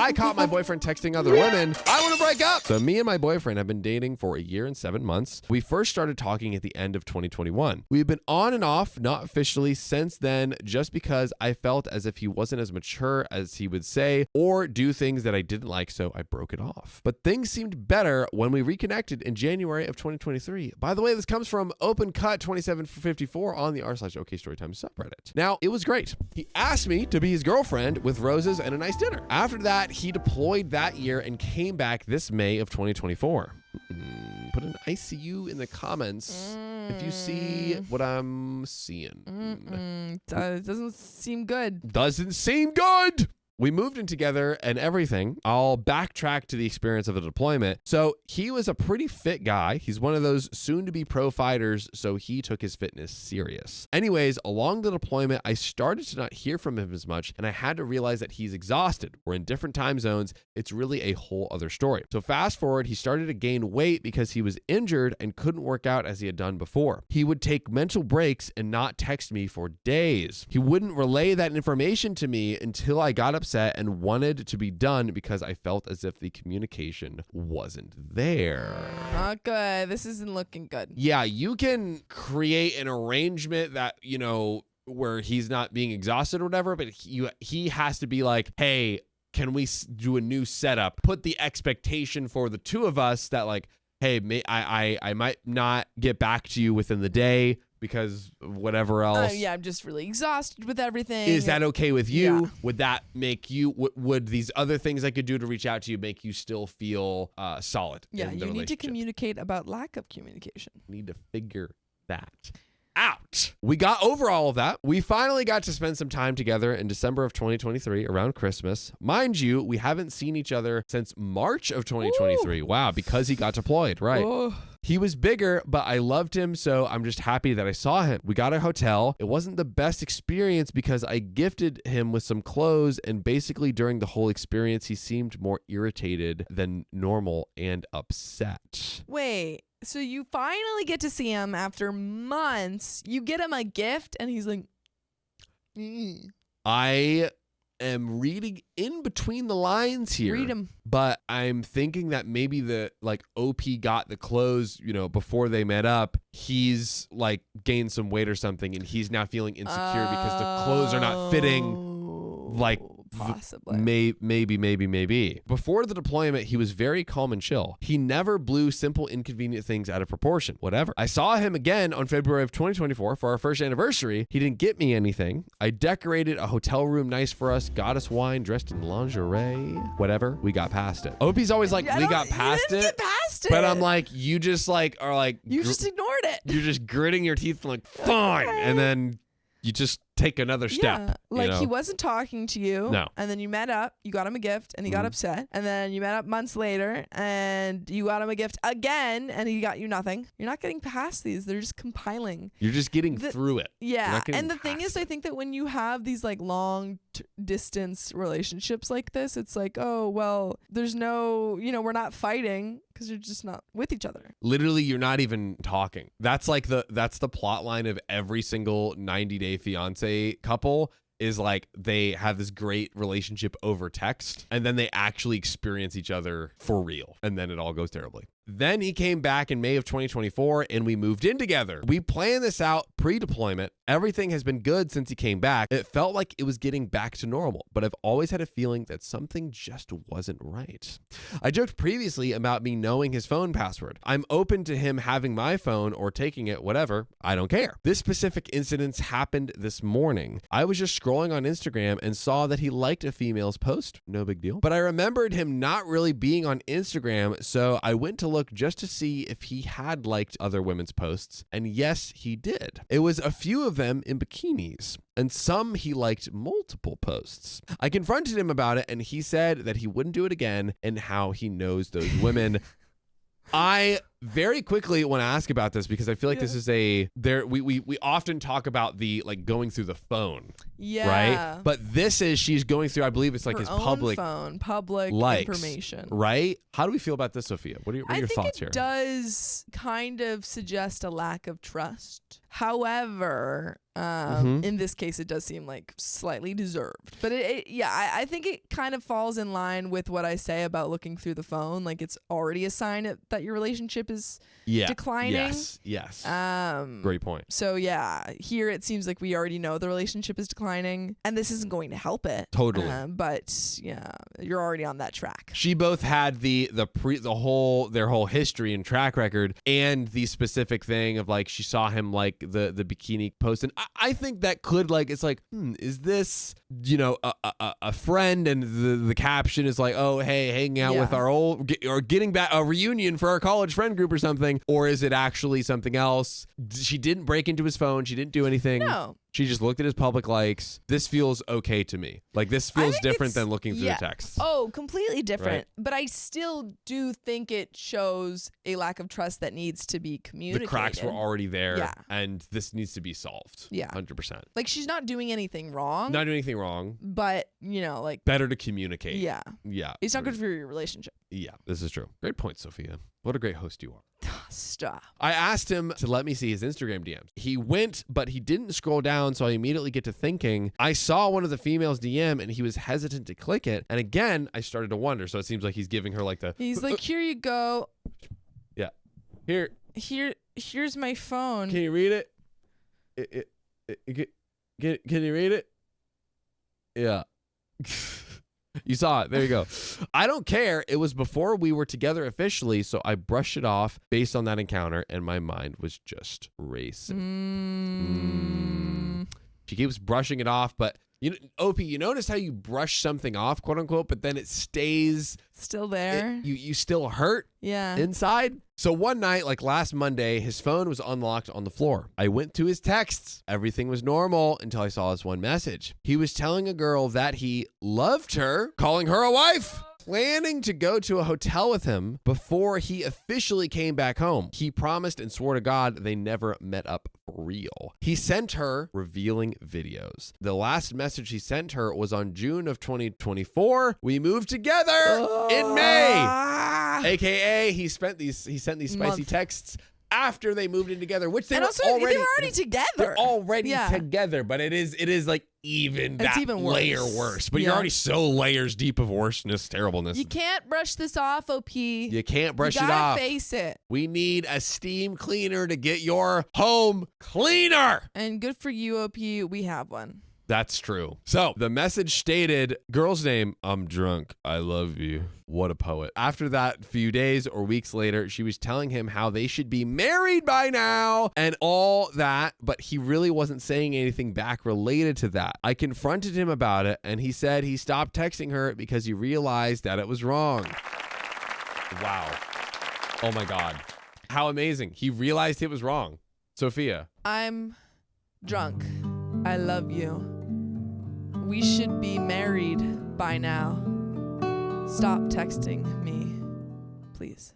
I caught my boyfriend texting other women, I want to break up. So me and my boyfriend have been dating for 1 year and 7 months. We first started talking at the end of 2021. We've been on and off, not officially, since then, just because I felt as if he wasn't as mature as he would say or do things that I didn't like, so I broke it off. But things seemed better when we reconnected in January of 2023. By the way, this comes from OpenCut2754 on the r/OK Storytime subreddit. Now, it was great. He asked me to be his girlfriend with roses and a nice dinner. After that, he deployed that year and came back this May of 2024. Put an ICU in the comments if you see what I'm seeing. Doesn't seem good. Doesn't seem good. We moved in together and everything. I'll backtrack to the experience of the deployment. So he was a pretty fit guy. He's one of those soon-to-be pro fighters, so he took his fitness serious. Anyways, along the deployment, I started to not hear from him as much, and I had to realize that he's exhausted. We're in different time zones. It's really a whole other story. So fast forward, he started to gain weight because he was injured and couldn't work out as he had done before. He would take mental breaks and not text me for days. He wouldn't relay that information to me until I got upset and wanted to be done because I felt as if the communication wasn't there. Not good. This isn't looking good. Yeah, you can create an arrangement that, you know, where he's not being exhausted or whatever, but he has to be like, hey, can we do a new setup? Put the expectation for the two of us that like, hey, I might not get back to you within the day because whatever else. Yeah, I'm just really exhausted with everything. Is that okay with you? Yeah. Would that make you, would these other things I could do to reach out to you make you still feel solid? Yeah, in the you need to relationship? communicate about lack of communication. Need to figure that out. We got over all of that. We finally got to spend some time together in December of 2023 around Christmas. Mind you, we haven't seen each other since March of 2023. Ooh. Wow, because he got deployed, right? Oh. He was bigger, but I loved him, so I'm just happy that I saw him. We got a hotel. It wasn't the best experience because I gifted him with some clothes, and basically during the whole experience, he seemed more irritated than normal and upset. Wait, so you finally get to see him after months. You get him a gift, and he's like, I am reading in between the lines here. Read them. But I'm thinking that maybe the like OP got the clothes, you know, before they met up. He's like gained some weight or something, and he's now feeling insecure because the clothes are not fitting. Like possibly. Maybe. Before the deployment, he was very calm and chill. He never blew simple, inconvenient things out of proportion. Whatever. I saw him again on February of 2024 for our first anniversary. He didn't get me anything. I decorated a hotel room nice for us, got us wine, dressed in lingerie. Whatever. We got past it. OP's always like, we got past it. Get past it. But I'm like, you just like are like you just ignored it. You're just gritting your teeth and like, fine. And then you just take another step. Yeah, like, you know? he wasn't talking to you. No. And then you met up, you got him a gift, and he got upset. And then you met up months later, and you got him a gift again, and he got you nothing. You're not getting past these. They're just compiling. You're just getting through it. Yeah. And the thing is, I think that when you have these like long distance relationships like this, it's like, oh, well, there's no, you know, we're not fighting because you're just not with each other. Literally, you're not even talking. That's like that's the plot line of every single 90-day fiance couple is like they have this great relationship over text and then they actually experience each other for real. And then it all goes terribly. Then he came back in May of 2024 and we moved in together. We planned this out pre-deployment. Everything has been good since he came back. It felt like it was getting back to normal, but I've always had a feeling that something just wasn't right. I joked previously about me knowing his phone password. I'm open to him having my phone or taking it, whatever. I don't care. This specific incident happened this morning. I was just scrolling on Instagram and saw that he liked a female's post. No big deal. But I remembered him not really being on Instagram, so I went to look just to see if he had liked other women's posts, and yes, he did. It was a few of them in bikinis, and some he liked multiple posts. I confronted him about it, and he said that he wouldn't do it again and how he knows those women. I very quickly want to ask about this because I feel like this is we often talk about the like going through the phone. Yeah. Right. But she's going through, I believe it's like her his own public phone, public likes, information. Right. How do we feel about this, Sophia? What are your thoughts here? I think it does kind of suggest a lack of trust. However, in this case, it does seem like slightly deserved. But I think it kind of falls in line with what I say about looking through the phone. Like it's already a sign that your relationship is declining. Yes. Great point. So here it seems like we already know the relationship is declining, and this isn't going to help it. Totally. But you're already on that track. She both had their whole history and track record, and the specific thing of like she saw him like the bikini post, and I think that could like it's like is this a friend, and the caption is like, oh hey, hanging out with our or getting back a reunion for our college friend group or something, or is it actually something else? She didn't break into his phone, she didn't do anything. No. She just looked at his public likes. This feels okay to me. Like this feels different than looking through the texts. Oh, completely different. Right. But I still do think it shows a lack of trust that needs to be communicated. The cracks were already there, and this needs to be solved. Yeah. 100%. Like she's not doing anything wrong. Not doing anything wrong. But, like... better to communicate. Yeah. Yeah. It's not good for your relationship. Yeah, this is true. Great point, Sophia. What a great host you are. Stop. I asked him to let me see his Instagram DMs. He went, but he didn't scroll down, so I immediately get to thinking, I saw one of the females DM, and he was hesitant to click it. And again, I started to wonder, so it seems like he's giving her like the... He's like, here you go. Yeah. Here's my phone. Can you read it? Can you read it? Yeah. You saw it. There you go. I don't care. It was before we were together officially, so I brushed it off based on that encounter, and my mind was just racing. She keeps brushing it off, but OP, you notice how you brush something off, quote unquote, but then it stays still there. You still hurt inside. So one night, like last Monday, his phone was unlocked on the floor. I went to his texts. Everything was normal until I saw this one message. He was telling a girl that he loved her, calling her a wife, planning to go to a hotel with him before he officially came back home. He promised and swore to God they never met up for real. He sent her revealing videos. The last message he sent her was on June of 2024. We moved together in May. AKA he sent these spicy texts after they moved in together, which they were already together. They're already together, but it is like even layer worse. But you're already so layers deep of worseness, terribleness. You can't brush this off, OP. You can't brush it off. You gotta face it. We need a steam cleaner to get your home cleaner. And good for you, OP. We have one. That's true. So the message stated, girl's name, I'm drunk. I love you. What a poet. After that, few days or weeks later, she was telling him how they should be married by now and all that, but he really wasn't saying anything back related to that. I confronted him about it, and he said he stopped texting her because he realized that it was wrong. Wow. Oh my God. How amazing. He realized it was wrong. Sophia. I'm drunk. I love you. We should be married by now. Stop texting me, please.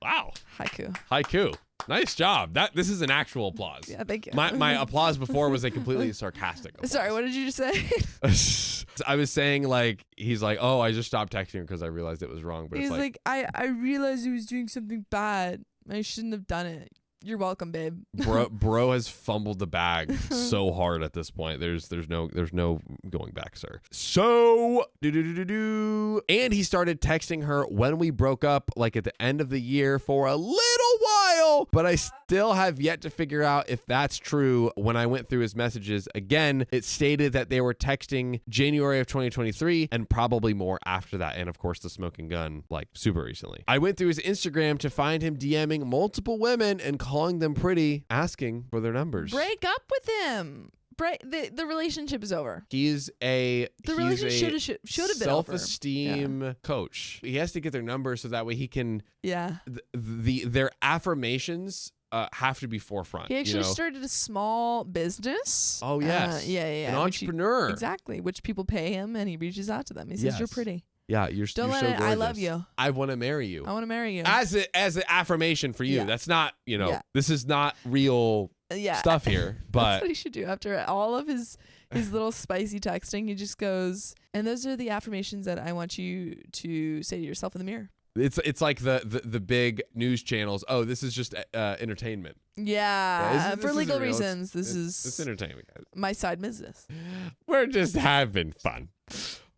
Wow. Haiku. Nice job. This is an actual applause. Yeah, thank you. My applause before was a completely sarcastic applause. Sorry, what did you just say? I was saying like, he's like, oh, I just stopped texting her because I realized it was wrong. But he's it's like I realized he was doing something bad. I shouldn't have done it. You're welcome, babe. Bro has fumbled the bag so hard at this point. There's no going back, sir. So and he started texting her when we broke up, like at the end of the year for a little while, but I still have yet to figure out if that's true. When I went through his messages again, it stated that they were texting January of 2023 and probably more after that. And of course the smoking gun, like super recently. I went through his Instagram to find him DMing multiple women and calling them pretty, asking for their numbers. Break up with him. The relationship is over. He's a relationship should have been self-esteem coach. He has to get their numbers so that way he can. Yeah. Their affirmations have to be forefront. He actually started a small business. Oh yes. Yeah. An entrepreneur. Exactly. Which people pay him, and he reaches out to them. He says, "You're pretty." Yeah, you're Don't you're let so it. gorgeous. I love you. I want to marry you. I want to marry you. As an affirmation for you. Yeah. That's not, Yeah. this is not real stuff here. But that's what he should do after all of his little spicy texting. He just goes, and those are the affirmations that I want you to say to yourself in the mirror. it's like the big news channels. Oh, this is just entertainment. Yeah, this for isn't legal real. reasons, It's entertainment, guys. my side business. We're just having fun.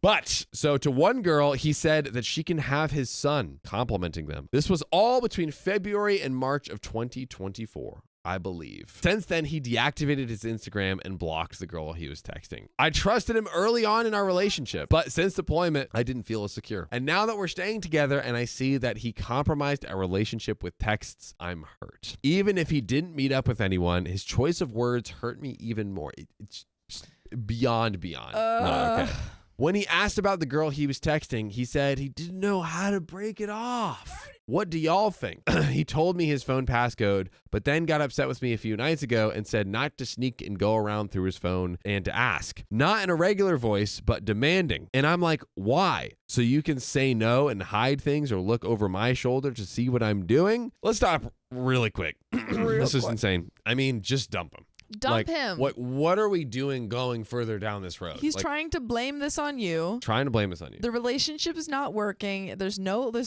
But so to one girl, he said that she can have his son, complimenting them. This was all between February and March of 2024. I believe. Since then, he deactivated his Instagram and blocked the girl he was texting. I trusted him early on in our relationship, but since deployment, I didn't feel as secure. And now that we're staying together and I see that he compromised our relationship with texts, I'm hurt. Even if he didn't meet up with anyone, his choice of words hurt me even more. It's just beyond. Not okay. When he asked about the girl he was texting, he said he didn't know how to break it off. What do y'all think? He told me his phone passcode, but then got upset with me a few nights ago and said not to sneak and go around through his phone and to ask. Not in a regular voice, but demanding. And I'm like, why? So you can say no and hide things or look over my shoulder to see what I'm doing? Let's stop really quick. This is insane. I mean, just dump him. Dump him. What are we doing going further down this road? He's trying to blame this on you. Trying to blame this on you. The relationship is not working. There's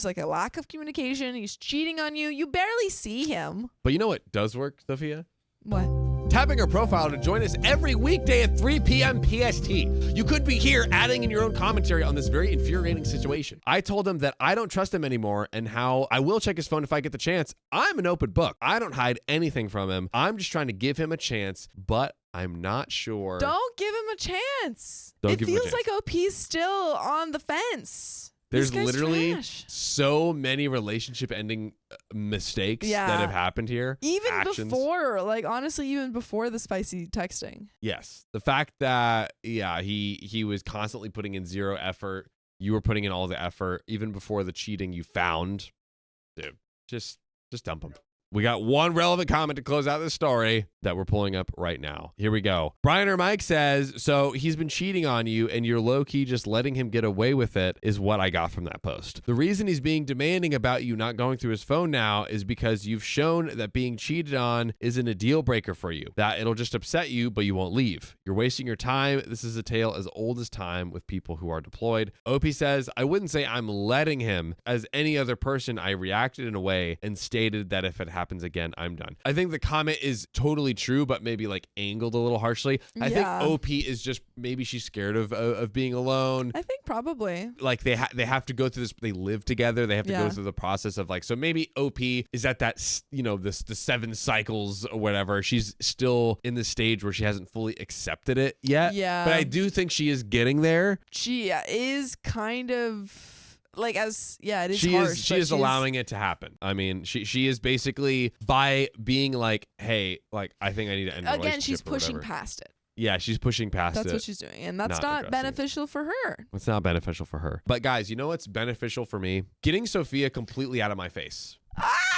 like a lack of communication. He's cheating on you. You barely see him. But you know what does work, Sophia? What? Tapping our profile to join us every weekday at 3 p.m. PST. You could be here adding in your own commentary on this very infuriating situation. I told him that I don't trust him anymore and how I will check his phone if I get the chance. I'm an open book. I don't hide anything from him. I'm just trying to give him a chance, but I'm not sure. Don't give him a chance. Don't it give him a feels chance. like OP's still on the fence. There's This guy's literally trash. so many relationship ending mistakes that have happened here. Even before the spicy texting. Yes. The fact that, he was constantly putting in zero effort. You were putting in all the effort. Even before the cheating you found. Dude, just dump him. We got one relevant comment to close out this story that we're pulling up right now. Here we go. Brian or Mike says, so he's been cheating on you and you're low-key just letting him get away with it is what I got from that post. The reason he's being demanding about you not going through his phone now is because you've shown that being cheated on isn't a deal breaker for you. That it'll just upset you, but you won't leave. You're wasting your time. This is a tale as old as time with people who are deployed. OP says, I wouldn't say I'm letting him. As any other person, I reacted in a way and stated that if it happens again, I'm done. I think the comment is totally true, but maybe like angled a little harshly. I think OP is just maybe she's scared of being alone. I think probably. Like they have to go through this. They live together. They have to go through the process of like. So maybe OP is at that the 7 cycles or whatever. She's still in the stage where she hasn't fully accepted it yet. Yeah. But I do think she is getting there. She is kind of. Like it is harsh. She is allowing it to happen. I mean, she is basically by being like, hey, like I think I need to end the relationship. Again, she's pushing past it. Yeah, she's pushing past it. That's what she's doing, and that's not beneficial for her. It's not beneficial for her. But guys, you know what's beneficial for me? Getting Sophia completely out of my face.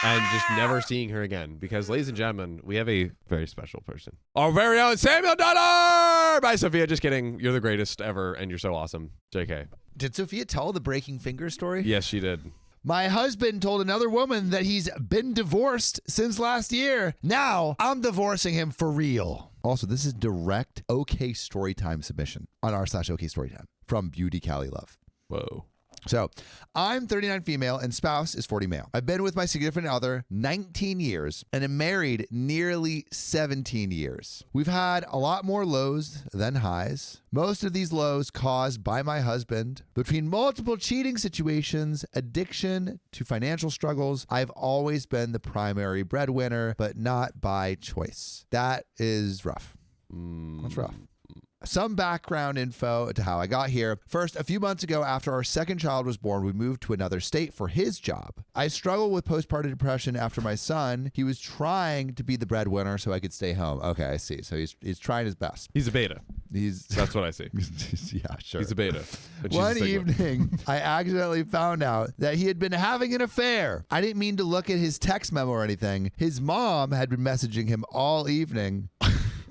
And just never seeing her again. Because, ladies and gentlemen, we have a very special person. Our very own Samuel Donner! Bye, Sophia. Just kidding. You're the greatest ever, and you're so awesome. JK. Did Sophia tell the breaking finger story? Yes, she did. My husband told another woman that he's been divorced since last year. Now I'm divorcing him for real. Also, this is direct OK Storytime submission on r/OK Storytime from Beauty Cali Love. Whoa. So, I'm 39 female and spouse is 40 male. I've been with my significant other 19 years and am married nearly 17 years. We've had a lot more lows than highs. Most of these lows caused by my husband. Between multiple cheating situations, addiction to financial struggles, I've always been the primary breadwinner, but not by choice. That is rough. That's rough. Some background info to how I got here. First, a few months ago after our second child was born, we moved to another state for his job. I struggled with postpartum depression after my son. He was trying to be the breadwinner so I could stay home. Okay, I see. So he's trying his best. He's a beta. That's what I see. Yeah, sure. He's a beta. One evening, I accidentally found out that he had been having an affair. I didn't mean to look at his text memo or anything. His mom had been messaging him all evening.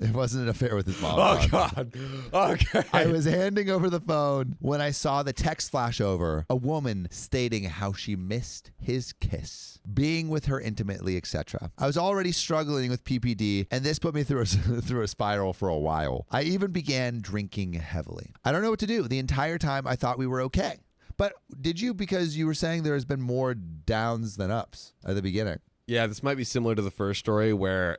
It wasn't an affair with his mom. Oh, God. Okay. I was handing over the phone when I saw the text flash over, a woman stating how she missed his kiss, being with her intimately, etc. I was already struggling with PPD, and this put me through a spiral for a while. I even began drinking heavily. I don't know what to do. The entire time I thought we were okay. But did you? Because you were saying there has been more downs than ups at the beginning. Yeah, this might be similar to the first story where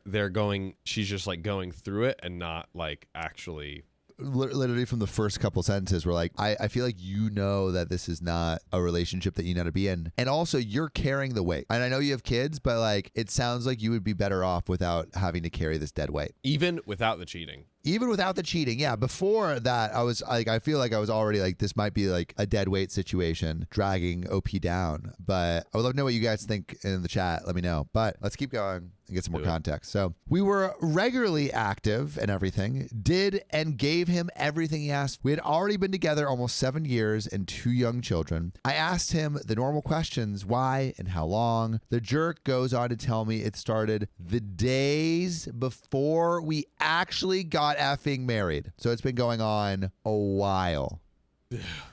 she's just like going through it and not like actually. Literally from the first couple sentences, we're like, I feel like you know that this is not a relationship that you know to be in. And also, you're carrying the weight. And I know you have kids, but like, it sounds like you would be better off without having to carry this dead weight. Even without the cheating. Even without the cheating, yeah. Before that, I was like, I feel like I was already like, this might be like a dead weight situation, dragging OP down. But I would love to know what you guys think in the chat. Let me know. But let's keep going and get some more context. So we were regularly active and everything, did and gave him everything he asked. We had already been together almost 7 years and 2 young children. I asked him the normal questions, why and how long. The jerk goes on to tell me it started the days before we actually got effing married. So it's been going on a while.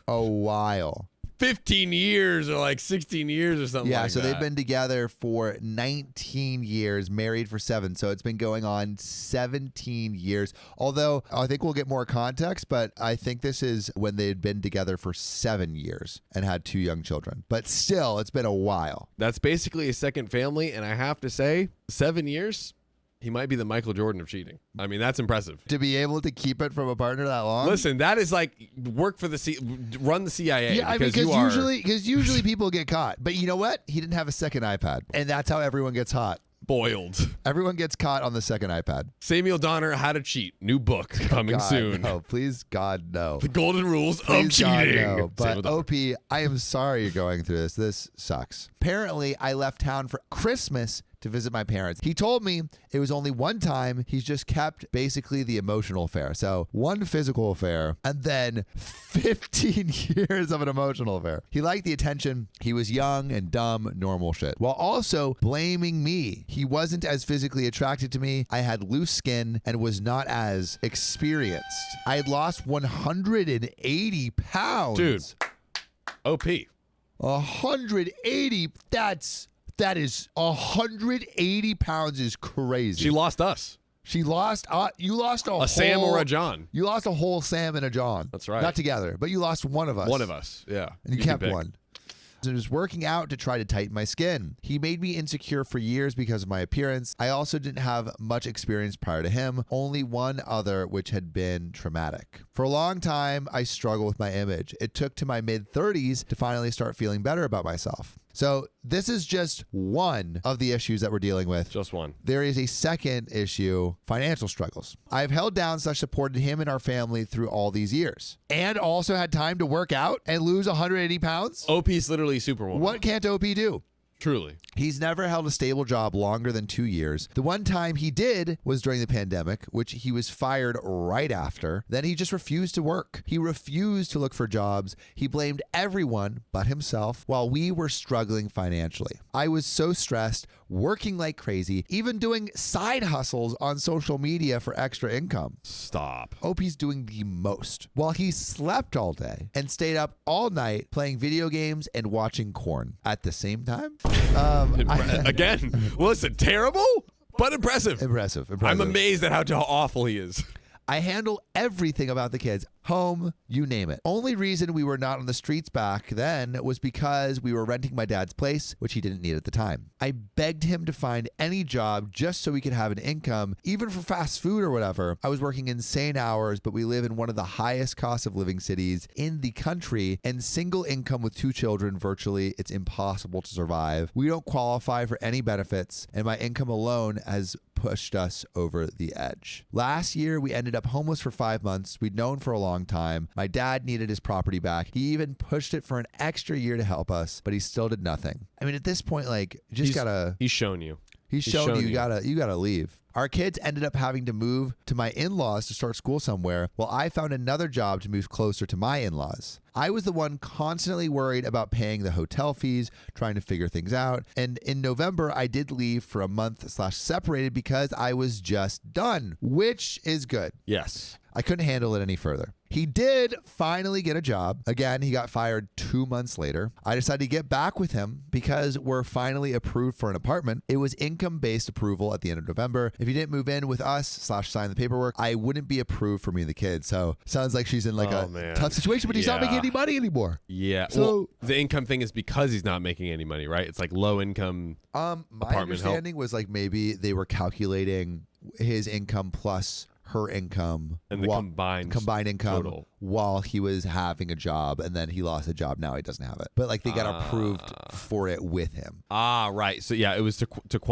A while. 15 years or like 16 years or something yeah, like so that. they've been together for 19 years, married for 7. So it's been going on 17 years. Although I think we'll get more context, but I think this is when they had been together for 7 years and had 2 young children. But still, it's been a while. That's basically a second family. And I have to say, 7 years, he might be the Michael Jordan of cheating. I mean, that's impressive. To be able to keep it from a partner that long? Listen, that is like work for run the CIA. Yeah, because usually people get caught. But you know what? He didn't have a second iPad. And that's how everyone gets hot. Boiled. Everyone gets caught on the second iPad. Samuel Donner, How to Cheat. New book coming soon. No, please, God, no. The golden rules Please, of cheating. God, no. But Samuel OP, I am sorry you're going through this. This sucks. Apparently, I left town for Christmas to visit my parents. He told me it was only one time. He's just kept basically the emotional affair. So 1 physical affair and then 15 years of an emotional affair. He liked the attention. He was young and dumb, normal shit. While also blaming me. He wasn't as physically attracted to me. I had loose skin and was not as experienced. I had lost 180 pounds. Dude, OP. 180. That is 180 pounds is crazy. She lost us. She lost. You lost a whole Sam or a John. You lost a whole Sam and a John. That's right. Not together, but you lost one of us. One of us. Yeah. And you kept one. I was working out to try to tighten my skin. He made me insecure for years because of my appearance. I also didn't have much experience prior to him, only one other, which had been traumatic. For a long time, I struggled with my image. It took to my mid-30s to finally start feeling better about myself. So this is just one of the issues that we're dealing with. Just one. There is a second issue, financial struggles. I've held down / supported him and our family through all these years and also had time to work out and lose 180 pounds. OP's literally Superwoman. What can't OP do? Truly. He's never held a stable job longer than 2 years. The one time he did was during the pandemic, which he was fired right after. Then he just refused to work. He refused to look for jobs. He blamed everyone but himself while we were struggling financially. I was so stressed, working like crazy, even doing side hustles on social media for extra income. Stop. OP's doing the most while he slept all day and stayed up all night playing video games and watching corn at the same time. Again, listen, terrible, but impressive. Impressive. I'm amazed at how awful he is. I handle everything about the kids. Home, you name it. Only reason we were not on the streets back then was because we were renting my dad's place, which he didn't need at the time. I begged him to find any job just so we could have an income, even for fast food or whatever. I was working insane hours, but we live in one of the highest cost of living cities in the country, and single income with 2 children, virtually, it's impossible to survive. We don't qualify for any benefits, and my income alone has pushed us over the edge. Last year, we ended up homeless for 5 months. We'd known for a long time. My dad needed his property back. He even pushed it for an extra year to help us, but he still did nothing. I mean, at this point, like, he's shown you. He's shown you gotta leave. Our kids ended up having to move to my in-laws to start school somewhere, while I found another job to move closer to my in-laws. I was the one constantly worried about paying the hotel fees, trying to figure things out. And in November, I did leave for a month/separated because I was just done, which is good. Yes. I couldn't handle it any further. He did finally get a job. Again, he got fired 2 months later. I decided to get back with him because we're finally approved for an apartment. It was income-based approval at the end of November. If he didn't move in with us/sign the paperwork, I wouldn't be approved for me and the kids. So sounds like she's in like tough situation, but he's not making any money anymore. Yeah. So well, the income thing is because he's not making any money, right? It's like low income. My understanding was like maybe they were calculating his income plus her income and the combined income total while he was having a job, and then he lost a job. Now he doesn't have it, but like they got approved for it with him. Right. So yeah, it was to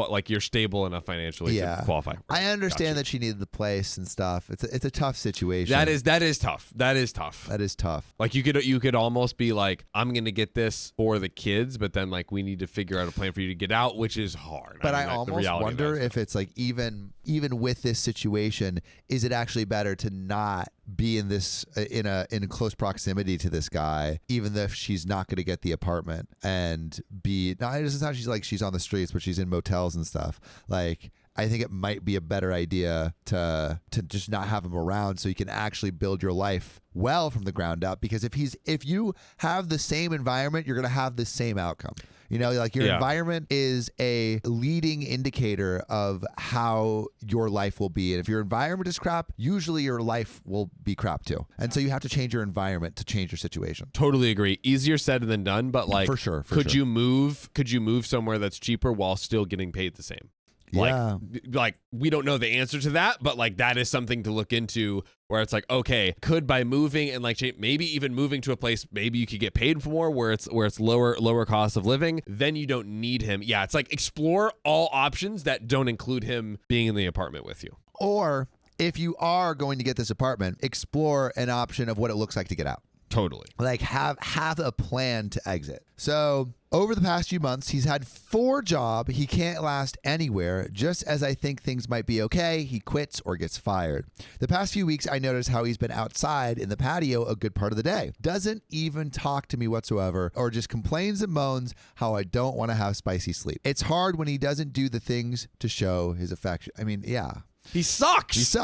like you're stable enough financially to qualify. I understand that she needed the place and stuff. It's a tough situation. That is tough. That is tough. Like you could almost be like, I'm gonna get this for the kids, but then like we need to figure out a plan for you to get out, which is hard. But I almost wonder if it's like even with this situation, is it actually better to not be in this in close proximity to this guy, even if she's not going to get the apartment, and be it's not she's on the streets, but she's in motels and stuff. Like I think it might be a better idea to just not have him around so you can actually build your life well from the ground up, because if you have the same environment, you're going to have the same outcome. You know, like your environment is a leading indicator of how your life will be. And if your environment is crap, usually your life will be crap too. And so you have to change your environment to change your situation. Totally agree. Easier said than done, but like for sure. Could you move somewhere that's cheaper while still getting paid the same? Like we don't know the answer to that, but like that is something to look into, where it's like, okay, could by moving and like maybe even moving to a place, maybe you could get paid for more, where it's lower cost of living, then you don't need him. Yeah, it's like explore all options that don't include him being in the apartment with you. Or if you are going to get this apartment, explore an option of what it looks like to get out. Totally. Like have a plan to exit. So over the past few months, he's had 4 jobs. He can't last anywhere. Just as I think things might be okay, he quits or gets fired. The past few weeks, I noticed how he's been outside in the patio a good part of the day. Doesn't even talk to me whatsoever, or just complains and moans how I don't want to have spicy sleep. It's hard when he doesn't do the things to show his affection. I mean, yeah. He sucks.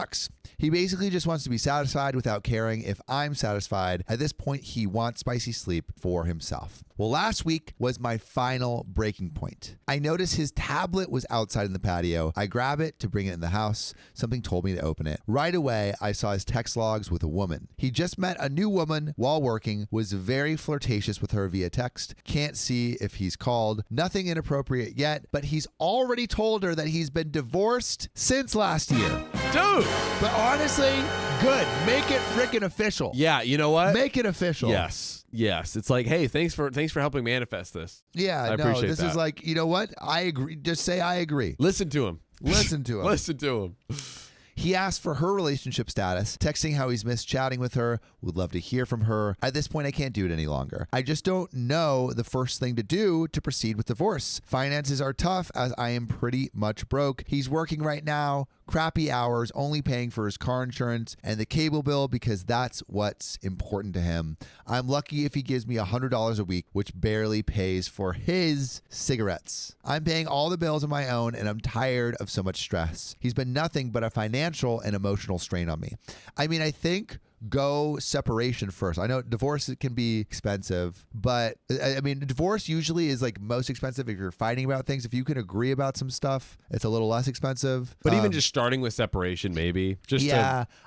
He basically just wants to be satisfied without caring if I'm satisfied. At this point, he wants spicy sleep for himself. Well, last week was my final breaking point. I noticed his tablet was outside in the patio. I grab it to bring it in the house. Something told me to open it. Right away, I saw his text logs with a woman. He just met a new woman while working, was very flirtatious with her via text. Can't see if he's called. Nothing inappropriate yet, but he's already told her that he's been divorced since last year. Dude! But honestly, good. Make it freaking official. Yeah, you know what? Make it official. Yes. It's like, hey, thanks for helping manifest this. Yeah, I appreciate this that. is like, you know what? I agree. Just say I agree. Listen to him. Listen to him. He asked for her relationship status, texting how he's missed chatting with her, would love to hear from her. At this point, I can't do it any longer. I just don't know the first thing to do to proceed with divorce. Finances are tough as I am pretty much broke. He's working right now, crappy hours, only paying for his car insurance and the cable bill because that's what's important to him. I'm lucky if he gives me $100 a week, which barely pays for his cigarettes. I'm paying all the bills on my own and I'm tired of so much stress. He's been nothing but a financial and emotional strain on me. I mean, I think go separation first. I know divorce can be expensive, but I mean, divorce usually is like most expensive if you're fighting about things. If you can agree about some stuff, it's a little less expensive. But even just starting with separation, maybe.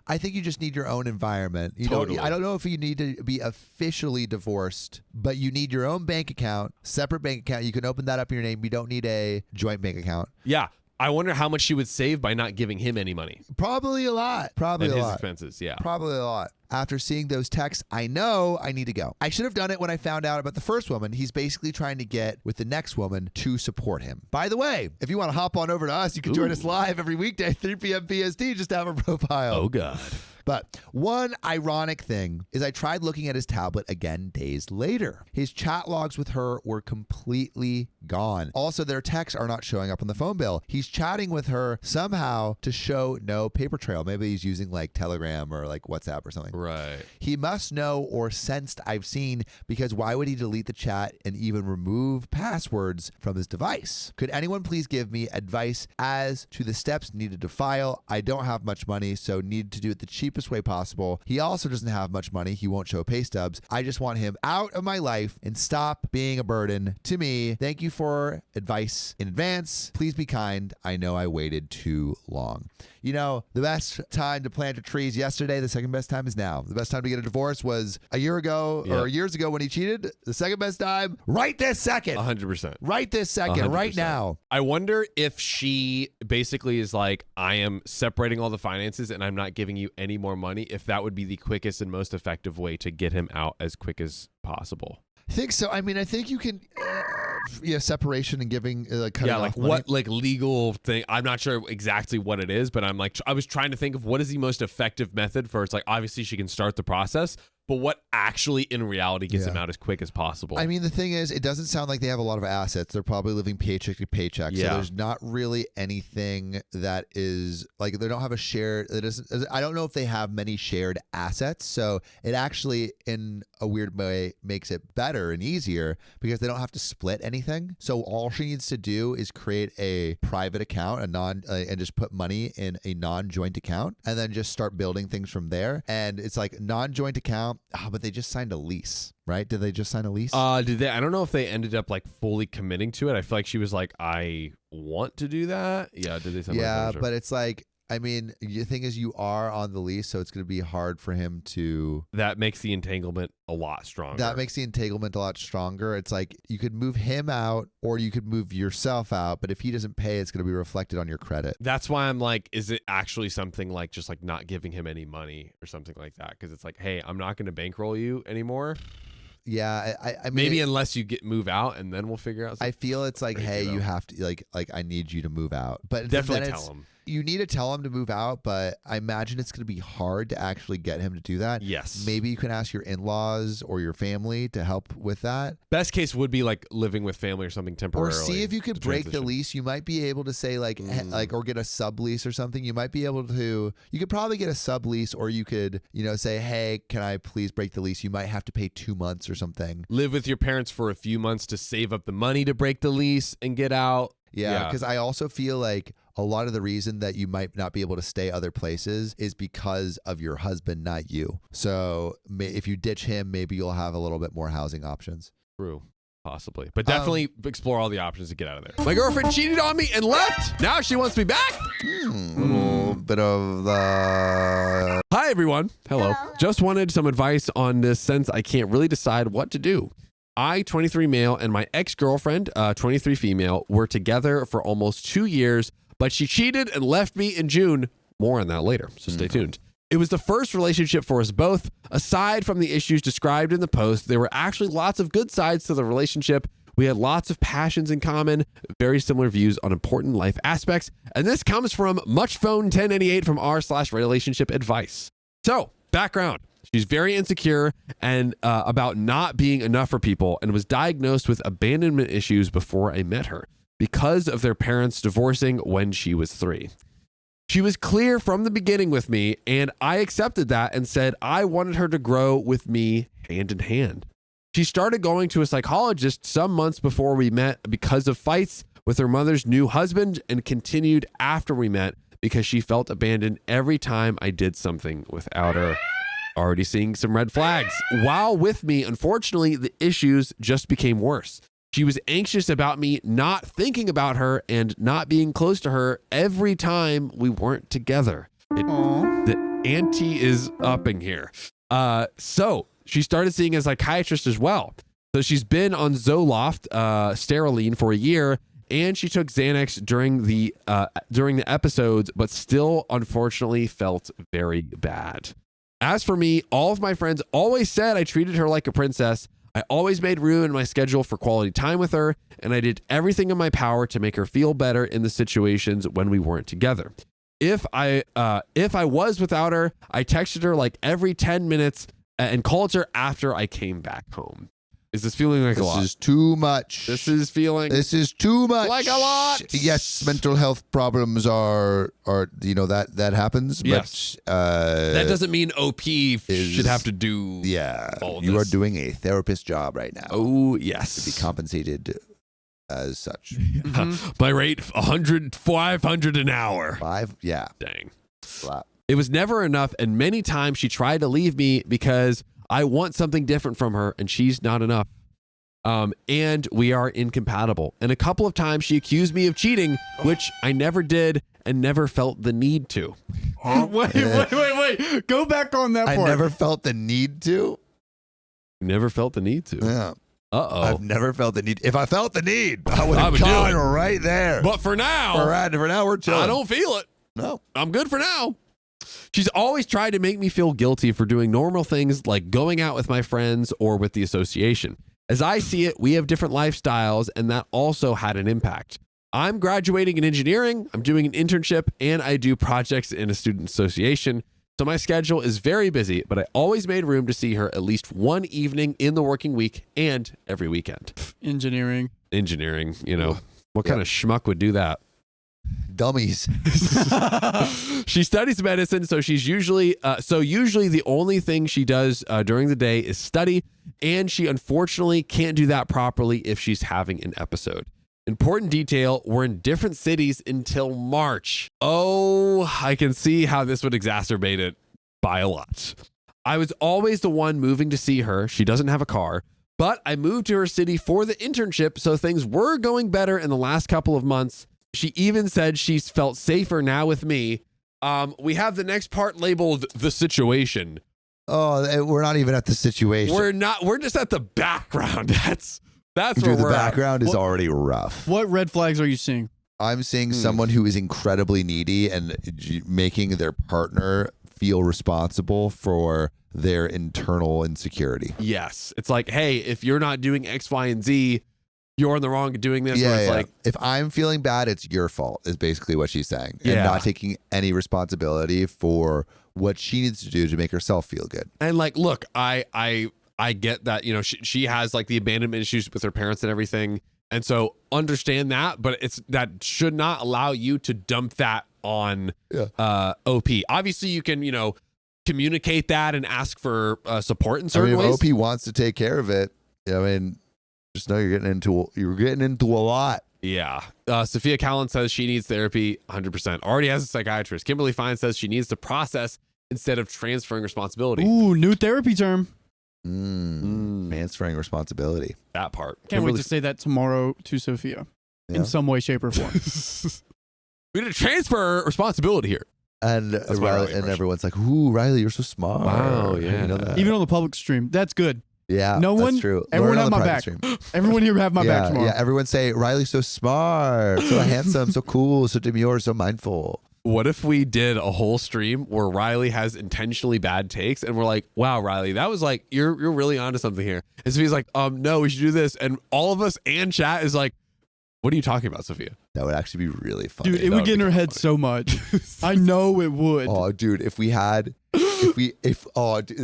I think you just need your own environment. Totally. I don't know if you need to be officially divorced, but you need your own bank account, separate bank account. You can open that up in your name. You don't need a joint bank account. Yeah. I wonder how much she would save by not giving him any money. Probably a lot. His expenses, yeah. Probably a lot. After seeing those texts, I know I need to go. I should have done it when I found out about the first woman. He's basically trying to get with the next woman to support him. By the way, if you want to hop on over to us, you can join us live every weekday, 3 p.m. PST. Just have a profile. Oh, God. But one ironic thing is I tried looking at his tablet again days later. His chat logs with her were completely gone. Also, their texts are not showing up on the phone bill. He's chatting with her somehow to show no paper trail. Maybe he's using like Telegram or like WhatsApp or something. Right. He must know or sensed I've seen, because why would he delete the chat and even remove passwords from his device? Could anyone please give me advice as to the steps needed to file? I don't have much money, so need to do it the cheapest way possible. He also doesn't have much money. He won't show pay stubs. I just want him out of my life and stop being a burden to me. Thank you for advice in advance. Please be kind. I know I waited too long. You know, the best time to plant a tree is yesterday. The second best time is now. The best time to get a divorce was a year ago or years ago when he cheated. The second best time, right this second. 100%. Right this second, 100%. right now. I wonder if she basically is like, I am separating all the finances and I'm not giving you any more money, if that would be the quickest and most effective way to get him out as quick as possible. I think so. I mean, I think you can, separation and giving, cutting off like money. what like legal thing. I'm not sure exactly what it is, but I'm like, I was trying to think of what is the most effective method for, it's like, obviously she can start the process, but what actually in reality gets him out as quick as possible. I mean, the thing is, it doesn't sound like they have a lot of assets. They're probably living paycheck to paycheck. So there's not really anything that is like, they don't have a shared, I don't know if they have many shared assets. So it actually, in a weird way, makes it better and easier because they don't have to split anything. So all she needs to do is create a private account, and just put money in a non-joint account, and then just start building things from there. And it's like non-joint account. But they just signed a lease, right? Did they just sign a lease? Did they? I don't know if they ended up like fully committing to it. I feel like she was like, I want to do that. Yeah. Did they sign? Yeah, but it's like, I mean, the thing is, you are on the lease, so it's going to be hard for him to. That makes the entanglement a lot stronger. It's like you could move him out or you could move yourself out, but if he doesn't pay, it's going to be reflected on your credit. That's why I'm like, is it actually something like just like not giving him any money or something like that? Because it's like, hey, I'm not going to bankroll you anymore. Yeah, I mean, maybe unless you move out, and then we'll figure out. I feel it's like, hey, you have to like I need you to move out, but definitely tell him. You need to tell him to move out, but I imagine it's going to be hard to actually get him to do that. Yes. Maybe you can ask your in-laws or your family to help with that. Best case would be like living with family or something temporarily. Or see if you could break the lease. You might be able to say like or get a sublease or something. You might be able to, you could probably get a sublease, or you could, say, hey, can I please break the lease? You might have to pay 2 months or something. Live with your parents for a few months to save up the money to break the lease and get out. Yeah, because I also feel like a lot of the reason that you might not be able to stay other places is because of your husband, not you. So if you ditch him, maybe you'll have a little bit more housing options. True. Possibly. But definitely explore all the options to get out of there. My girlfriend cheated on me and left. Now she wants me back. Little bit of the... Hi, everyone. Hello. Just wanted some advice on this since I can't really decide what to do. I, 23 male, and my ex-girlfriend, 23 female, were together for almost 2 years, but she cheated and left me in June. More on that later, so stay tuned. It was the first relationship for us both. Aside from the issues described in the post, there were actually lots of good sides to the relationship. We had lots of passions in common, very similar views on important life aspects, and this comes from MuchPhone1098 from r/relationship advice. So, background. She's very insecure and about not being enough for people, and was diagnosed with abandonment issues before I met her because of their parents divorcing when she was 3. She was clear from the beginning with me, and I accepted that and said I wanted her to grow with me hand in hand. She started going to a psychologist some months before we met because of fights with her mother's new husband, and continued after we met because she felt abandoned every time I did something without her. Already seeing some red flags. While with me, unfortunately, the issues just became worse. She was anxious about me not thinking about her and not being close to her every time we weren't together. The ante is upping here. So she started seeing a psychiatrist as well. So she's been on Zoloft, Steriline for a year, and she took Xanax during the episodes, but still unfortunately felt very bad. As for me, all of my friends always said I treated her like a princess. I always made room in my schedule for quality time with her, and I did everything in my power to make her feel better in the situations when we weren't together. If I was without her, I texted her like every 10 minutes and called her after I came back home. Is this feeling like a lot? This is too much. This is feeling This is too much. like a lot. Yes, mental health problems are that happens. Yes. But, that doesn't mean OP should have to do. Yeah, all of you this. are doing a therapist job right now. Oh To yes. be compensated as such. My rate 500 an hour. 5. Yeah. Dang. Slap. It was never enough, and many times she tried to leave me because I want something different from her, and she's not enough. And we are incompatible. And a couple of times she accused me of cheating, which I never did and never felt the need to. Wait. Go back on that I part. never felt the need to. Never felt the need to. Yeah. Uh-oh. I've never felt the need. If I felt the need, I would I have would do gone it. right there. But for now, for now, we're chilling. I don't feel it. No. I'm good for now. She's always tried to make me feel guilty for doing normal things like going out with my friends or with the association. As I see it, we have different lifestyles, and that also had an impact. I'm graduating in engineering, I'm doing an internship, and I do projects in a student association. So my schedule is very busy, but I always made room to see her at least one evening in the working week and every weekend. Engineering. Engineering, what kind of schmuck would do that? Dummies. She studies medicine, so she's usually the only thing she does during the day is study, and she unfortunately can't do that properly if she's having an episode. Important detail, we're in different cities until March. Oh, I can see how this would exacerbate it by a lot. I was always the one moving to see her. She doesn't have a car, but I moved to her city for the internship, so things were going better in the last couple of months. She even said she's felt safer now with me. We have the next part labeled the situation. Oh, we're not even at the situation. We're just at the background. That's where Dude, the we're background is What- already rough. What red flags are you seeing? I'm seeing someone who is incredibly needy and making their partner feel responsible for their internal insecurity. at. Yes. It's like, hey, if you're not doing X, Y, and Z, you're in the wrong doing this. Where it's like, if I'm feeling bad, it's your fault, is basically what she's saying. And Yeah. not taking any responsibility for what she needs to do to make herself feel good. and like, look, I get that, she has like the abandonment issues with her parents and everything. And so understand that, but that should not allow you to dump that on OP. Obviously you can, communicate that and ask for support in certain if ways. OP wants to take care of it, just know you're getting into a lot. Yeah. Sophia Callan says she needs therapy 100%. Already has a psychiatrist. Kimberly Fine says she needs to process instead of transferring responsibility. Ooh, new therapy term. Transferring responsibility. That part. Can't wait to say that tomorrow to Sophia Yeah. in some way, shape, or form. We need to transfer responsibility here. And That's my Riley, Riley and impression. everyone's like, "Ooh, Riley, you're so smart." Wow, You yeah. know that? Even on the public stream. That's good. Yeah, No that's one- true. everyone Learn on have the my private back. stream. Everyone here have my back tomorrow. Yeah, everyone say Riley's so smart, so handsome, so cool, so demure, so mindful. What if we did a whole stream where Riley has intentionally bad takes and we're like, wow, Riley, that was like, you're really onto something here. And Sophia's like, no, we should do this. And all of us and chat is like, what are you talking about, Sophia? That would actually be really funny. Dude, it would get in her head so much. I know it would. Oh, dude, if this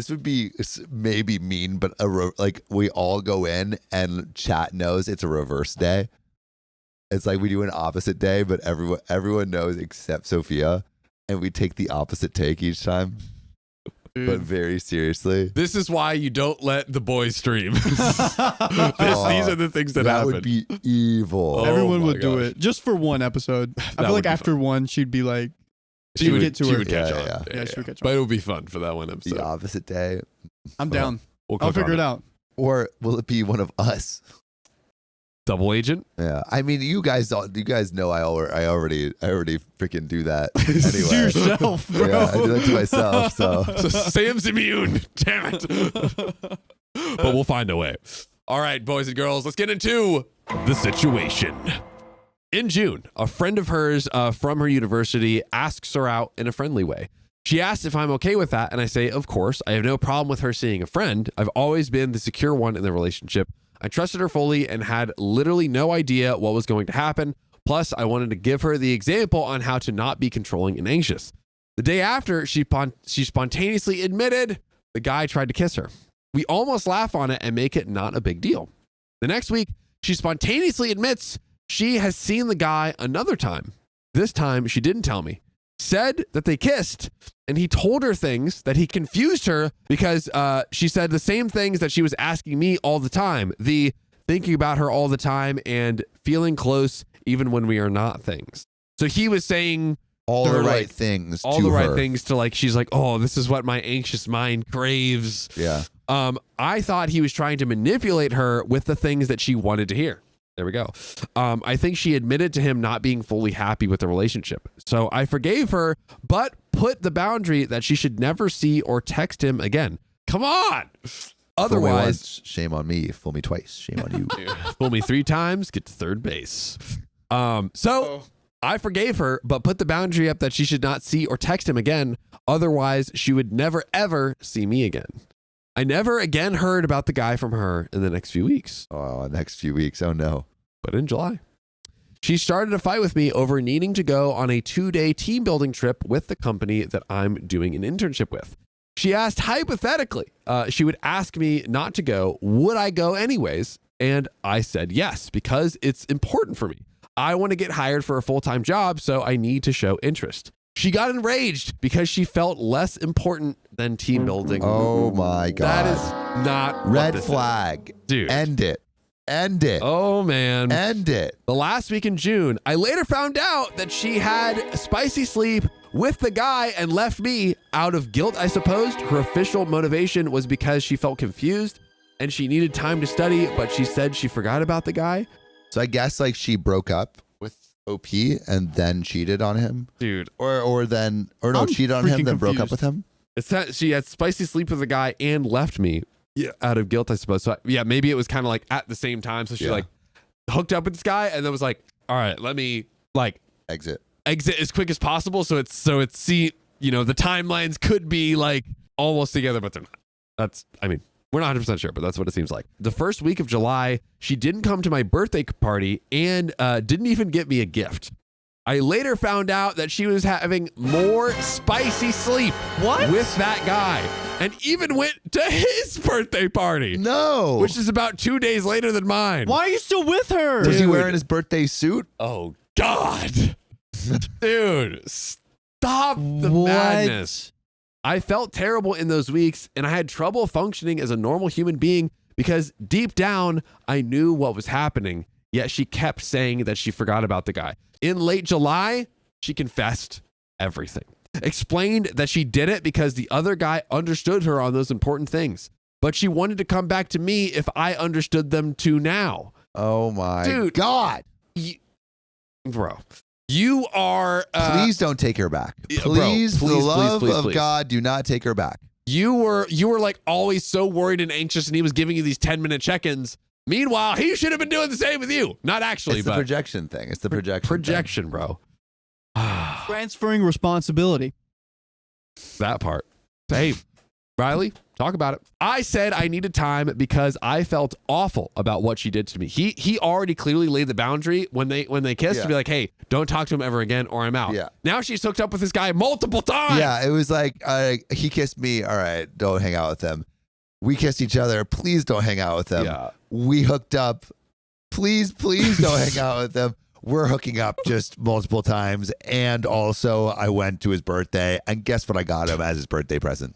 would be maybe mean, but like we all go in and chat knows it's a reverse day. It's like we do an opposite day, but everyone knows except Sophia, and we take the opposite take each time, but very seriously. This is why you don't let the boys stream. These are the things that happen. would be evil. Oh Everyone my would do gosh. it just for one episode. I That feel would like be after one, she'd be like, She would get to she her. would catch Yeah, on. yeah. Yeah, she would catch on. But it would be fun for that one episode. The opposite day, I'm down. We'll I'll click figure on it out. or will it be one of us? Double agent? Yeah, I mean, you guys know I already freaking do that To anyway. yourself, bro. Yeah, I do that to myself. So So Sam's immune. Damn it. But we'll find a way. All right, boys and girls, let's get into the situation. In June, a friend of hers from her university asks her out in a friendly way. She asked if I'm okay with that, and I say, of course. I have no problem with her seeing a friend. I've always been the secure one in the relationship. I trusted her fully and had literally no idea what was going to happen. Plus, I wanted to give her the example on how to not be controlling and anxious. The day after, she spontaneously admitted the guy tried to kiss her. We almost laugh on it and make it not a big deal. The next week, she spontaneously admits she has seen the guy another time. This time, she didn't tell me. Said that they kissed, and he told her things that he confused her because she said the same things that she was asking me all the time. The thinking about her all the time and feeling close even when we are not things. So he was saying all the right like, things all to the right her. things to like, she's like, oh, this is what my anxious mind craves. Yeah. I thought he was trying to manipulate her with the things that she wanted to hear. There we go. I think she admitted to him not being fully happy with the relationship. So I forgave her, but put the boundary that she should never see or text him again. Come on. Fool me Otherwise, once, shame on me. Fool me twice, shame on you. fool me 3 times, get to third base. So I forgave her, but put the boundary up that she should not see or text him again. Otherwise, she would never, ever see me again. I never again heard about the guy from her in the next few weeks. Oh, next few weeks. Oh, no. But in July, she started a fight with me over needing to go on a 2-day team building trip with the company that I'm doing an internship with. She asked hypothetically, she would ask me not to go. Would I go anyways? And I said yes, because it's important for me. I want to get hired for a full-time job, so I need to show interest. She got enraged because she felt less important than team building. Oh, my God. That is not what Red this flag. is. Dude. End it. End it. Oh, man. End it. The last week in June, I later found out that she had spicy sleep with the guy and left me out of guilt, I suppose. Her official motivation was because she felt confused and she needed time to study, but she said she forgot about the guy. So I guess like she broke up with OP and then cheated on him. Dude. Or I'm cheated on him, freaking then broke up confused. with him. It's that she had spicy sleep with the guy and left me out of guilt, I suppose. So yeah, maybe it was kind of like at the same time. So she like hooked up with this guy and then was like, all right, let me like Exit as quick as possible. So it's the timelines could be like almost together, but they're not. We're not 100% sure, but that's what it seems like. The first week of July, she didn't come to my birthday party and didn't even get me a gift. I later found out that she was having more spicy sleep with that guy and even went to his birthday party. No. Which is about 2 days later than mine. Why are you still with her? Was he Dude. wearing his birthday suit? Oh, God. Dude, stop the What? madness. I felt terrible in those weeks, and I had trouble functioning as a normal human being because deep down, I knew what was happening, yet she kept saying that she forgot about the guy. In late July, she confessed everything. Explained that she did it because the other guy understood her on those important things, but she wanted to come back to me if I understood them too now. Oh my Dude. God. Bro, you are... Please don't take her back. Yeah, bro, Please, for the please, love please, of please. God, do not take her back. You were like always so worried and anxious, and he was giving you these 10-minute check-ins. Meanwhile, he should have been doing the same with you. Not actually, It's the but projection thing. It's the projection. projection, bro. Transferring responsibility. That part. Hey, Riley, talk about it. I said I needed time because I felt awful about what she did to me. He already clearly laid the boundary when they kissed to be like, hey, don't talk to him ever again or I'm out. Yeah. Now she's hooked up with this guy multiple times. Yeah, it was like he kissed me. All right, don't hang out with him. We kissed each other. Please don't hang out with them. Yeah. We hooked up. Please don't hang out with them. We're hooking up just multiple times. And also, I went to his birthday. And guess what I got him as his birthday present?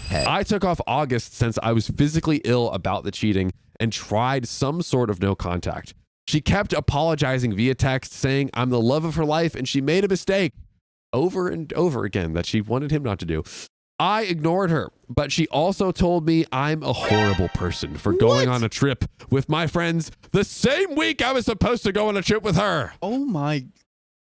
Hey. I took off August since I was physically ill about the cheating and tried some sort of no contact. She kept apologizing via text, saying I'm the love of her life and she made a mistake over and over again that she wanted him not to do. I ignored her, but she also told me I'm a horrible person for going on a trip with my friends the same week I was supposed to go on a trip with her. Oh my.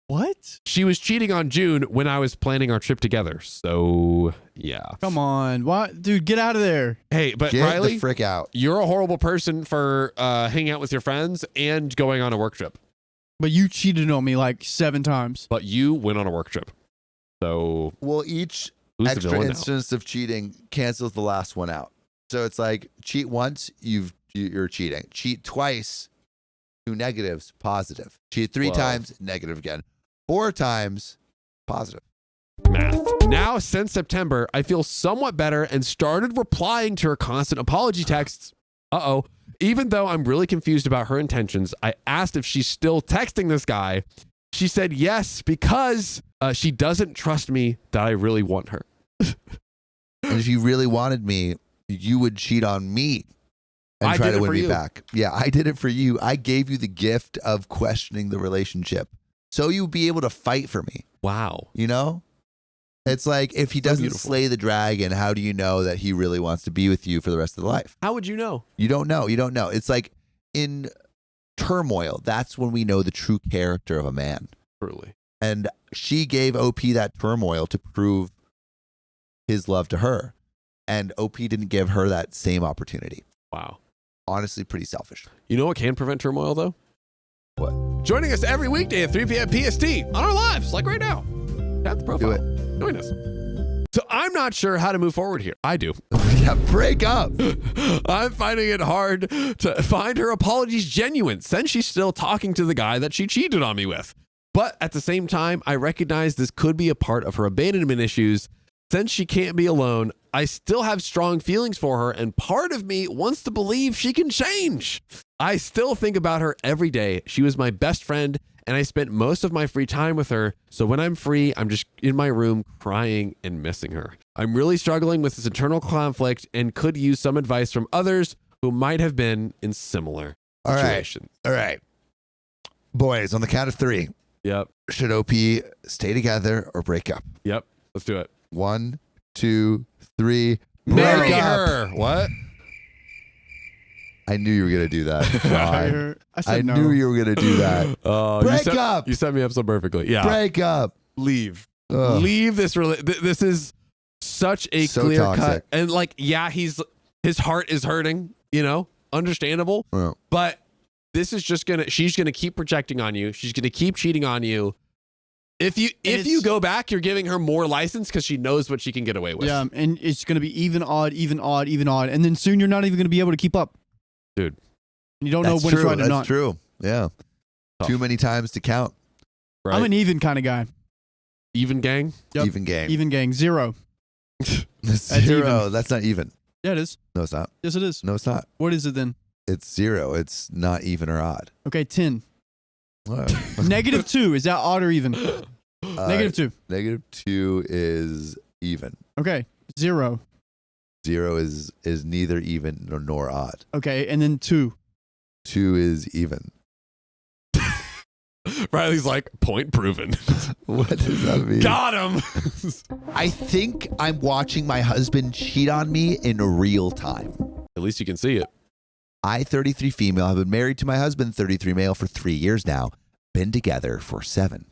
What? She was cheating on June when I was planning our trip together. So, yeah. Come on. What? Dude, get out of there. Hey, but Get Riley, the frick out. you're a horrible person for hanging out with your friends and going on a work trip. But you cheated on me like 7 times. But you went on a work trip. So Well, each who's the extra villain now? instance of cheating cancels the last one out. So it's like cheat once, you're cheating. Cheat twice, 2 negatives, positive. Cheat 3 Whoa. times, negative again. 4 times, positive. Math. Now, since September, I feel somewhat better and started replying to her constant apology texts. Even though I'm really confused about her intentions, I asked if she's still texting this guy. She said yes, because she doesn't trust me that I really want her. And if you really wanted me, you would cheat on me and I try did to it win for me you. back. Yeah, I did it for you. I gave you the gift of questioning the relationship so you'd be able to fight for me. Wow. You know? It's like if he doesn't beautiful. slay the dragon, how do you know that he really wants to be with you for the rest of life? How would you know? You don't know. You don't know. It's like in turmoil, that's when we know the true character of a man. Truly. And she gave OP that turmoil to prove his love to her. And OP didn't give her that same opportunity. Wow. Honestly, pretty selfish. You know what can prevent turmoil, though? What? Joining us every weekday at 3 p.m. PST on our lives, like right now. Tap the profile. Do Join us. So I'm not sure how to move forward here. I do. Yeah, break up. I'm finding it hard to find her apologies genuine since she's still talking to the guy that she cheated on me with. But at the same time, I recognize this could be a part of her abandonment issues. Since she can't be alone, I still have strong feelings for her, and part of me wants to believe she can change. I still think about her every day. She was my best friend, and I spent most of my free time with her. So when I'm free, I'm just in my room crying and missing her. I'm really struggling with this internal conflict and could use some advice from others who might have been in similar All right. situations. All right. Boys, on the count of 3, Yep. should OP stay together or break up? Yep. Let's do it. 1, 2, 3. Marry Break up. her. What? I knew you were going to do that. John. I said I no. knew you were going to do that. Break you up. You set me up so perfectly. Yeah. Break up. Leave. Ugh. Leave this. This is such a So clear toxic. cut. And like, yeah, his heart is hurting, understandable. Oh. But this is just she's going to keep projecting on you. She's going to keep cheating on you. If you go back, you're giving her more license because she knows what she can get away with. Yeah, and it's going to be even odd, and then soon you're not even going to be able to keep up, dude. And you don't know That's when true. it's right or That's not. true. Yeah. Tough. Too many times to count. Right? I'm an even kind of guy. even gang. Yep. Even game. Even gang, 0. Zero. even. That's not even. Yeah, it is. No, it's not. Yes, it is. No, it's not. What is it then? It's 0. It's not even or odd. Okay, 10. What? -2. Is that odd or even? -2. -2 is even. Okay, 0. 0 is neither even nor odd. Okay, and then 2. 2 is even. Riley's like, point proven. What does that mean? Got him. I think I'm watching my husband cheat on me in real time. At least you can see it. I, 33 female, have been married to my husband, 33 male, for 3 years now. Been together for 7.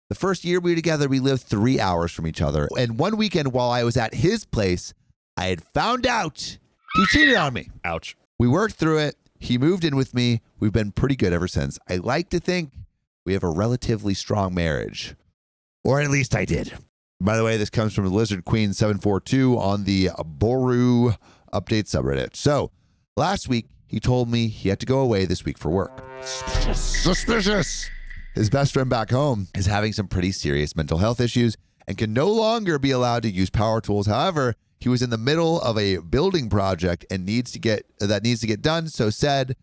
The first year we were together, we lived 3 hours from each other. And one weekend while I was at his place, I had found out he cheated on me. Ouch. We worked through it. He moved in with me. We've been pretty good ever since. I like to think we have a relatively strong marriage. Or at least I did. By the way, this comes from Lizard Queen 742 on the Boru Update subreddit. So, last week, he told me he had to go away this week for work. Suspicious. His best friend back home is having some pretty serious mental health issues and can no longer be allowed to use power tools. However, he was in the middle of a building project and needs to get done. So said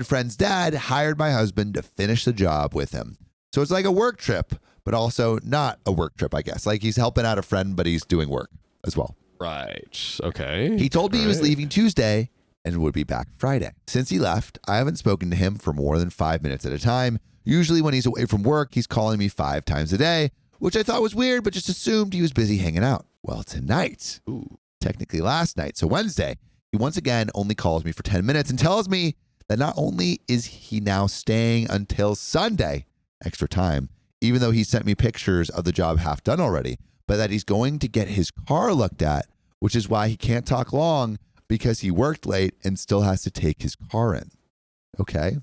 friend's dad hired my husband to finish the job with him. So it's like a work trip, but also not a work trip, I guess. Like he's helping out a friend, but he's doing work as well. Right. Okay. He told me he was Right. leaving Tuesday and would be back Friday. Since he left, I haven't spoken to him for more than 5 minutes at a time. Usually when he's away from work, he's calling me 5 times a day, which I thought was weird, but just assumed he was busy hanging out. Well, tonight, technically last night, so Wednesday, he once again only calls me for 10 minutes and tells me that not only is he now staying until Sunday, extra time, even though he sent me pictures of the job half done already, but that he's going to get his car looked at, which is why he can't talk long because he worked late and still has to take his car in. Okay.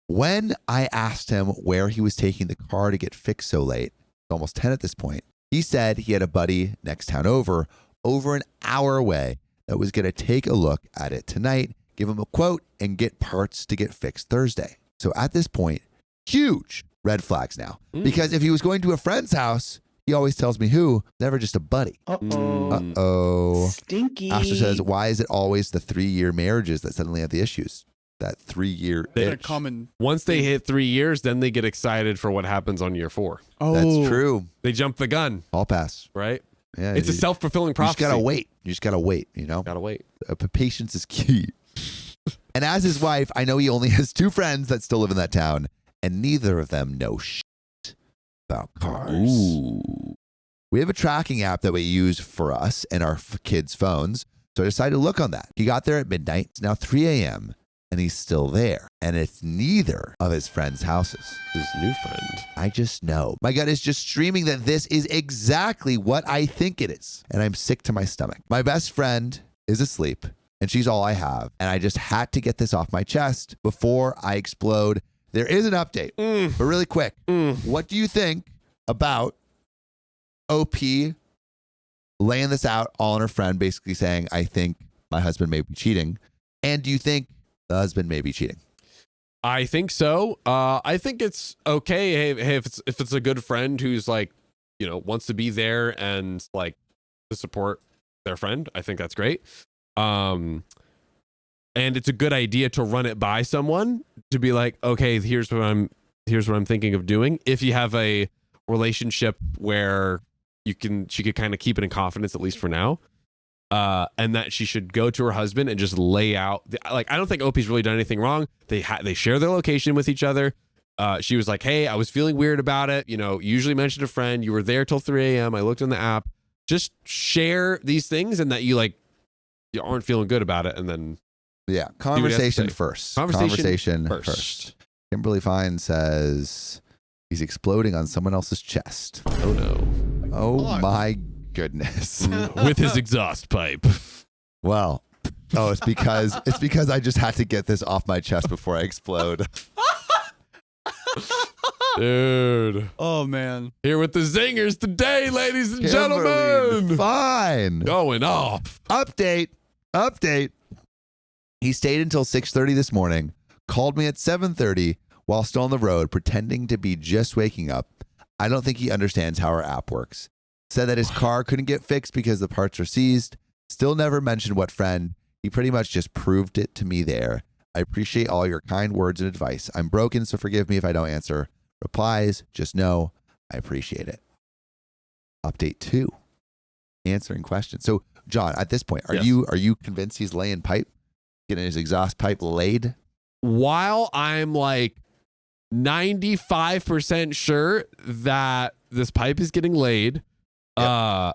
When I asked him where he was taking the car to get fixed so late, almost 10 at this point. He said he had a buddy next town over an hour away, that was going to take a look at it tonight, give him a quote, and get parts to get fixed Thursday. So at this point, huge red flags now. Because if he was going to a friend's house, he always tells me who, never just a buddy. Uh-oh. Stinky. Asher says, why is it always the 3-year marriages that suddenly have the issues? That 3-year They're itch. common. Once they hit 3 years, then they get excited for what happens on year 4. Oh, That's true. They jump the gun, All pass. right? Yeah, It's a self-fulfilling You prophecy. just gotta wait. You just gotta wait, you know? Gotta wait. Patience is key. And as his wife, I know he only has 2 friends that still live in that town, and neither of them know shit about cars. Ooh. We have a tracking app that we use for us and our kids' phones, so I decided to look on that. He got there at midnight. It's now 3 a.m., and he's still there. And it's neither of his friends' houses. His new friend. I just know. My gut is just streaming that this is exactly what I think it is. And I'm sick to my stomach. My best friend is asleep, and she's all I have. And I just had to get this off my chest before I explode. There is an update, but really quick. What do you think about OP laying this out all on her friend, basically saying, I think my husband may be cheating? And do you think the husband may be cheating? I think so. I think it's okay. Hey, if it's a good friend who's like, wants to be there and like to support their friend, I think that's great. And it's a good idea to run it by someone, to be like, okay, here's what I'm thinking of doing. If you have a relationship where she could kind of keep it in confidence, at least for now. And that she should go to her husband and just lay out. I don't think OP's really done anything wrong. They share their location with each other. She was like, hey, I was feeling weird about it. Usually mention a friend. You were there till 3 a.m. I looked on the app. Just share these things, and that you aren't feeling good about it. And then Yeah, what he has to conversation say. first. Conversation first. Kimberly Fine says he's exploding on someone else's chest. Oh no. Oh my goodness. With his exhaust pipe. Well, it's because I just had to get this off my chest before I explode. Dude. Oh man. Here with the zingers today, ladies and Kimberly gentlemen. Fine. Going off. Update. He stayed until 6:30 this morning, called me at 7:30 while still on the road, pretending to be just waking up. I don't think he understands how our app works. Said that his car couldn't get fixed because the parts are seized. Still never mentioned what friend. He pretty much just proved it to me there. I appreciate all your kind words and advice. I'm broken, so forgive me if I don't answer replies. Just know I appreciate it. Update 2. Answering questions. So, John, at this point, are Yes. you convinced he's laying pipe? Getting his exhaust pipe laid? While I'm like 95% sure that this pipe is getting laid, I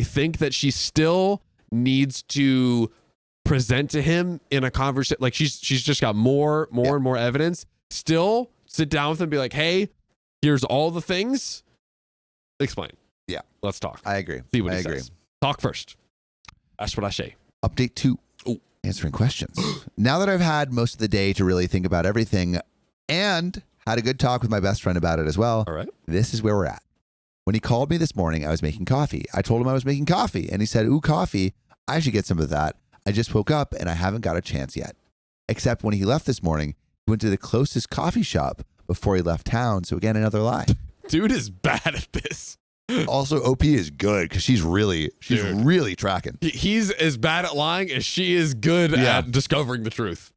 think that she still needs to present to him in a conversation. Like she's just got more and more evidence. Still sit down with him and be like, hey, here's all the things. Explain. Yeah. Let's talk. I agree. See what I he agree. says. Talk first. That's what I say. Update 2. Oh. Answering questions. Now that I've had most of the day to really think about everything and had a good talk with my best friend about it as well, All right. this is where we're at. When he called me this morning, I was making coffee. I told him I was making coffee, and he said, ooh, coffee. I should get some of that. I just woke up, and I haven't got a chance yet. Except when he left this morning, he went to the closest coffee shop before he left town. So again, another lie. Dude is bad at this. Also, OP is good because she's really tracking. He's as bad at lying as she is good at discovering the truth.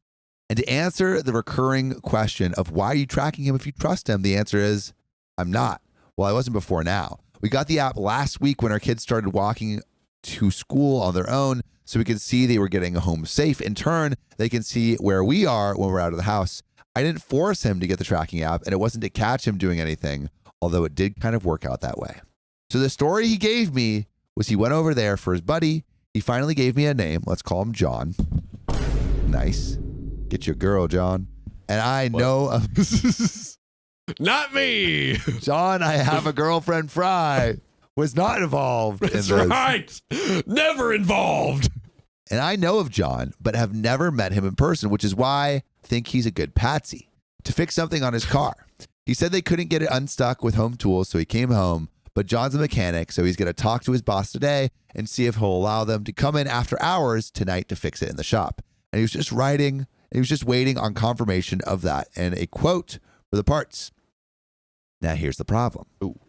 And to answer the recurring question of why are you tracking him if you trust him, the answer is, I'm not. Well, I wasn't before now. We got the app last week when our kids started walking to school on their own, so we could see they were getting home safe. In turn, they can see where we are when we're out of the house. I didn't force him to get the tracking app, and it wasn't to catch him doing anything, although it did kind of work out that way. So the story he gave me was he went over there for his buddy. He finally gave me a name. Let's call him John. Nice. Get your girl, John. And I know of Not me. John, I have a girlfriend, Fry, was not involved in That's this. right. Never involved. And I know of John, but have never met him in person, which is why I think he's a good patsy to fix something on his car. He said they couldn't get it unstuck with home tools, so he came home. But John's a mechanic, so he's going to talk to his boss today and see if he'll allow them to come in after hours tonight to fix it in the shop. And he was just waiting on confirmation of that and a quote for the parts. Now, here's the problem. Ooh.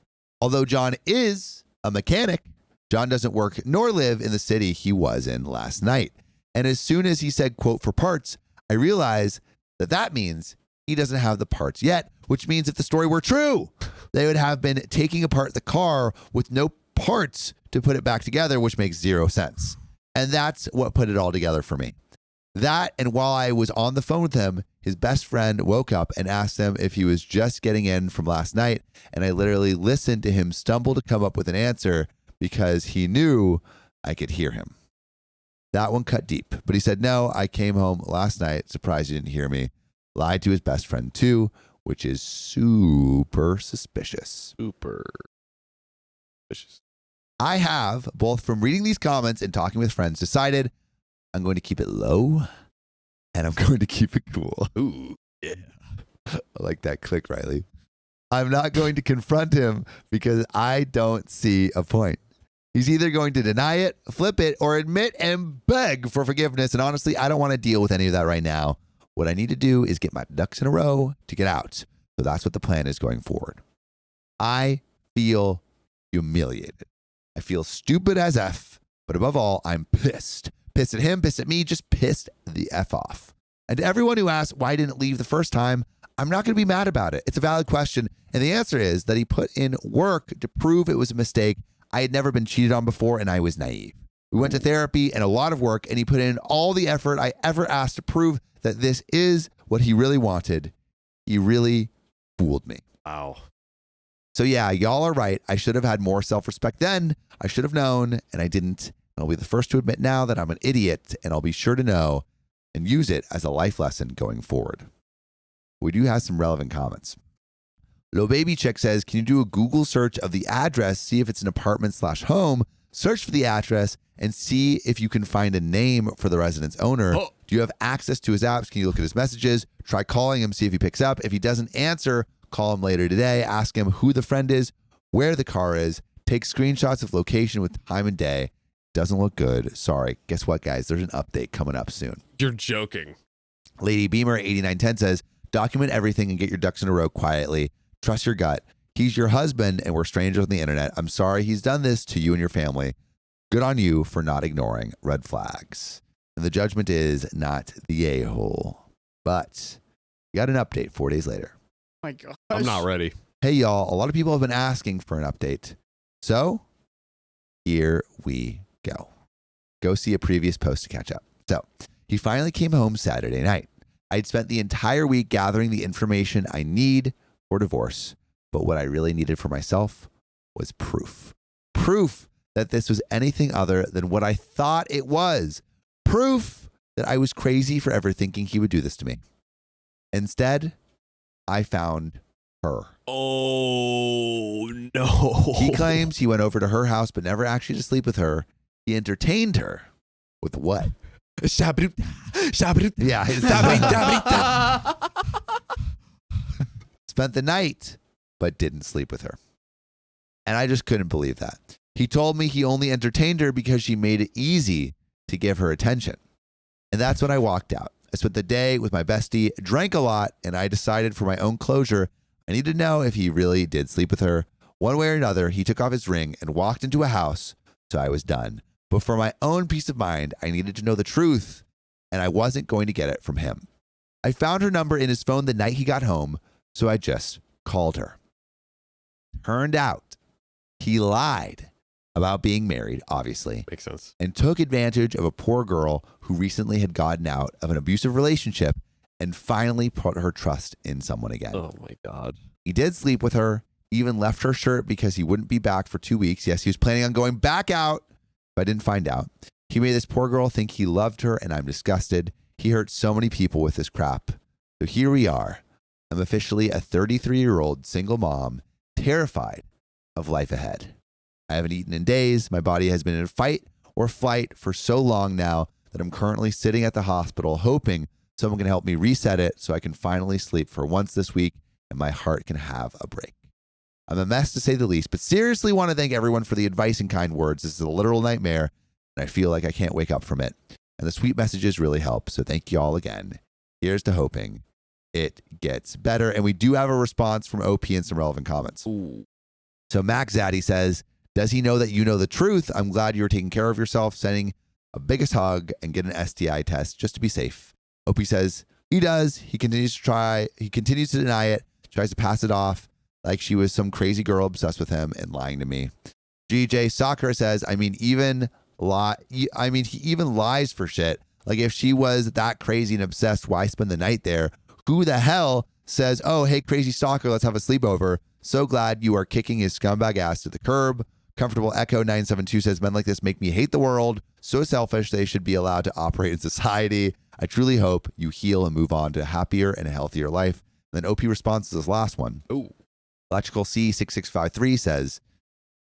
Although John is a mechanic, John doesn't work nor live in the city he was in last night. And as soon as he said quote for parts, I realized that means he doesn't have the parts yet, which means if the story were true, they would have been taking apart the car with no parts to put it back together, which makes zero sense. And that's what put it all together for me. That, and while I was on the phone with him, his best friend woke up and asked him if he was just getting in from last night. And I literally listened to him stumble to come up with an answer because he knew I could hear him. That one cut deep, but he said, no, I came home last night. Surprised you didn't hear me. Lied to his best friend too, which is super suspicious. Super suspicious. I have, both from reading these comments and talking with friends, decided I'm going to keep it low and I'm going to keep it cool. Ooh, yeah. I like that click, Riley. I'm not going to confront him because I don't see a point. He's either going to deny it, flip it, or admit and beg for forgiveness. And honestly, I don't want to deal with any of that right now. What I need to do is get my ducks in a row to get out. So that's what the plan is going forward. I feel humiliated. I feel stupid as F, but above all, I'm pissed. Pissed at him, pissed at me, just pissed the F off. And to everyone who asked why I didn't leave the first time, I'm not going to be mad about it. It's a valid question. And the answer is that he put in work to prove it was a mistake. I had never been cheated on before, and I was naive. We went to therapy and a lot of work, and he put in all the effort I ever asked to prove that this is what he really wanted. He really fooled me. Wow. So yeah, y'all are right. I should have had more self-respect then. I should have known, and I didn't. I'll be the first to admit now that I'm an idiot, and I'll be sure to know and use it as a life lesson going forward. We do have some relevant comments. Low Baby Chick says, can you do a Google search of the address, see if it's an apartment/home, search for the address, and see if you can find a name for the resident's owner? Oh. Do you have access to his apps? Can you look at his messages? Try calling him, see if he picks up. If he doesn't answer, call him later today. Ask him who the friend is, where the car is. Take screenshots of location with time and day. Doesn't look good. Sorry. Guess what, guys? There's an update coming up soon. You're joking. Lady Beamer 8910 says, document everything and get your ducks in a row quietly. Trust your gut. He's your husband and we're strangers on the internet. I'm sorry he's done this to you and your family. Good on you for not ignoring red flags. And the judgment is not the a-hole. But we got an update 4 days later. Oh my gosh. I'm not ready. Hey, y'all. A lot of people have been asking for an update. So here we go. Go see a previous post to catch up. So he finally came home Saturday night. I'd spent the entire week gathering the information I need for divorce. But what I really needed for myself was proof. Proof that this was anything other than what I thought it was. Proof that I was crazy for ever thinking he would do this to me. Instead, I found her. Oh, no. He claims he went over to her house, but never actually to sleep with her. He entertained her with what? Yeah. Spent the night, but didn't sleep with her. And I just couldn't believe that. He told me he only entertained her because she made it easy to give her attention. And that's when I walked out. I spent the day with my bestie, drank a lot, and I decided for my own closure, I need to know if he really did sleep with her. One way or another, he took off his ring and walked into a house, so I was done. But for my own peace of mind, I needed to know the truth, and I wasn't going to get it from him. I found her number in his phone the night he got home, so I just called her. Turned out, he lied about being married, obviously. Makes sense. And took advantage of a poor girl who recently had gotten out of an abusive relationship and finally put her trust in someone again. Oh my God. He did sleep with her, even left her shirt because he wouldn't be back for 2 weeks. Yes, he was planning on going back out, but I didn't find out. He made this poor girl think he loved her, and I'm disgusted. He hurt so many people with this crap. So here we are. I'm officially a 33-year-old single mom, terrified of life ahead. I haven't eaten in days. My body has been in fight or flight for so long now that I'm currently sitting at the hospital hoping someone can help me reset it so I can finally sleep for once this week and my heart can have a break. I'm a mess to say the least, but seriously want to thank everyone for the advice and kind words. This is a literal nightmare, and I feel like I can't wake up from it. And the sweet messages really help, so thank you all again. Here's to hoping it gets better. And we do have a response from OP and some relevant comments. Ooh. So Max Zaddy says, does he know that you know the truth? I'm glad you're taking care of yourself, sending a biggest hug, and get an STI test just to be safe. OP says he does. He continues to try. He continues to deny it, tries to pass it off like she was some crazy girl obsessed with him and lying to me. GJ Soccer says, he even lies for shit. Like if she was that crazy and obsessed, why spend the night there? Who the hell says, oh, hey, crazy stalker, let's have a sleepover? So glad you are kicking his scumbag ass to the curb. Comfortable Echo 972 says, men like this make me hate the world. So selfish, they should be allowed to operate in society. I truly hope you heal and move on to a happier and a healthier life. And then OP responds to this last one. Ooh. Electrical C6653 says,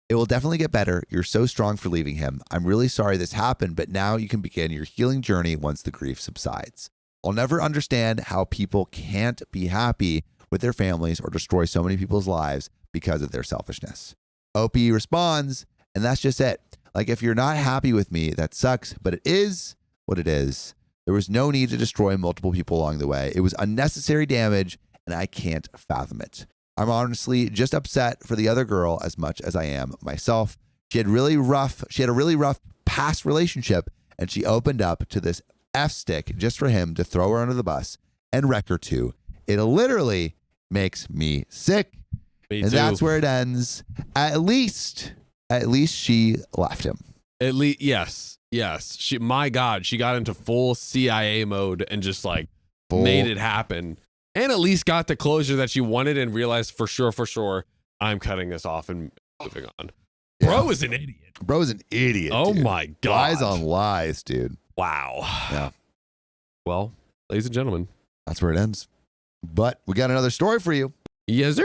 it will definitely get better. You're so strong for leaving him. I'm really sorry this happened, but now you can begin your healing journey once the grief subsides. I'll never understand how people can't be happy with their families or destroy so many people's lives because of their selfishness. OP responds, and that's just it. Like, if you're not happy with me, that sucks, but it is what it is. There was no need to destroy multiple people along the way. It was unnecessary damage, and I can't fathom it. I'm honestly just upset for the other girl as much as I am myself. She had a really rough past relationship, and she opened up to this F-stick just for him to throw her under the bus and wreck her too. It literally makes me sick. Me and too. that's where it ends. At least she left him. At least, yes. My God, she got into full CIA mode and just made it happen. And at least got the closure that she wanted and realized for sure, I'm cutting this off and moving on. Yeah. Bro is an idiot. Bro's an idiot. Oh dude. my God. Lies on lies, dude. Wow. Yeah. Well, ladies and gentlemen. That's where it ends. But we got another story for you. Yes, sir.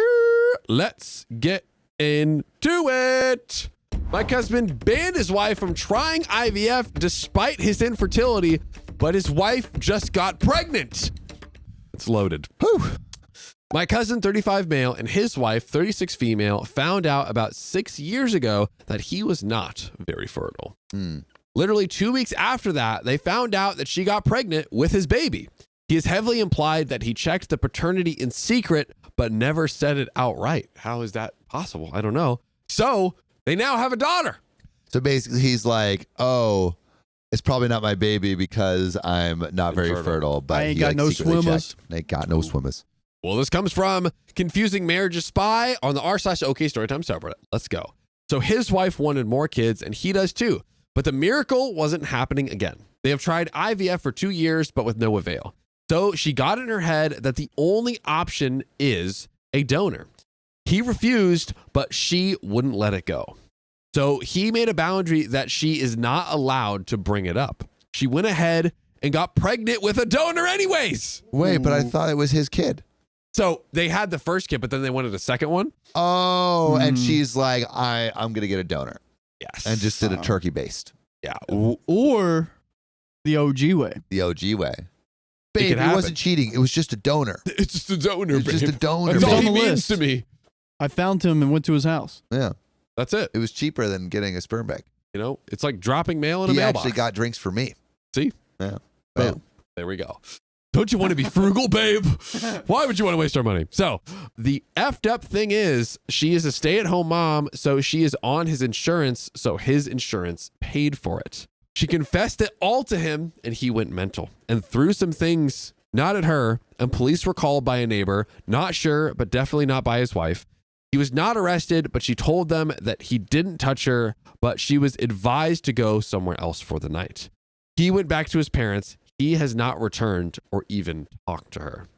Let's get into it. My husband banned his wife from trying IVF despite his infertility, but his wife just got pregnant. It's loaded. Whew. My cousin, 35 male, and his wife, 36 female, found out about 6 years ago that he was not very fertile. Literally 2 weeks after that, they found out that she got pregnant with his baby. He has heavily implied that he checked the paternity in secret, but never said it outright. How is that possible? I don't know. So they now have a daughter. So basically he's like, oh, it's probably not my baby because I'm not very fertile, but I ain't he, got no secretly swimmers. checked. Ain't got no swimmers. Well, this comes from Confusing Marriages Spy on the r/OK Storytime subreddit. Let's go. So his wife wanted more kids, and he does too. But the miracle wasn't happening again. They have tried IVF for 2 years, but with no avail. So she got in her head that the only option is a donor. He refused, but she wouldn't let it go. So he made a boundary that she is not allowed to bring it up. She went ahead and got pregnant with a donor anyways. Wait, but I thought it was his kid. So they had the first kid, but then they wanted a second one. Oh, and she's like, I'm going to get a donor. Yes. And just did a turkey based. Yeah. Or the OG way. The OG way. Babe, could it happen. wasn't cheating. It was just a donor. It's just a donor. It's just a donor. That's all on he the means list. to me. I found him and went to his house. Yeah. That's it. It was cheaper than getting a sperm bank. You know, it's like dropping mail in a He mailbox. actually got drinks for me. See? Yeah. Boom. Bam. There we go. Don't you want to be frugal, babe? Why would you want to waste our money? So the effed up thing is she is a stay-at-home mom, so she is on his insurance, so his insurance paid for it. She confessed it all to him, and he went mental and threw some things not at her, and police were called by a neighbor, not sure, but definitely not by his wife. He was not arrested, but she told them that he didn't touch her, but she was advised to go somewhere else for the night. He went back to his parents. He has not returned or even talked to her.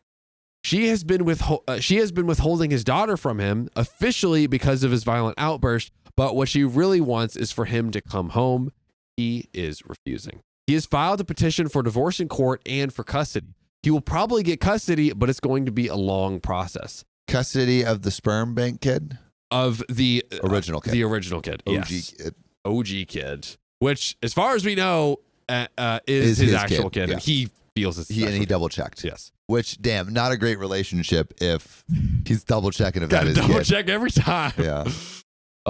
She has been withholding his daughter from him officially because of his violent outburst, but what she really wants is for him to come home. He is refusing. He has filed a petition for divorce in court and for custody. He will probably get custody, but it's going to be a long process. Custody of the sperm bank kid? Of the Original kid. The original kid. OG yes. kid. OG kid. Which, as far as we know, is his actual kid. Yeah. And he feels it's he double checked. Yes. Which, damn, not a great relationship if he's double checking if that Gotta is double kid. check every time. Yeah.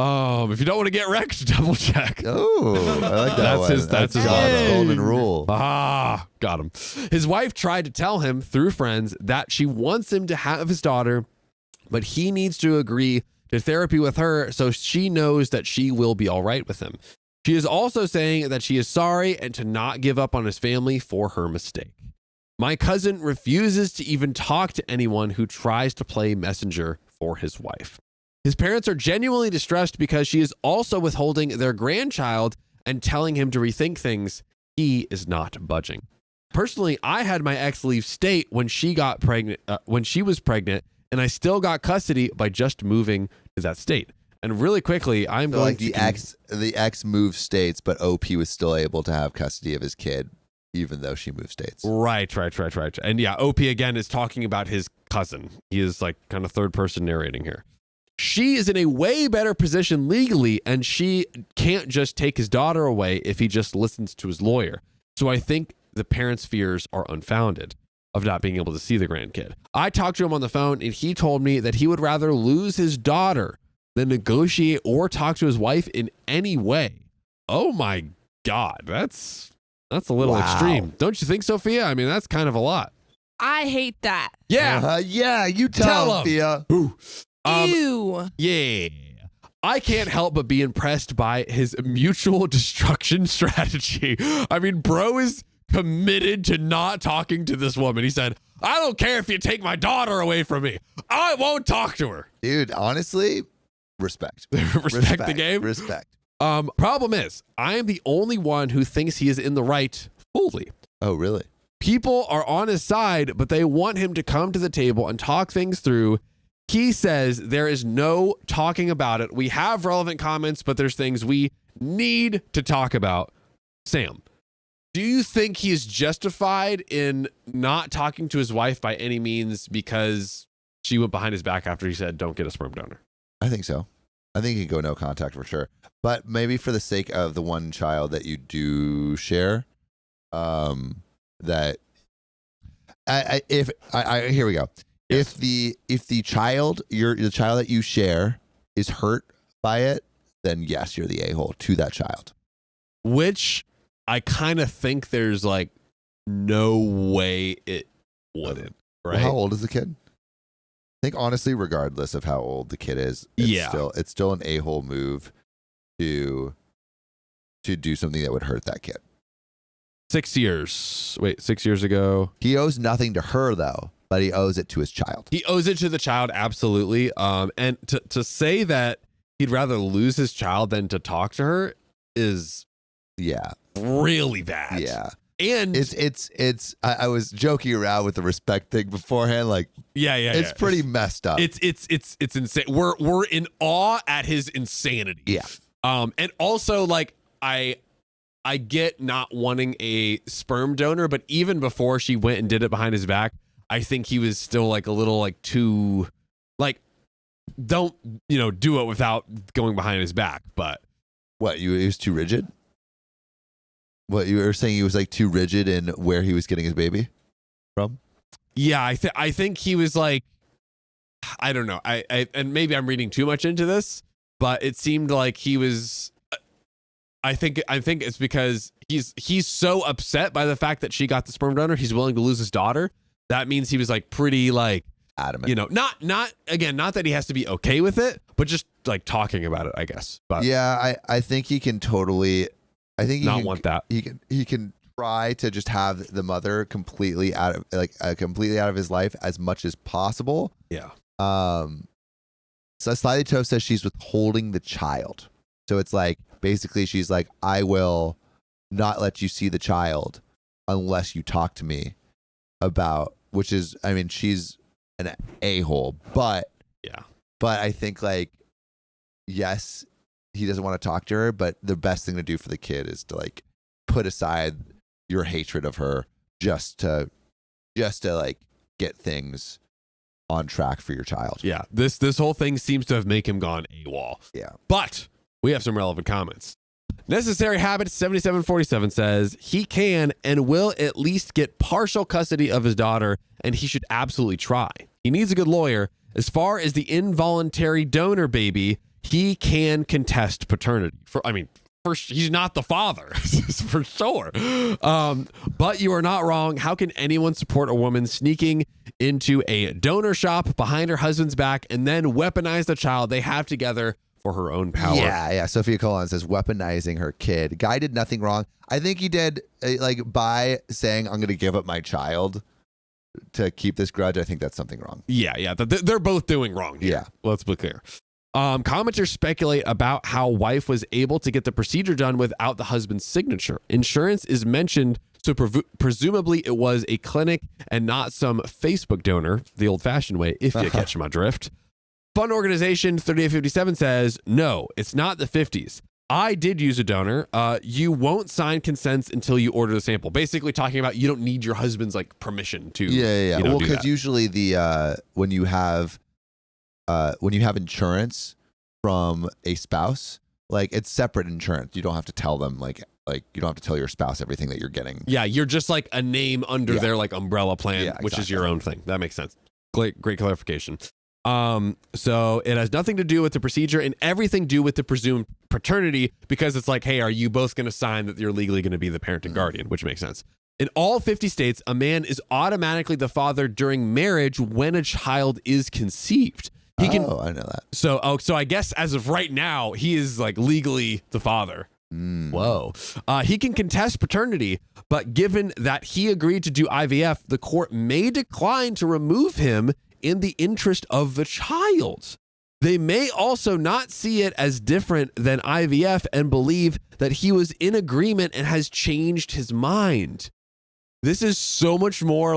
If you don't want to get wrecked, double check. Oh, I like that one. That's his God's motto. golden rule. Got him. His wife tried to tell him through friends that she wants him to have his daughter, but he needs to agree to therapy with her so she knows that she will be all right with him. She is also saying that she is sorry and to not give up on his family for her mistake. My cousin refuses to even talk to anyone who tries to play messenger for his wife. His parents are genuinely distressed because she is also withholding their grandchild and telling him to rethink things. He is not budging. Personally, I had my ex leave state when she got pregnant, when she was pregnant, and I still got custody by just moving to that state. And really quickly, I'm So going like to the ex moved states, but OP was still able to have custody of his kid, even though she moved states. Right. And yeah, OP again is talking about his cousin. He is like kind of third person narrating here. She is in a way better position legally, and she can't just take his daughter away if he just listens to his lawyer. So I think the parents' fears are unfounded of not being able to see the grandkid. I talked to him on the phone, and he told me that he would rather lose his daughter than negotiate or talk to his wife in any way. Oh my God, that's a little extreme. Don't you think, Sophia? I mean, that's kind of a lot. I hate that. Yeah. Yeah, you tell him, Thea. Ooh. Ew. Yeah. I can't help but be impressed by his mutual destruction strategy. I mean, bro is committed to not talking to this woman. He said, I don't care if you take my daughter away from me. I won't talk to her. Dude, honestly, respect. Respect the game. Respect. Problem is, I am the only one who thinks he is in the right fully. Oh, really? People are on his side, but they want him to come to the table and talk things through. He says there is no talking about it. We have relevant comments, but there's things we need to talk about. Sam, do you think he is justified in not talking to his wife by any means because she went behind his back after he said, don't get a sperm donor? I think so. I think you can go no contact for sure. But maybe for the sake of the one child that you do share, that here we go. Yes. If the child the child that you share is hurt by it, then yes, you're the a-hole to that child. Which I kind of think there's like no way it wouldn't, right? Well, how old is the kid? I think honestly, regardless of how old the kid is, it's still an a-hole move to do something that would hurt that kid. 6 years. Wait, 6 years ago. He owes nothing to her though, but he owes it to his child. He owes it to the child, absolutely. And to say that he'd rather lose his child than to talk to her is really bad. Yeah. And it's I was joking around with the respect thing beforehand, like it's pretty messed up. It's insane. We're in awe at his insanity. Yeah. And also like I get not wanting a sperm donor, but even before she went and did it behind his back, I think he was still like a little like too like don't do it without going behind his back. But what, he was too rigid? What, you were saying he was like too rigid in where he was getting his baby from? Yeah, I think he was like, I don't know. I and maybe I'm reading too much into this, but it seemed like he was. I think it's because he's so upset by the fact that she got the sperm donor, he's willing to lose his daughter. That means he was like pretty like adamant. Not that he has to be okay with it, but just like talking about it, I guess. But yeah, I think he can totally. I think want that. He can try to just have the mother completely out of his life as much as possible. Yeah. So Slightly Toast says she's withholding the child. So it's like basically she's like, I will not let you see the child unless you talk to me about, which is, I mean, she's an a-hole, but I think like, yes, he doesn't want to talk to her, but the best thing to do for the kid is to like put aside your hatred of her just to like get things on track for your child. Yeah. This whole thing seems to have made him gone AWOL. Yeah. But we have some relevant comments. Necessary Habits 7747 says he can and will at least get partial custody of his daughter, and he should absolutely try. He needs a good lawyer. As far as the involuntary donor baby, he can contest paternity. He's not the father, for sure. But you are not wrong. How can anyone support a woman sneaking into a donor shop behind her husband's back and then weaponize the child they have together for her own power? Yeah. Sophia Colon says weaponizing her kid. Guy did nothing wrong. I think he did, by saying, I'm going to give up my child to keep this grudge. I think that's something wrong. Yeah. They're both doing wrong here. Yeah. Let's be clear. Commenters speculate about how wife was able to get the procedure done without the husband's signature. Insurance is mentioned, so presumably it was a clinic and not some Facebook donor, the old-fashioned way, if you catch my drift. Fun Organization 3857 says, no, it's not the 50s. I did use a donor. You won't sign consents until you order the sample. Basically talking about you don't need your husband's permission to. Yeah. Well, because usually when you have insurance from a spouse, it's separate insurance. You don't have to tell them you don't have to tell your spouse everything that you're getting. Yeah, you're just a name under their umbrella plan, which is your own thing. That makes sense. Great clarification. So it has nothing to do with the procedure and everything to do with the presumed paternity, because it's hey, are you both going to sign that you're legally going to be the parent and guardian, which makes sense. In all 50 states, a man is automatically the father during marriage when a child is conceived. I know that. So I guess as of right now, he is legally the father. Whoa. He can contest paternity, but given that he agreed to do IVF, the court may decline to remove him in the interest of the child. They may also not see it as different than IVF and believe that he was in agreement and has changed his mind. This is so much more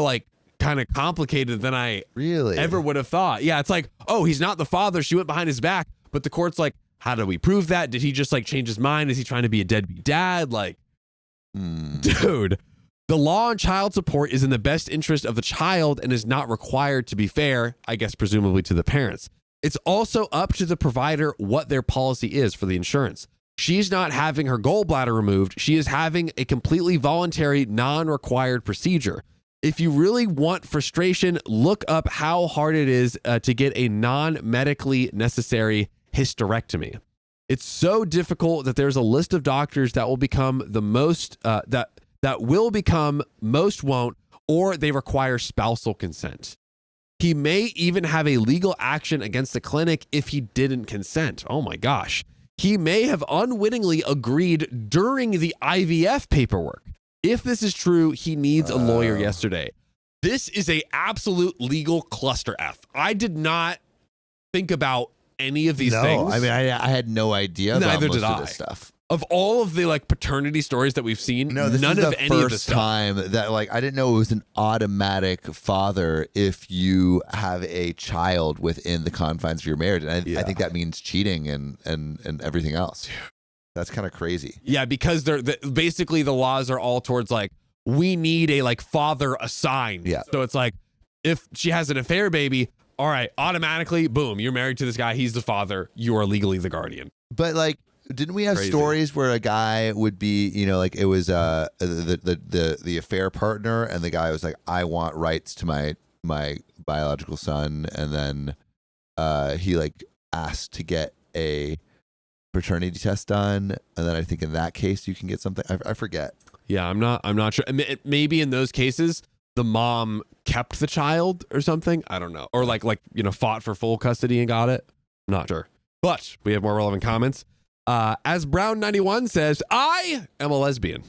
kind of complicated than I ever would have thought. Yeah, it's he's not the father. She went behind his back, but the court's how do we prove that? Did he just change his mind? Is he trying to be a deadbeat dad? Dude. The law on child support is in the best interest of the child and is not required to be fair, I guess presumably to the parents. It's also up to the provider what their policy is for the insurance. She's not having her gallbladder removed. She is having a completely voluntary, non-required procedure. If you really want frustration, look up how hard it is to get a non-medically necessary hysterectomy. It's so difficult that there's a list of doctors that will become the most, that will become, most won't, or they require spousal consent. He may even have a legal action against the clinic if he didn't consent. Oh my gosh. He may have unwittingly agreed during the IVF paperwork. If this is true, he needs a lawyer yesterday. This is a absolute legal cluster F. I did not think about any of these things. I mean, I had no idea about most of this stuff. Of all of the paternity stories that we've seen, none of any of this stuff. First time that I didn't know it was an automatic father if you have a child within the confines of your marriage, and I think that means cheating and everything else. That's kind of crazy. Yeah, because basically the laws are all towards we need a father assigned. Yeah. So it's if she has an affair baby, all right, automatically, boom, you're married to this guy. He's the father. You are legally the guardian. But didn't we have stories where a guy would be, it was the affair partner, and the guy was I want rights to my biological son, and then he asked to get a paternity test done, and then I think in that case you can get something. I forget. Yeah, I'm not sure. Maybe in those cases the mom kept the child or something. I don't know, or fought for full custody and got it. I'm not sure. But we have more relevant comments. As Brown91 says, I am a lesbian,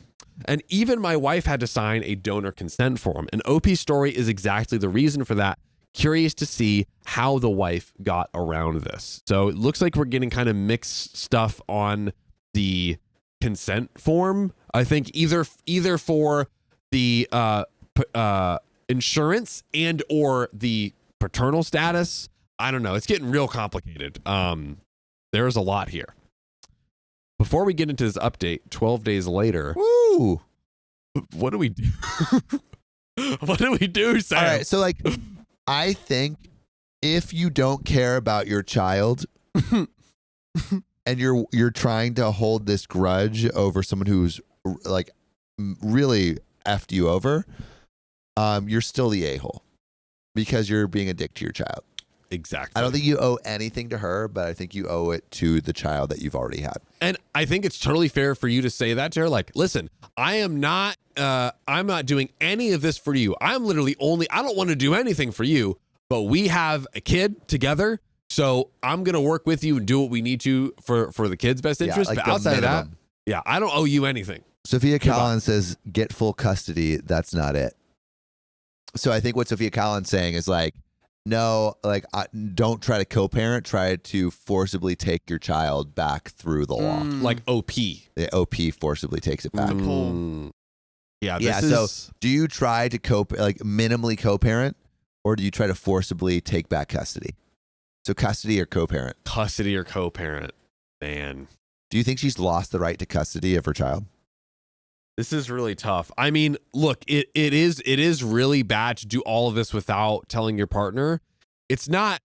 and even my wife had to sign a donor consent form. An OP story is exactly the reason for that. Curious to see how the wife got around this. So it looks like we're getting kind of mixed stuff on the consent form. I think either for the insurance and or the paternal status. I don't know. It's getting real complicated. There's a lot here. Before we get into this update, 12 days later, woo! What do we do? What do we do, Sam? All right, so I think if you don't care about your child, and you're trying to hold this grudge over someone who's like really effed you over, you're still the a-hole because you're being a dick to your child. Exactly. I don't think you owe anything to her, but I think you owe it to the child that you've already had. And I think it's totally fair for you to say that to her. Like, listen, I'm not doing any of this for you. I'm literally I don't want to do anything for you, but we have a kid together. So I'm going to work with you and do what we need to for the kid's best interest. Like but outside minimum. of that, yeah, I don't owe you anything. Sophia Callan says, get full custody. That's not it. So I think what Sophia Callan's saying is like, no, like don't try to co-parent. Try to forcibly take your child back through the law. Like OP. The OP forcibly takes it back. Yeah. Yeah. So do you try to minimally co-parent, or do you try to forcibly take back custody? So custody or co-parent? Custody or co-parent. Man. Do you think she's lost the right to custody of her child? This is really tough. I mean, look, it is really bad to do all of this without telling your partner. It's not,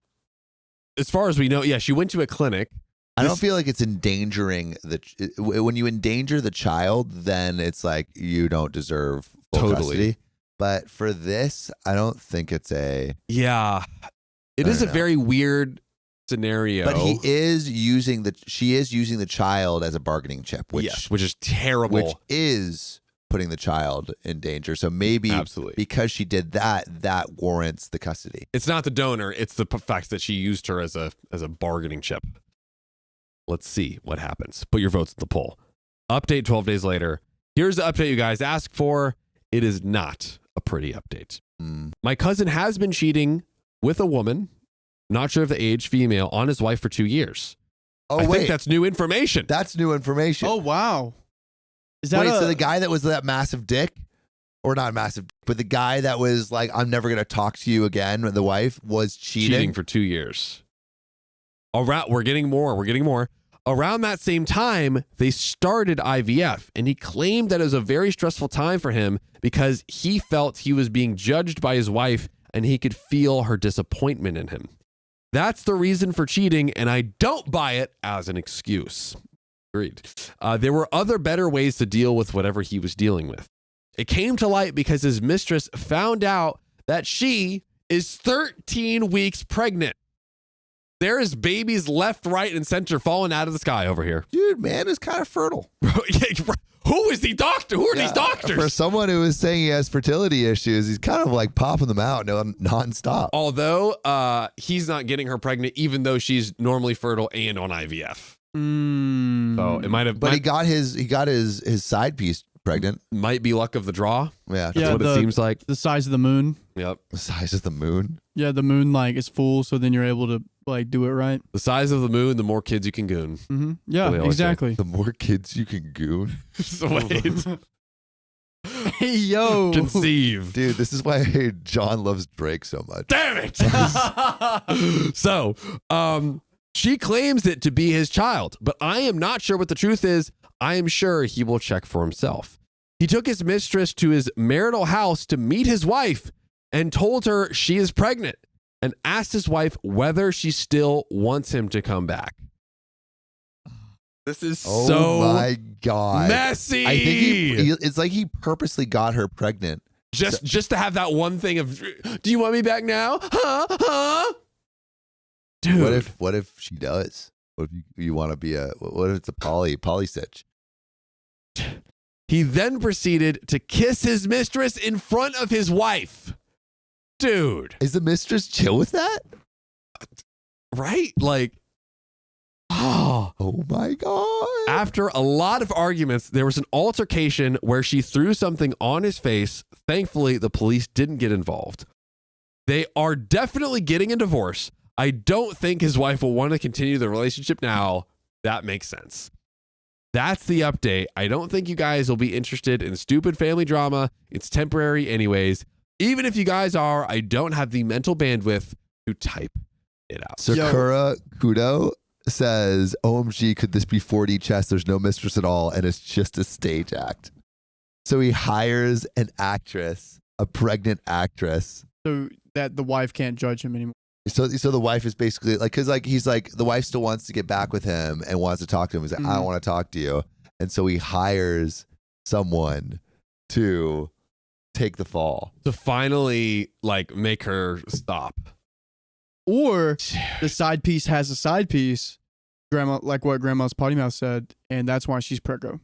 as far as we know. Yeah, she went to a clinic. I don't feel like it's endangering when you endanger the child, then it's like you don't deserve full custody. But for this, I don't think it's a. Yeah, it is a very weird scenario. But she is using the child as a bargaining chip, which is terrible. Which is putting the child in danger. So maybe because she did that warrants the custody. It's not the donor, it's the fact that she used her as a bargaining chip. Let's see what happens. Put your votes in the poll. Update 12 days later. Here's the update you guys asked for. It is not a pretty update. My cousin has been cheating with a woman, not sure of the age, female, on his wife for 2 years. I think that's new information. That's new information. Oh, wow. Is that so the guy that was that massive dick, or not massive, but the guy that was like, I'm never going to talk to you again, the wife was cheating for 2 years. We're getting more. Around that same time, they started IVF, and he claimed that it was a very stressful time for him because he felt he was being judged by his wife and he could feel her disappointment in him. That's the reason for cheating, and I don't buy it as an excuse. Agreed. There were other better ways to deal with whatever he was dealing with. It came to light because his mistress found out that she is 13 weeks pregnant. There is babies left, right, and center falling out of the sky over here. Dude, man is kind of fertile. Who is the doctor? Who are these doctors? For someone who is saying he has fertility issues, he's kind of like popping them out nonstop. Although he's not getting her pregnant, even though she's normally fertile and on IVF. So it might have. But he got his side piece pregnant. Might be luck of the draw. Yeah, that's what it seems like. The size of the moon. Yep. The size of the moon. Yeah, the moon is full, so then you're able to do it right. The size of the moon, the more kids you can goon. Mm-hmm. Yeah, exactly. The more kids you can goon. Wait. Hey, yo. Conceive. Dude, this is why John loves Drake so much. Damn it. So, she claims it to be his child, but I am not sure what the truth is. I am sure he will check for himself. He took his mistress to his marital house to meet his wife and told her she is pregnant and asked his wife whether she still wants him to come back. This is so my God. messy. I think it's like he purposely got her pregnant. Just to have that one thing of, do you want me back now? Huh? Dude. What if she does? What if you want to be what if it's a poly-stitch? He then proceeded to kiss his mistress in front of his wife. Dude. Is the mistress chill with that? Right? Like, oh my God. After a lot of arguments, there was an altercation where she threw something on his face. Thankfully, the police didn't get involved. They are definitely getting a divorce. I don't think his wife will want to continue the relationship now. That makes sense. That's the update. I don't think you guys will be interested in stupid family drama. It's temporary anyways. Even if you guys are, I don't have the mental bandwidth to type it out. Sakura Kudo says, OMG, could this be 4D chess? There's no mistress at all, and it's just a stage act. So he hires an actress, a pregnant actress. So that the wife can't judge him anymore. So the wife is basically like, because like he's like, the wife still wants to get back with him and wants to talk to him. He's like, I don't want to talk to you, and so he hires someone to take the fall to finally like make her stop. Or the side piece has a side piece, grandma, like what Grandma's potty mouth said, and that's why she's preggo.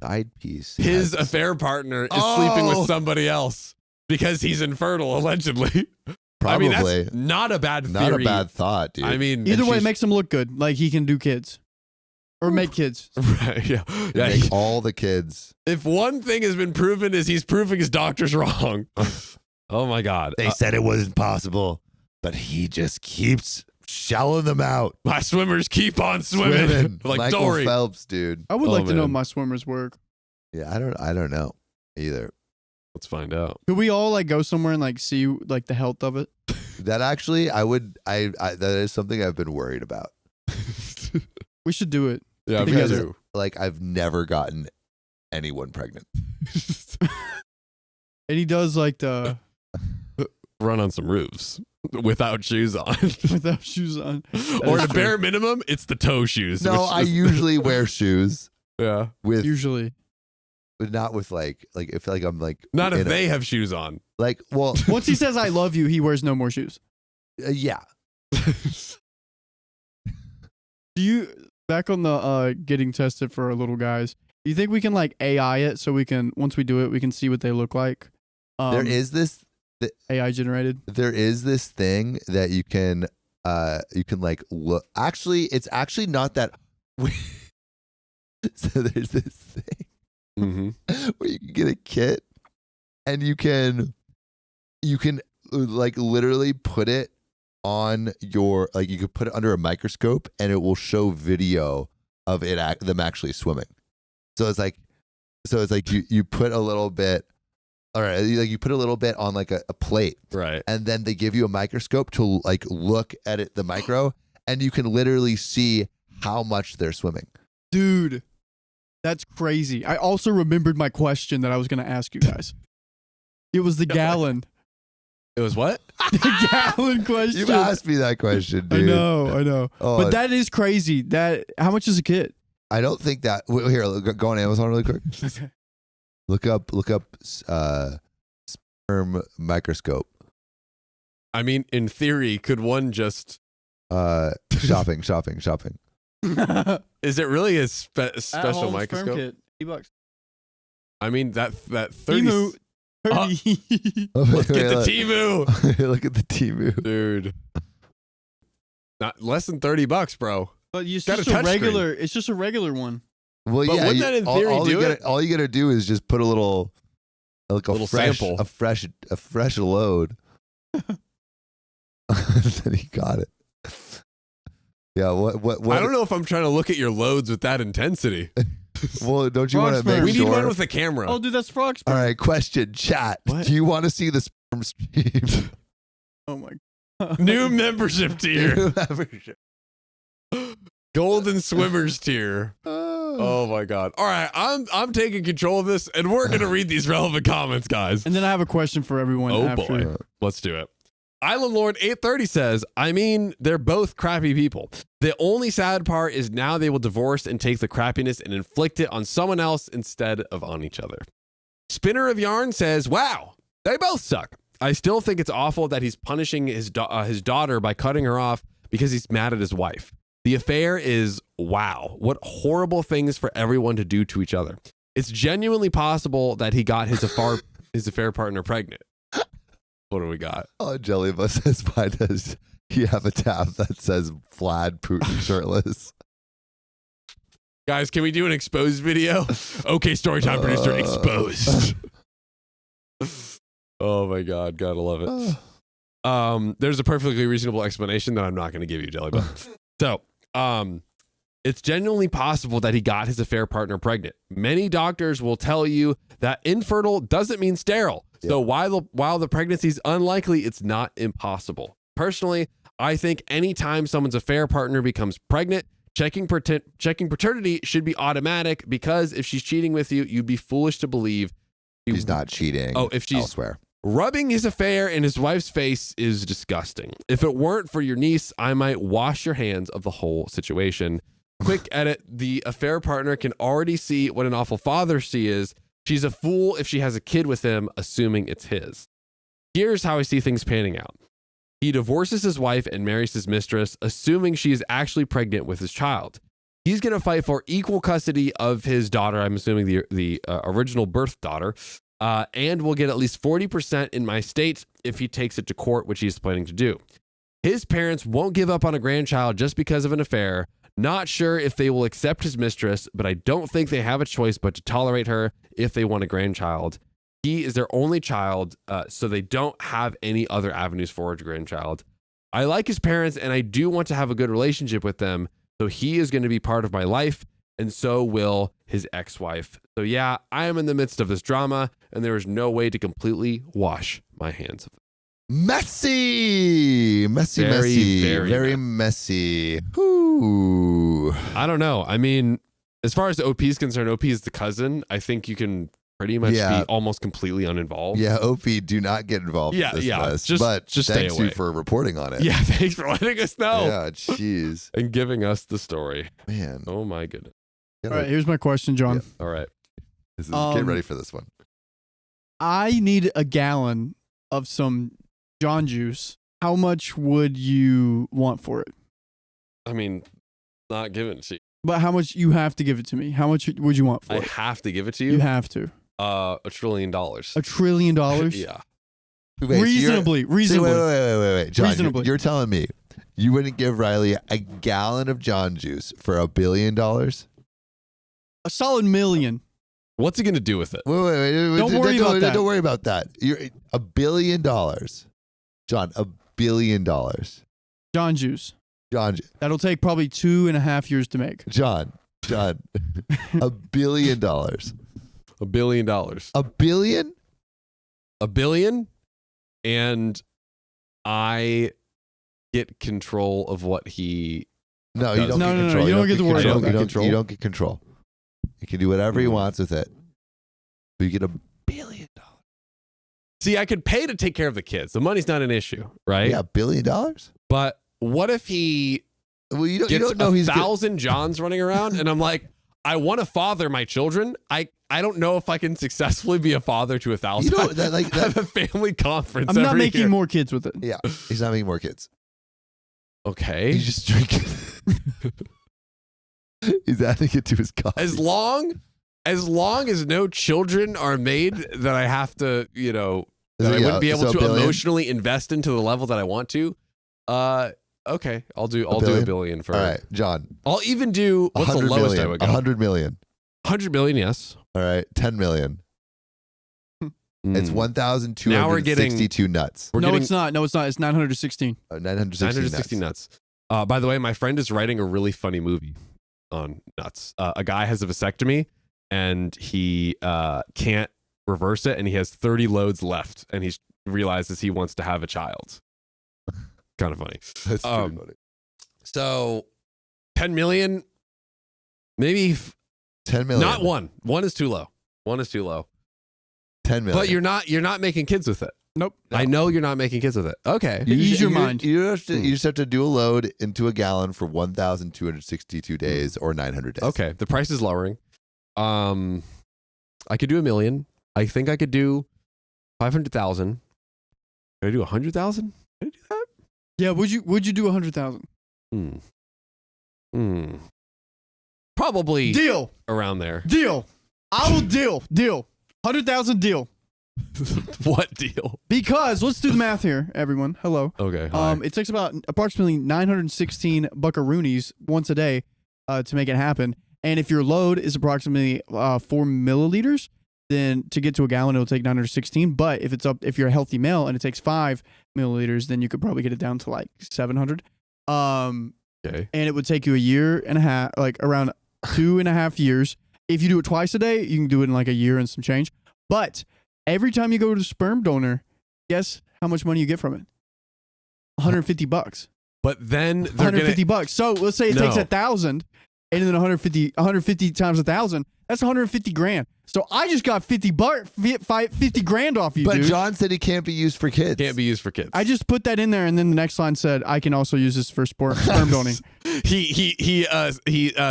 Side piece. His affair partner is sleeping with somebody else because he's infertile, allegedly. Probably. I mean, that's not a bad theory. Not a bad thought, dude. I mean, Either way, it makes him look good. Like he can do kids. Or make kids. Right, yeah. Make all the kids. If one thing has been proven is he's proving his doctors wrong. Oh my God. They said it wasn't possible, but he just keeps shallowing them out. My swimmers keep on swimming. Like Michael Dory. Phelps, dude. I would like to know man. my swimmers work. Yeah, I don't know either. Let's find out. Could we all like go somewhere and like see like the health of it? That actually, I that is something I've been worried about. We should do it. Yeah, me Because too. like I've never gotten anyone pregnant. And he does like the Run on some roofs without shoes on. without shoes on. Or is at true. bare minimum, it's the toe shoes. No, which I is- usually wear shoes Yeah. with, Usually. but not with like if like I'm like Not if in a- they have shoes on. like well Once he says I love you, he wears no more shoes. yeah. Do you back on the getting tested for our little guys? Do you think we can like AI it so we can once we do it we can see what they look like? There is this AI generated. thing that you can like look. Actually, it's actually not that. So there's this thing Mm-hmm. where you can get a kit and you can like literally put it on your, like you could put it under a microscope and it will show video of them actually swimming. So it's like you put a little bit, all right, like you put a little bit on like a plate, Right. and then they give you a microscope to like look at it, the micro, and you can literally see how much they're swimming. Dude, that's crazy. I also remembered my question that I was going to ask you guys. It was the gallon. It was what? The gallon question. You asked me that question, dude. I know. Oh, But that is crazy. How much is a kit? I don't think that. Here, go on Amazon really quick. Look up sperm microscope. I mean, in theory, could one just... Shopping. Is it really a special microscope? $80. I mean, that 30... Emu. 30. Let's get the Temu. Look at the Temu. Dude. Not less than $30, bro. But it's Got a just a touch regular. It's just a regular one. Well, But yeah. wouldn't that in theory do it? All you gotta do is just put a little, like a Little fresh, sample. a fresh load. Then he got it. Yeah. What? I don't know if I'm trying to look at your loads with that intensity. Well, don't you Frog want to sperm. make We sure? need one with a camera. Oh, dude, that's frog All sperm. right. Question, chat. What? Do you want to see the sperm stream? Oh my god. New membership tier. New membership. Golden Swimmers tier. Oh my god. All right, I'm taking control of this and we're going to read these relevant comments, guys. And then I have a question for everyone. Oh after. boy. Let's do it. Island Lord 830 says, I mean, they're both crappy people. The only sad part is now they will divorce and take the crappiness and inflict it on someone else instead of on each other. Spinner of Yarn says, wow, they both suck. I still think it's awful that he's punishing his daughter by cutting her off because he's mad at his wife. The affair is, wow, what horrible things for everyone to do to each other. It's genuinely possible that he got his affair partner pregnant. What do we got? Oh, Jellybus says, why does he have a tab that says Vlad Putin shirtless? Guys, can we do an exposed video? Okay, Storytime producer, exposed. Oh my God, gotta love it. There's a perfectly reasonable explanation that I'm not going to give you, Jellybus. So, it's genuinely possible that he got his affair partner pregnant. Many doctors will tell you that infertile doesn't mean sterile. So while the pregnancy is unlikely, it's not impossible. Personally, I think anytime someone's affair partner becomes pregnant, checking paternity should be automatic, because if she's cheating with you, you'd be foolish to believe She's not cheating. Oh, if she's elsewhere. Rubbing his affair in his wife's face is disgusting. If it weren't for your niece, I might wash your hands of the whole situation. Quick edit, the affair partner can already see what an awful father she is. She's a fool if she has a kid with him, assuming it's his. Here's how I see things panning out. He divorces his wife and marries his mistress, assuming she is actually pregnant with his child. He's going to fight for equal custody of his daughter, I'm assuming the original birth daughter, and will get at least 40% in my state if he takes it to court, which he's planning to do. His parents won't give up on a grandchild just because of an affair. Not sure if they will accept his mistress, but I don't think they have a choice but to tolerate her if they want a grandchild. He is their only child, so they don't have any other avenues for a grandchild. I like his parents, and I do want to have a good relationship with them, so he is going to be part of my life, and so will his ex-wife. So yeah, I am in the midst of this drama, and there is no way to completely wash my hands of it. Messy. Very messy. Ooh. I don't know. I mean, as far as OP is concerned, OP is the cousin. I think you can pretty much be almost completely uninvolved. Yeah, OP, do not get involved in this mess. Just thanks stay away. you for reporting on it. Yeah, thanks for letting us know. Yeah, jeez. And giving us the story. Man. Oh my goodness. All right, here's my question, John. All right. Get ready for this one. I need a gallon of some John juice. How much would you want for it? I mean, not giving it to you. But how much you have to give it to me? How much would you want for it? I have to give it to you? You have to. $1 trillion. $1 trillion? Yeah. Wait, reasonably. Wait. John, reasonably. you're telling me you wouldn't give Riley a gallon of John juice for $1 billion? A solid $1 million. What's he going to do with it? Wait. Don't worry about that. Don't worry about that. You're $1 billion. John, $1 billion. John juice. John. That'll take probably 2.5 years to make. John. $1 billion. $1 billion. $1 billion? $1 billion, and I get control of what he. No, you don't. No. You don't get to worry about that. You don't get control. You can do whatever he wants with it. But you get $1 billion. See, I could pay to take care of the kids. The money's not an issue, right? Yeah, $1 billion. But what if he you gets don't know he's 1,000 Johns running around, and I'm like, I want to father my children. I don't know if I can successfely be a father to 1,000. You know, that have a family conference. I'm not every making year. more kids with it. Yeah, he's not making more kids. Okay. He's just drinking. He's adding it to his coffee. As long as no children are made that I have to, that I wouldn't be able to emotionally invest into the level that I want to. Okay, I'll do $1 billion for. All right, John. I'll even do what's the lowest I would go? $100 million. $100 million, yes. All right, $10 million. It's 1,262 now we're getting nuts. It's not. It's 916. 916 nuts. By the way, my friend is writing a really funny movie on nuts. A guy has a vasectomy and he can't reverse it, and he has 30 loads left, and he realizes he wants to have a child. Kind of funny. That's pretty funny. So 10 million, maybe 10 million. Not one. One is too low. 10 million. But you're not making kids with it. Nope. I know you're not making kids with it. Okay. Ease your mind. You just have to do a load into a gallon for 1,262 days or 900 days. Okay. The price is lowering. I could do $1 million. I think I could do 500,000. Could I do 100,000? Could I do that? Yeah. Would you do 100,000? Probably deal around there. Deal. I will deal. 100,000 deal. What deal? Because let's do the math here, everyone. Hello. Okay. Hi. It takes about approximately 916 buckaroonies once a day to make it happen. And if your load is approximately 4 milliliters, then to get to a gallon, it'll take 916. But if you're a healthy male and it takes 5 milliliters, then you could probably get it down to like 700. Okay. And it would take you a year and a half, like around 2.5 years. If you do it twice a day, you can do it in like a year and some change. But every time you go to the sperm donor, guess how much money you get from it? $150. But then they're $150. So let's say it takes 1,000, and then 150 times 1,000. That's 150 grand. So I just got 50 grand off you, But dude. John said he can't be used for kids. Can't be used for kids. I just put that in there, and then the next line said, I can also use this for sperm donating. He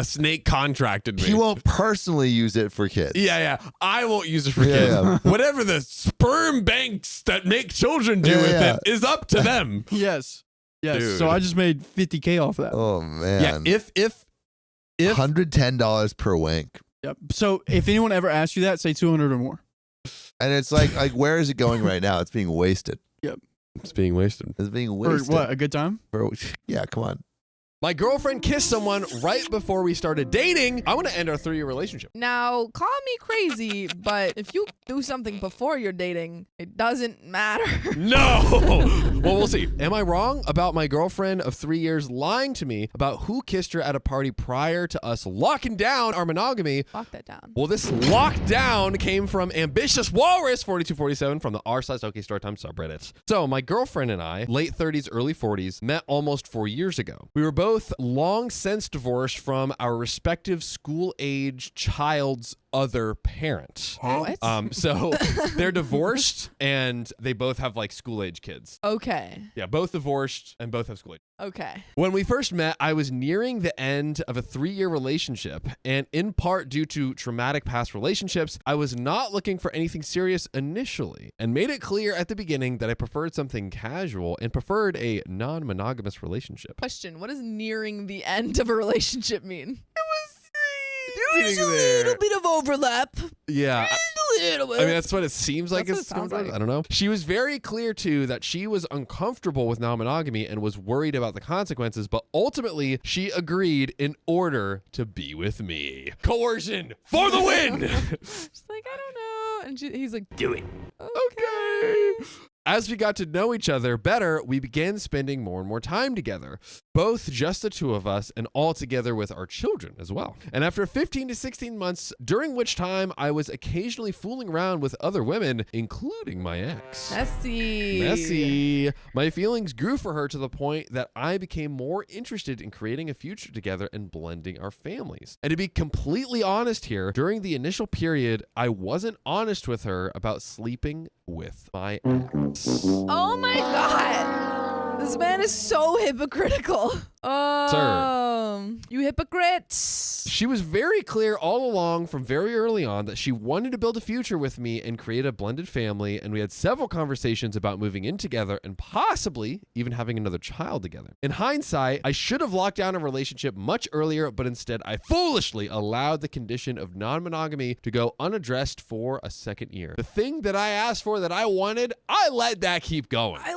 snake contracted me. He won't personally use it for kids. Yeah. I won't use it for Yeah, kids. yeah. Whatever the sperm banks that make children do Yeah, with yeah. it is up to them. Yes. Dude. So I just made 50K off that. Oh Yeah. man. If $110 per wink. Yep. So if anyone ever asks you that, say 200 or more. And it's like where is it going right now? It's being wasted. it's being wasted. It's being Or wasted. what? A good time? Yeah, come on. My girlfriend kissed someone right before we started dating. I want to end our 3-year relationship. Now, call me crazy, but if you do something before you're dating, it doesn't matter. No. Well, we'll see. Am I wrong about my girlfriend of 3 years lying to me about who kissed her at a party prior to us locking down our monogamy? Lock that down. Well, this lockdown came from Ambitious Walrus 4247 from the r/OK Storytime subreddit. So my girlfriend and I, late 30s, early 40s, met almost 4 years ago. We were both long since divorced from our respective school-age child's other parent. What? So they're divorced and they both have like school-age kids. Okay. Yeah, both divorced and both have school-age. Okay. When we first met, I was nearing the end of a 3-year relationship, and in part due to traumatic past relationships, I was not looking for anything serious initially, and made it clear at the beginning that I preferred something casual and preferred a non-monogamous relationship. Question: what does nearing the end of a relationship mean? There's There's a little bit of overlap. Yeah. A little bit. I mean, that's what it seems like. That's what It's it sounds sometimes. like. I don't know. She was very clear, too, that she was uncomfortable with non-monogamy and was worried about the consequences, but ultimately, she agreed in order to be with me. Coercion for the win! She's like, I don't know. And he's like, Do it. okay. As we got to know each other better, we began spending more and more time together, both just the two of us and all together with our children as well. And after 15 to 16 months, during which time I was occasionally fooling around with other women, including my ex. Messy. My feelings grew for her to the point that I became more interested in creating a future together and blending our families. And to be completely honest here, during the initial period, I wasn't honest with her about sleeping with my ex. Oh my God. This man is so hypocritical. You hypocrites. She was very clear all along from very early on that she wanted to build a future with me and create a blended family, and we had several conversations about moving in together and possibly even having another child together. In hindsight, I should have locked down a relationship much earlier, but instead I foolishly allowed the condition of non-monogamy to go unaddressed for a second year. The thing that I asked for that I wanted, I let that keep going. I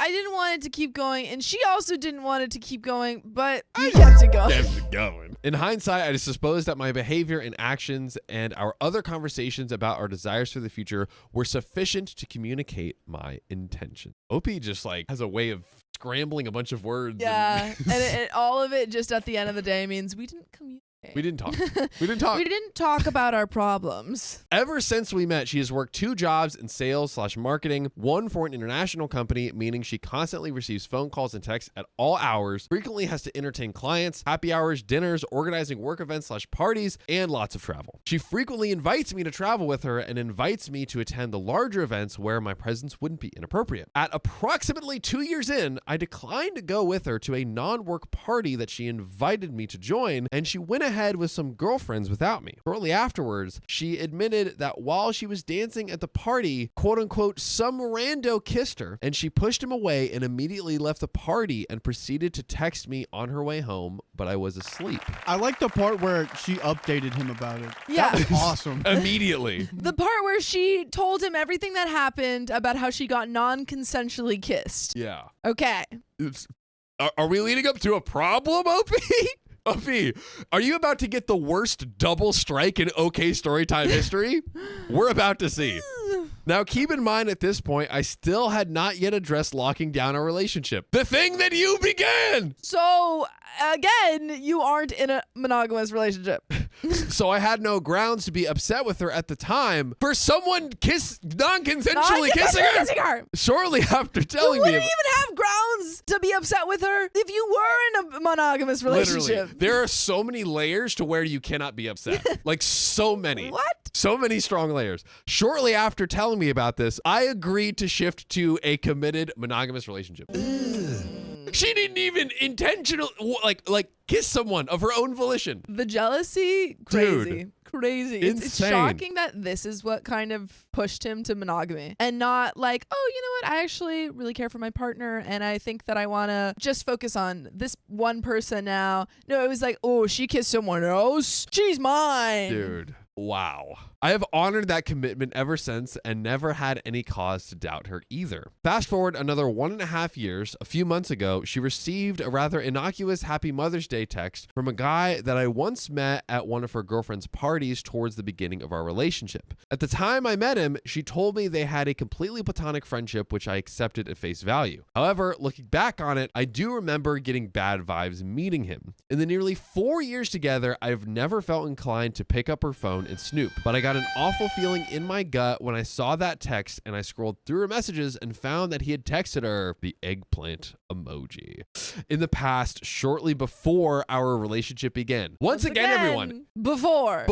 didn't want it to keep going, and she also didn't want it to keep going, but you kept it going. Kept it going. In hindsight, I suppose that my behavior and actions and our other conversations about our desires for the future were sufficient to communicate my intention. OP just like has a way of scrambling a bunch of words. Yeah, and all of it just at the end of the day means we didn't communicate. We didn't talk. We didn't talk. We didn't talk about our problems. Ever since we met, she has worked 2 jobs in sales/marketing, one for an international company, meaning she constantly receives phone calls and texts at all hours, frequently has to entertain clients, happy hours, dinners, organizing work events/parties, and lots of travel. She frequently invites me to travel with her and invites me to attend the larger events where my presence wouldn't be inappropriate. At approximately 2 years in, I declined to go with her to a non-work party that she invited me to join, and she went ahead with some girlfriends without me. Shortly afterwards, she admitted that while she was dancing at the party, quote unquote, some rando kissed her, and she pushed him away and immediately left the party and proceeded to text me on her way home, but I was asleep. I like the part where she updated him about it. Yeah. That was awesome. Immediately. The part where she told him everything that happened about how she got non-consensually kissed. Yeah. Okay. Are we leading up to a problem, OP? OP, are you about to get the worst double strike in OK Storytime history? We're about to see. Now, keep in mind at this point, I still had not yet addressed locking down our relationship. The thing that you began! So, again, you aren't in a monogamous relationship. So I had no grounds to be upset with her at the time for someone non-consensually kissing her. Shortly after telling You me, wouldn't even have grounds to be upset with her if you were in a monogamous relationship. literally, there are so many layers to where you cannot be upset. Like so many. What? So many strong layers. Shortly after telling me about this, I agreed to shift to a committed monogamous relationship. She didn't even intentionally like kiss someone of her own volition. The jealousy, crazy. Dude. Crazy. It's Insane. shocking that this is what kind of pushed him to monogamy and not like, oh, you know what? I actually really care for my partner and I think that I want to just focus on this one person now. No, it was like, oh, she kissed someone else. She's mine. Dude. Wow. I have honored that commitment ever since and never had any cause to doubt her either. Fast forward another 1.5 years, a few months ago, she received a rather innocuous Happy Mother's Day text from a guy that I once met at one of her girlfriend's parties towards the beginning of our relationship. At the time I met him, she told me they had a completely platonic friendship, which I accepted at face value. However, looking back on it, I do remember getting bad vibes meeting him. In the nearly 4 years together, I've never felt inclined to pick up her phone and snoop, but I got an awful feeling in my gut when I saw that text and I scrolled through her messages and found that he had texted her the eggplant emoji in the past, shortly before our relationship began. Once again, everyone. Before.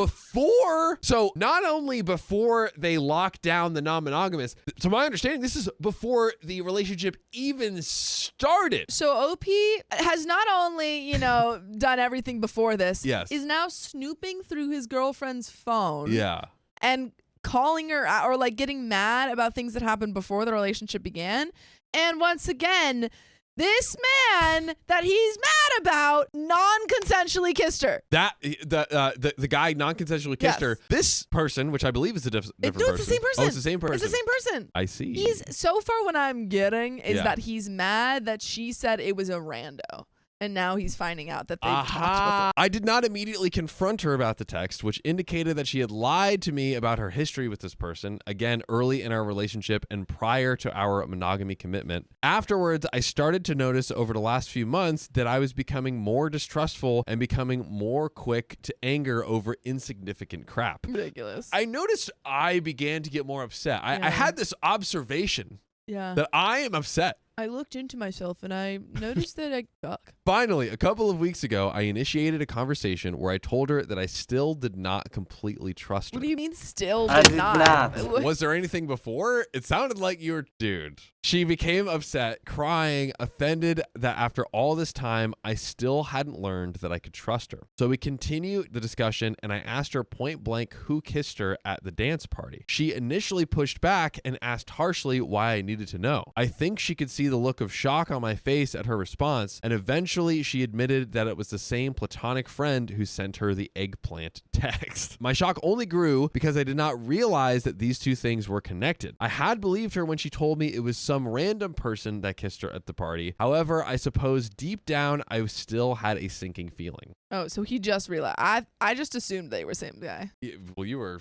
So not only before they locked down the non-monogamous, to my understanding, this is before the relationship even started. So OP has not only, done everything before this, Yes. is now snooping through his girlfriend's phone. Yeah. And calling her out or like getting mad about things that happened before the relationship began. And once again, this man that he's mad about non-consensually kissed her. That the guy non-consensually kissed her. This person, which I believe is a different person. It's the same person. Oh, it's the same person. It's the same person. I see. He's so far what I'm getting is Yeah. that he's mad that she said it was a rando. And now he's finding out that they've talked before. I did not immediately confront her about the text, which indicated that she had lied to me about her history with this person, again, early in our relationship and prior to our monogamy commitment. Afterwards, I started to notice over the last few months that I was becoming more distrustful and becoming more quick to anger over insignificant crap. Ridiculous. I noticed I began to get more upset. I had this observation that I am upset. I looked into myself and I noticed that I suck. Finally, a couple of weeks ago, I initiated a conversation where I told her that I still did not completely trust her. What do you mean still I did did not? not. Was there anything before? It sounded like you were, dude. She became upset, crying, offended that after all this time, I still hadn't learned that I could trust her. So we continued the discussion and I asked her point blank who kissed her at the dance party. She initially pushed back and asked harshly why I needed to know. I think she could see the look of shock on my face at her response, and eventually she admitted that it was the same platonic friend who sent her the eggplant text. My shock only grew because I did not realize that these two things were connected. I had believed her when she told me it was some random person that kissed her at the party. However, I suppose deep down I still had a sinking feeling. Oh, so he just realized. I just assumed they were same guy. Well, you were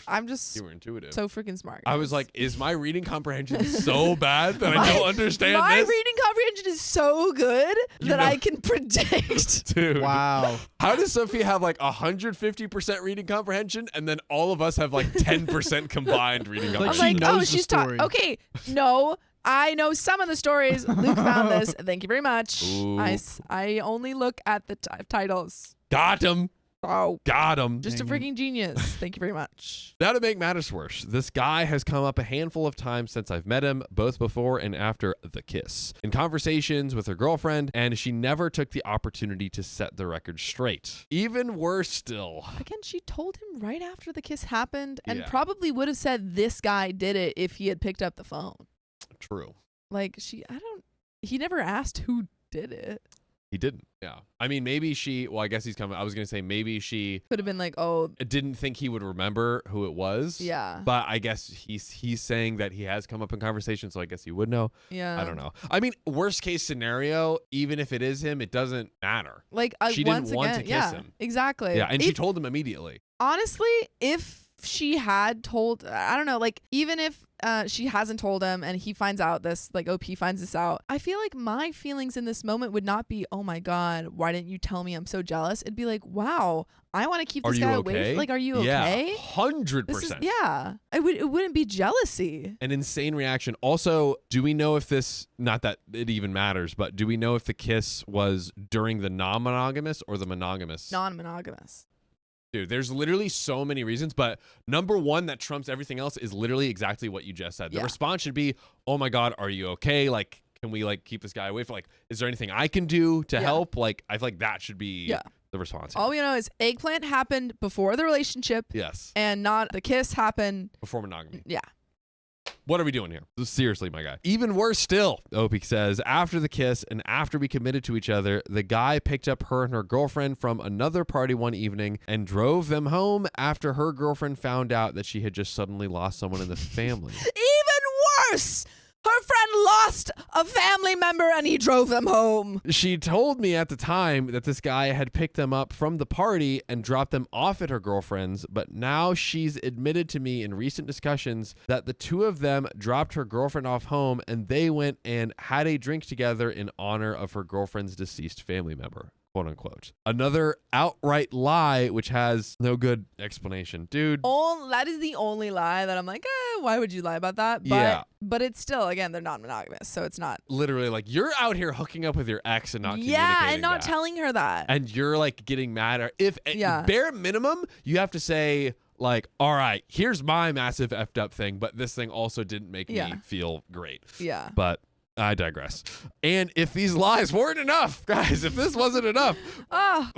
intuitive. So freaking smart. I was guys. like, is my reading comprehension so bad that I don't understand my this? reading comprehension is so good that I can predict. Dude. Wow. How does Sophia have like 150% reading comprehension and then all of us have like 10% combined reading Like I'm she comprehension? like, oh, knows the she's story. Okay, no. I know some of the stories. Luke found this. Thank you very much. Ooh. I only look at the titles. Got him. Oh, Got him. just a Dang it. freaking genius. Thank you very much. Now to make matters worse, this guy has come up a handful of times since I've met him, both before and after the kiss, in conversations with her girlfriend, and she never took the opportunity to set the record straight. Even worse still. Again, she told him right after the kiss happened and Yeah. probably would have said this guy did it if he had picked up the phone. True. Like he never asked who did it. He didn't. Yeah. I mean, maybe I guess he's coming. I was going to say maybe she Could have been like, oh, didn't think he would remember who it was. yeah. But I guess he's saying that he has come up in conversation, so I guess he would know. Yeah. I don't know. I mean, worst case scenario, even if it is him, it doesn't matter. Like She didn't once want to again, kiss yeah, him. exactly. Yeah, and she If- told him immediately. honestly, if she had told, I don't know, like even if she hasn't told him and he finds out this, like OP finds this out, I feel like my feelings in this moment would not be, oh my God, why didn't you tell me? I'm so jealous. It'd be like, wow, I want to keep this guy away. Like, are you okay? 100%. Yeah. It wouldn't be jealousy. An insane reaction. Also, do we know if this, not that it even matters, but do we know if the kiss was during the non-monogamous or the monogamous? Non-monogamous. Dude, there's literally so many reasons, but number one that trumps everything else is literally exactly what you just said. The response should be, oh my God, are you okay? Like, can we like keep this guy away for like, is there anything I can do to help? Like, I feel like that should be the response. All we know is eggplant happened before the relationship. Yes. And not the kiss happened before monogamy. Yeah. What are we doing here? Seriously, my guy. Even worse still, Opie says, after the kiss and after we committed to each other, the guy picked up her and her girlfriend from another party one evening and drove them home after her girlfriend found out that she had just suddenly lost someone in the family. Even worse! Her friend lost a family member and he drove them home. She told me at the time that this guy had picked them up from the party and dropped them off at her girlfriend's, but now she's admitted to me in recent discussions that the two of them dropped her girlfriend off home and they went and had a drink together in honor of her girlfriend's deceased family member. Quote unquote. Another outright lie, which has no good explanation. Dude. That is the only lie that I'm like, why would you lie about that? But it's still, again, they're not monogamous, so it's not. Literally, like, you're out here hooking up with your ex and not communicating and not telling her that. And you're, like, getting mad. Bare minimum, you have to say, like, all right, here's my massive effed up thing, but this thing also didn't make me feel great. Yeah. But I digress. And if these lies weren't enough, guys, if this wasn't enough,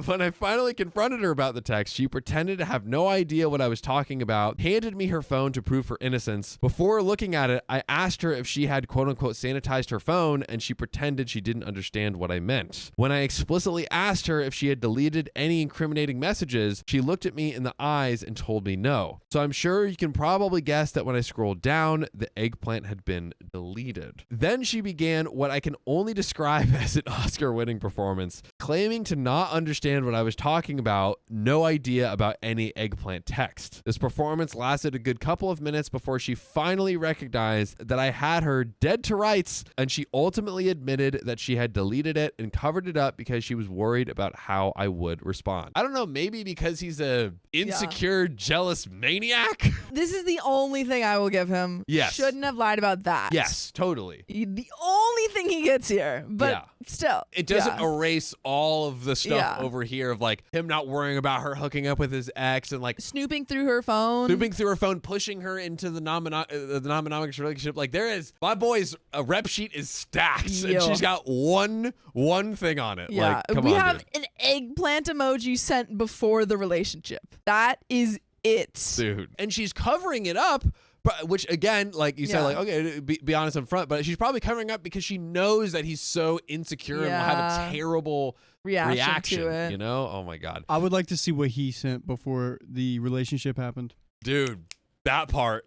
when I finally confronted her about the text, she pretended to have no idea what I was talking about, handed me her phone to prove her innocence. Before looking at it, I asked her if she had quote unquote sanitized her phone, and she pretended she didn't understand what I meant. When I explicitly asked her if she had deleted any incriminating messages, she looked at me in the eyes and told me no. So I'm sure you can probably guess that when I scrolled down, the eggplant had been deleted. Then she began what I can only describe as an Oscar-winning performance, claiming to not understand what I was talking about, no idea about any eggplant text. This performance lasted a good couple of minutes before she finally recognized that I had her dead to rights, and she ultimately admitted that she had deleted it and covered it up because she was worried about how I would respond. I don't know, maybe because he's a insecure, jealous maniac? This is the only thing I will give him. Yes. Shouldn't have lied about that. Yes, totally. The only thing he gets here, but still. It doesn't erase all of the stuff over here of like him not worrying about her hooking up with his ex and like snooping through her phone, pushing her into the non-monogamous relationship. Like my boy's rep sheet is stacked and she's got one thing on it. Yeah, like, come we on, have dude. an eggplant emoji sent before the relationship. That is it, dude. And she's covering it up. Which again, like you said, like, okay, be honest up front, but she's probably covering up because she knows that he's so insecure and will have a terrible reaction to it. You know? Oh my God. I would like to see what he sent before the relationship happened. Dude. That part.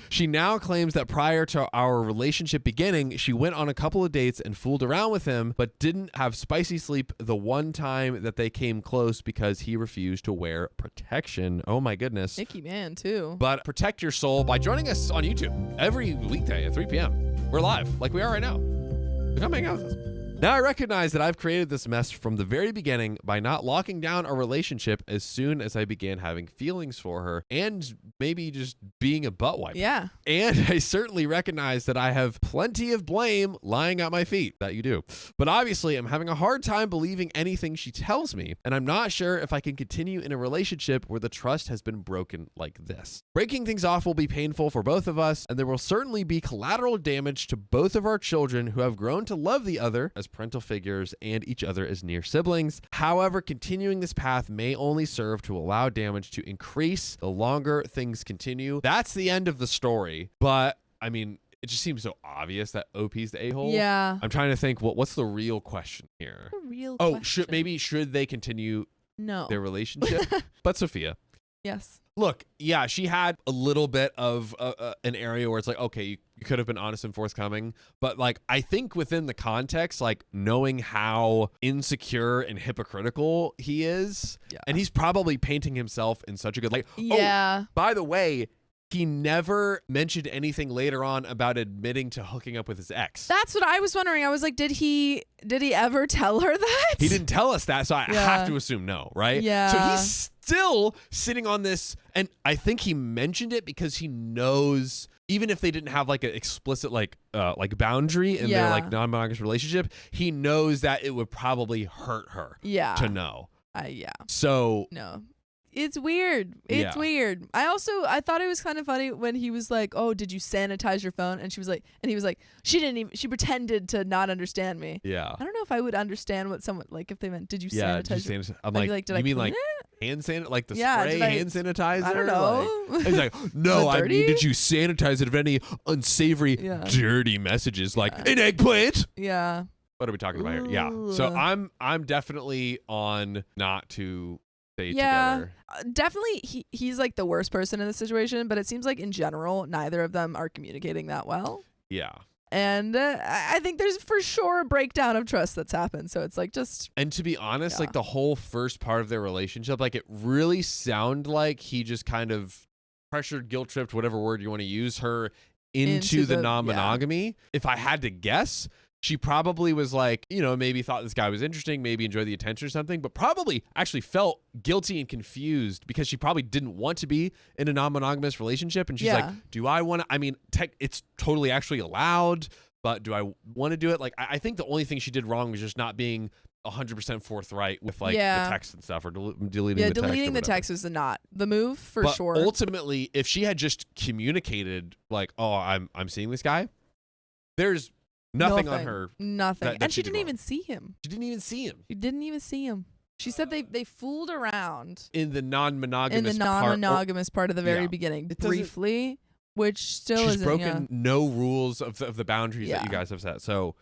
She now claims that prior to our relationship beginning, she went on a couple of dates and fooled around with him, but didn't have spicy sleep the one time that they came close because he refused to wear protection. Oh my goodness. Icky man too. But protect your soul by joining us on YouTube every weekday at 3 p.m. We're live like we are right now. Come hang out with us. Now I recognize that I've created this mess from the very beginning by not locking down our relationship as soon as I began having feelings for her and maybe just being a butt wipe. Yeah. And I certainly recognize that I have plenty of blame lying at my feet. That you do. But obviously I'm having a hard time believing anything she tells me, and I'm not sure if I can continue in a relationship where the trust has been broken like this. Breaking things off will be painful for both of us, and there will certainly be collateral damage to both of our children who have grown to love the other as parental figures and each other as near siblings. However, continuing this path may only serve to allow damage to increase the longer things continue. That's the end of the story. But I mean, it just seems so obvious that OP's the a-hole. Yeah. I'm trying to think what's the real question here? The real question. Should they continue their relationship? But Sophia. Yes. Look, yeah, she had a little bit of an area where it's like, okay, you could have been honest and forthcoming, but like I think within the context, like knowing how insecure and hypocritical he is, and he's probably painting himself in such a good light. Yeah. Oh, by the way, he never mentioned anything later on about admitting to hooking up with his ex. That's what I was wondering. I was like, did he ever tell her that? He didn't tell us that, so I have to assume no, right? Yeah. So he's still sitting on this, and I think he mentioned it because he knows, even if they didn't have like an explicit like boundary in their like non-monogamous relationship, he knows that it would probably hurt her to know. Yeah. So no. It's weird. It's weird. I thought it was kind of funny when he was like, "Oh, did you sanitize your phone?" And she was like, and he was like, "She pretended to not understand me." Yeah. I don't know if I would understand what someone, like, if they meant, "Did you sanitize?" I'm I'd like, be did you I mean clean like it? hand sanitizer, like the Yeah, spray hand sanitizer? I don't know. Like, he's like, no, I mean, did you sanitize it of any unsavory, dirty messages like an eggplant? Yeah. What are we talking about here? Yeah. So I'm definitely on not to stay together. Definitely he's like the worst person in the situation, but it seems like in general neither of them are communicating that well. Yeah. And I think there's for sure a breakdown of trust that's happened. So it's like just. And to be honest, like the whole first part of their relationship, like it really sounded like he just kind of pressured, guilt tripped, whatever word you want to use, her into the non-monogamy. If I had to guess, she probably was like, you know, maybe thought this guy was interesting, maybe enjoyed the attention or something, but probably actually felt guilty and confused because she probably didn't want to be in a non-monogamous relationship. And she's like, do I want to, I mean, it's totally actually allowed, but do I want to do it? Like, I think the only thing she did wrong was just not being 100% forthright with like the text and stuff, or deleting the text. Yeah, deleting the text was the move for sure. Ultimately, if she had just communicated like, oh, I'm seeing this guy, there's nothing on her. Nothing. And she didn't even see him. She didn't even see him. She didn't even see him. She said they fooled around in the non-monogamous part of the very beginning briefly, which still isn't. She's broken no rules of the boundaries that you guys have set. So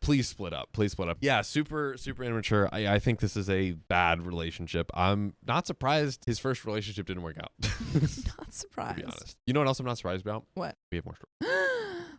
please split up. Yeah, super immature. I think this is a bad relationship. I'm not surprised his first relationship didn't work out. Not surprised. To be honest. You know what else I'm not surprised about? What? We have more stories.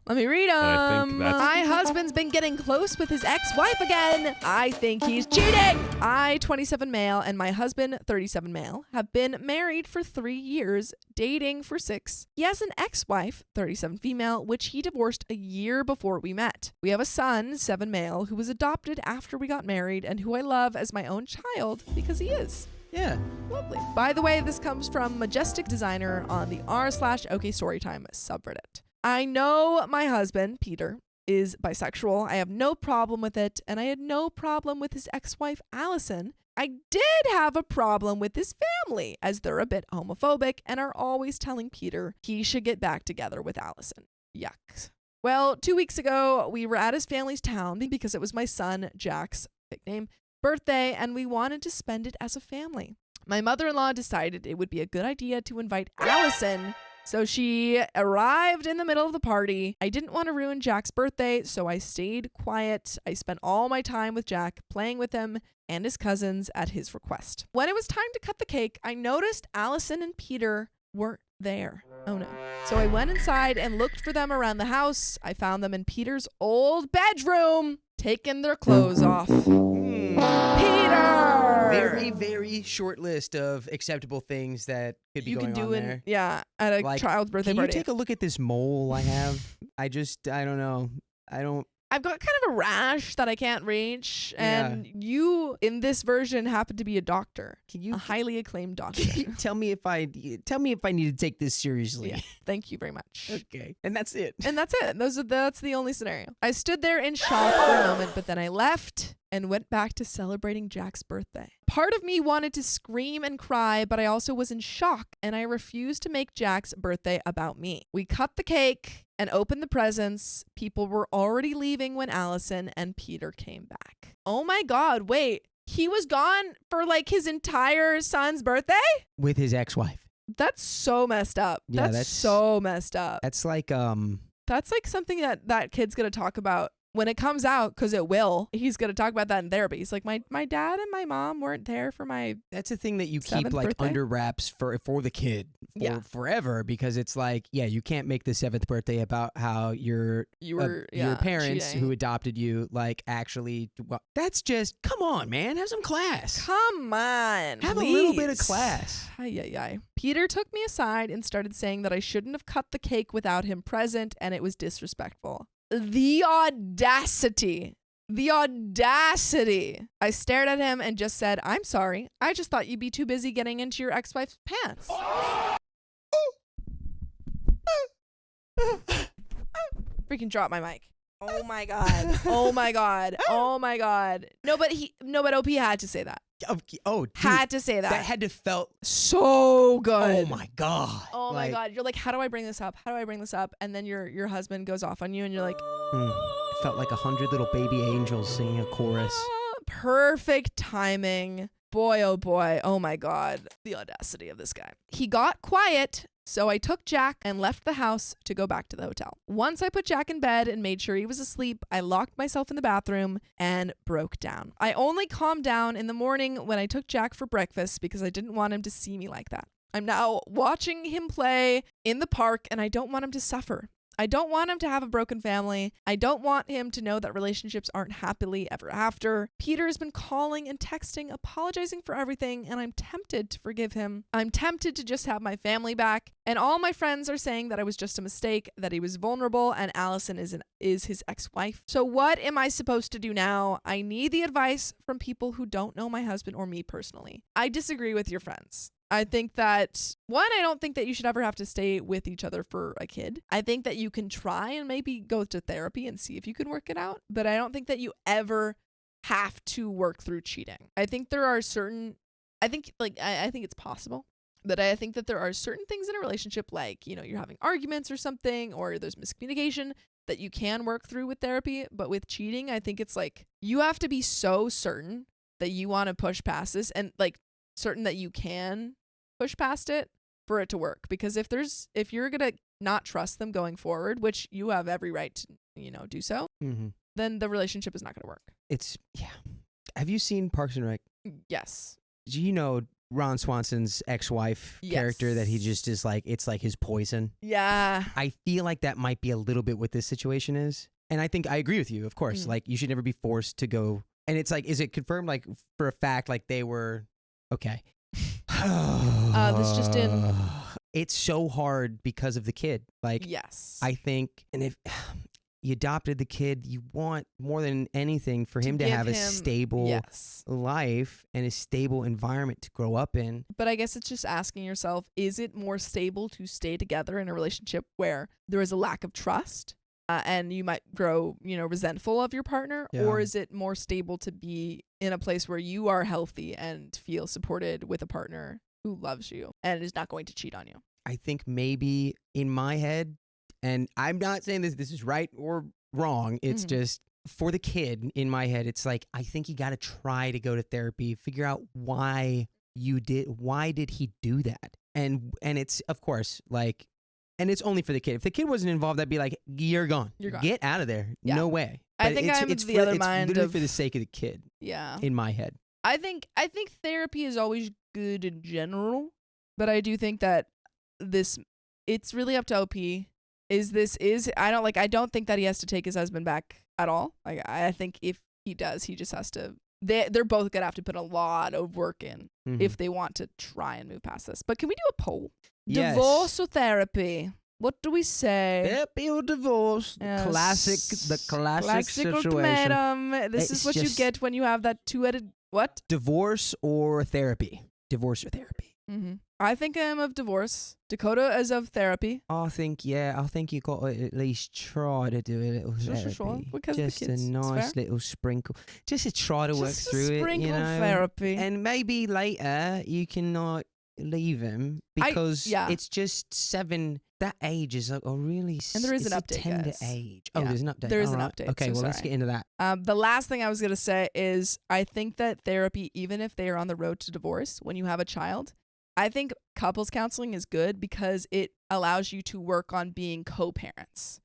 Let me read them. My husband's been getting close with his ex-wife again. I think he's cheating. I, 27 male, and my husband, 37 male, have been married for 3 years, dating for 6. He has an ex-wife, 37 female, which he divorced a year before we met. We have a son, 7 male, who was adopted after we got married and who I love as my own child because he is. Yeah. Lovely. By the way, this comes from Majestic Designer on the r/OK Storytime subreddit. I know my husband, Peter, is bisexual. I have no problem with it, and I had no problem with his ex-wife, Allison. I did have a problem with his family, as they're a bit homophobic and are always telling Peter he should get back together with Allison. Yuck. Well, 2 weeks ago, we were at his family's town because it was my son, Jack's, big name, birthday, and we wanted to spend it as a family. My mother-in-law decided it would be a good idea to invite Allison. So she arrived in the middle of the party. I didn't want to ruin Jack's birthday, so I stayed quiet. I spent all my time with Jack, playing with him and his cousins at his request. When it was time to cut the cake, I noticed Allison and Peter weren't there. Oh no. So I went inside and looked for them around the house. I found them in Peter's old bedroom, taking their clothes off. Peter! Very, very short list of acceptable things that could be going on there. Yeah, at a child's birthday party. Can you take a look at this mole I have? I don't know. I've got kind of a rash that I can't reach, and you, in this version, happen to be a doctor. A highly acclaimed doctor. Tell me if I need to take this seriously. Yeah. Thank you very much. Okay, and that's it. That's the only scenario. I stood there in shock for a moment, but then I left and went back to celebrating Jack's birthday. Part of me wanted to scream and cry, but I also was in shock, and I refused to make Jack's birthday about me. We cut the cake and opened the presents. People were already leaving when Allison and Peter came back. Oh my God, wait. He was gone for like his entire son's birthday? With his ex-wife. That's so messed up. Yeah, that's so messed up. That's like That's like something that kid's gonna talk about when it comes out, because it will, he's going to talk about that in therapy. He's like, my dad and my mom weren't there for my That's a thing that you keep 7th like birthday? under wraps for the kid for forever, because it's like, yeah, you can't make the 7th birthday about how your parents cheating. who adopted you like actually. Well, that's just, come on, man, have some class. Come on, Have please. a little bit of class. Ay. Peter took me aside and started saying that I shouldn't have cut the cake without him present, and it was disrespectful. The audacity. I stared at him and just said, I'm sorry. I just thought you'd be too busy getting into your ex-wife's pants. Freaking drop my mic. Oh my god. Oh my god. Oh my god. No, but OP had to say that. Oh, dude, had to say that. That had to felt so good. Oh my god. Oh my god. You're like, how do I bring this up? And then your husband goes off on you and you're like, It felt like 100 little baby angels singing a chorus. Perfect timing. Boy, oh boy. Oh my god. The audacity of this guy. He got quiet, so I took Jack and left the house to go back to the hotel. Once I put Jack in bed and made sure he was asleep, I locked myself in the bathroom and broke down. I only calmed down in the morning when I took Jack for breakfast because I didn't want him to see me like that. I'm now watching him play in the park and I don't want him to suffer. I don't want him to have a broken family. I don't want him to know that relationships aren't happily ever after. Peter has been calling and texting, apologizing for everything, and I'm tempted to forgive him. I'm tempted to just have my family back. And all my friends are saying that it was just a mistake, that he was vulnerable, and Allison is his ex-wife. So what am I supposed to do now? I need the advice from people who don't know my husband or me personally. I disagree with your friends. I think that, one, I don't think that you should ever have to stay with each other for a kid. I think that you can try and maybe go to therapy and see if you can work it out. But I don't think that you ever have to work through cheating. I think there are certain, I think it's possible. But I think that there are certain things in a relationship, like, you're having arguments or something, or there's miscommunication that you can work through with therapy. But with cheating, I think it's like, you have to be so certain that you want to push past this and like, certain that you can push past it for it to work, because if you're gonna not trust them going forward, which you have every right to do so, then the relationship is not gonna work. Have you seen Parks and Rec? Yes. Do you know Ron Swanson's ex-wife character that he just is like, it's like his poison? Yeah. I feel like that might be a little bit what this situation is, and I think I agree with you, of course. Like, you should never be forced to go, and it's like, is it confirmed like for a fact like they were okay? This just in. It's so hard because of the kid. Like, yes, I think, and if you adopted the kid, you want more than anything for him to have a stable life and a stable environment to grow up in. But I guess it's just asking yourself, is it more stable to stay together in a relationship where there is a lack of trust? And you might grow, resentful of your partner, or is it more stable to be in a place where you are healthy and feel supported with a partner who loves you and is not going to cheat on you? I think maybe in my head, and I'm not saying this is right or wrong, it's just for the kid in my head, it's like, I think you got to try to go to therapy, figure out why did he do that? And it's, of course, like, and it's only for the kid. If the kid wasn't involved, I'd be like, you're gone. You're gone. Get out of there. Yeah. No way. I think I'm it's the other it's mind literally of, for the sake of the kid. Yeah. In my head. I think therapy is always good in general, but I do think that it's really up to OP. I don't think that he has to take his husband back at all. Like, I think if he does, he just has to. They're both gonna have to put a lot of work in if they want to try and move past this. But can we do a poll? Yes. Divorce or therapy? What do we say? Therapy or divorce? Yes. The classic situation. Ultimatum. This is It's what you just- get when you have that two-headed what? Divorce or therapy? Divorce or therapy? I think I'm of divorce. Dakota is of therapy. I think you got to at least try to do a little therapy. Sure. Because just the kids, a nice little sprinkle. Just to try to work just through a it, sprinkle of know. therapy. And maybe later you can not leave him because it's just 7. That age is a really and there is it's an a update, tender guys. age. Yeah. Oh, there's an update. There is an All right. update, Okay, so well, let's sorry. get into that. The last thing I was going to say is I think that therapy, even if they are on the road to divorce, when you have a child, I think couples counseling is good because it allows you to work on being co-parents.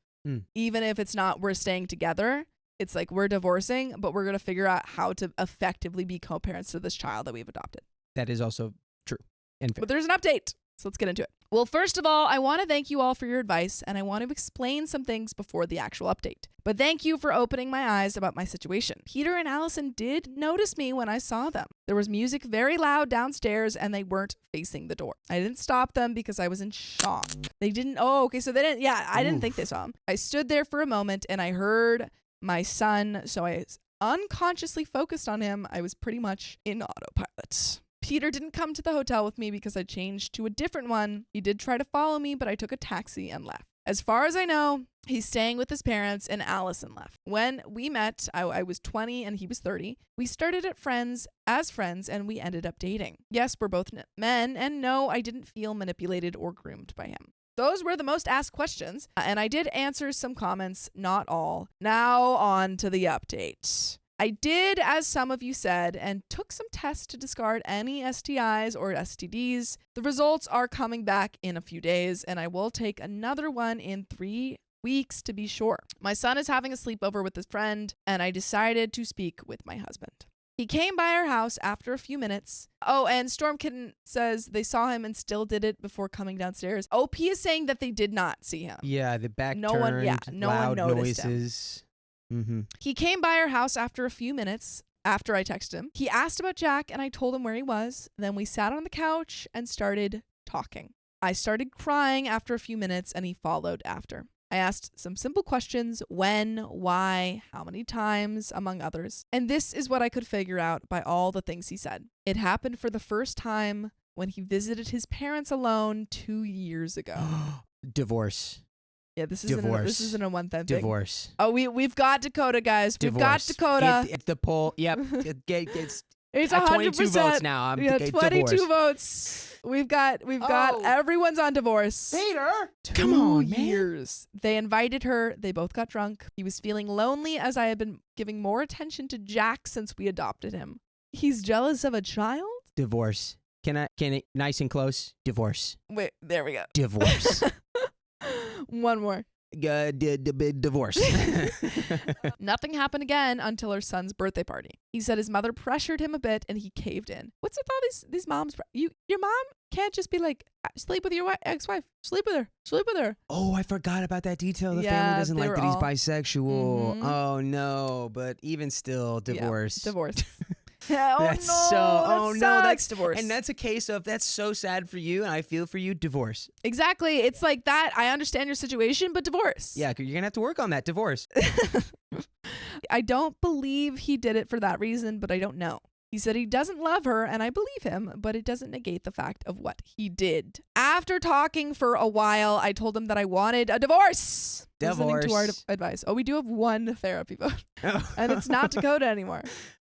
Even if it's not we're staying together, It's like, we're divorcing, but we're going to figure out how to effectively be co-parents to this child that we've adopted. That is also true and fair. But there's an update. So let's get into it. Well, first of all, I want to thank you all for your advice, and I want to explain some things before the actual update. But thank you for opening my eyes about my situation. Peter and Allison did notice me when I saw them. There was music very loud downstairs, and they weren't facing the door. I didn't stop them because I was in shock. They didn't. Oh, okay. So they didn't. Yeah, I didn't think they saw him. I stood there for a moment, and I heard my son. So I unconsciously focused on him. I was pretty much in autopilot. Peter didn't come to the hotel with me because I changed to a different one. He did try to follow me, but I took a taxi and left. As far as I know, he's staying with his parents, and Allison left. When we met, I was 20 and he was 30. We started as friends, and we ended up dating. Yes, we're both men, and no, I didn't feel manipulated or groomed by him. Those were the most asked questions, and I did answer some comments, not all. Now on to the update. I did, as some of you said, and took some tests to discard any STIs or STDs. The results are coming back in a few days, and I will take another one in 3 weeks to be sure. My son is having a sleepover with his friend, and I decided to speak with my husband. He came by our house after a few minutes. Oh, and Storm Kitten says they saw him and still did it before coming downstairs. OP is saying that they did not see him. Yeah, the back No turned, one- yeah, no one loud noticed him. noises. Mm-hmm. He came by our house after a few minutes after I texted him. He asked about Jack, and I told him where he was. Then we sat on the couch and started talking. I started crying after a few minutes, and he followed after. I asked some simple questions: when, why, how many times, among others. And this is what I could figure out by all the things he said. It happened for the first time when he visited his parents alone 2 years ago. Divorce. Yeah, this Divorce. isn't a one-time thing. Divorce. Oh, we've got Dakota, guys. Divorce. We've got Dakota. It's the poll. Yep. It's It's at 100%. 22 votes now. I'm Yeah, 22 divorce. votes. We've got Oh. everyone's on divorce. Peter, 2 come on, man. years. They invited her. They both got drunk. He was feeling lonely as I had been giving more attention to Jack since we adopted him. He's jealous of a child? Divorce. Can it nice and close? Divorce. Wait, there we go. Divorce. One more. Divorce. Nothing happened again until her son's birthday party. He said his mother pressured him a bit and he caved in. What's with all these moms? Your mom can't just be like, sleep with your ex-wife. Sleep with her. Oh, I forgot about that detail. The Yeah, family doesn't they like were that he's all- bisexual. Mhm. Oh no, but even still, divorce. Yeah, divorce. That's that's divorce. And that's a case of that's so sad for you, and I feel for you. Divorce. Exactly. It's like that. I understand your situation, but divorce. Yeah, you're gonna have to work on that. Divorce. I don't believe he did it for that reason, but I don't know. He said he doesn't love her, and I believe him, but it doesn't negate the fact of what he did. After talking for a while, I told him that I wanted a divorce. Listening to our advice. Oh, we do have one therapy vote, and it's not Dakota anymore.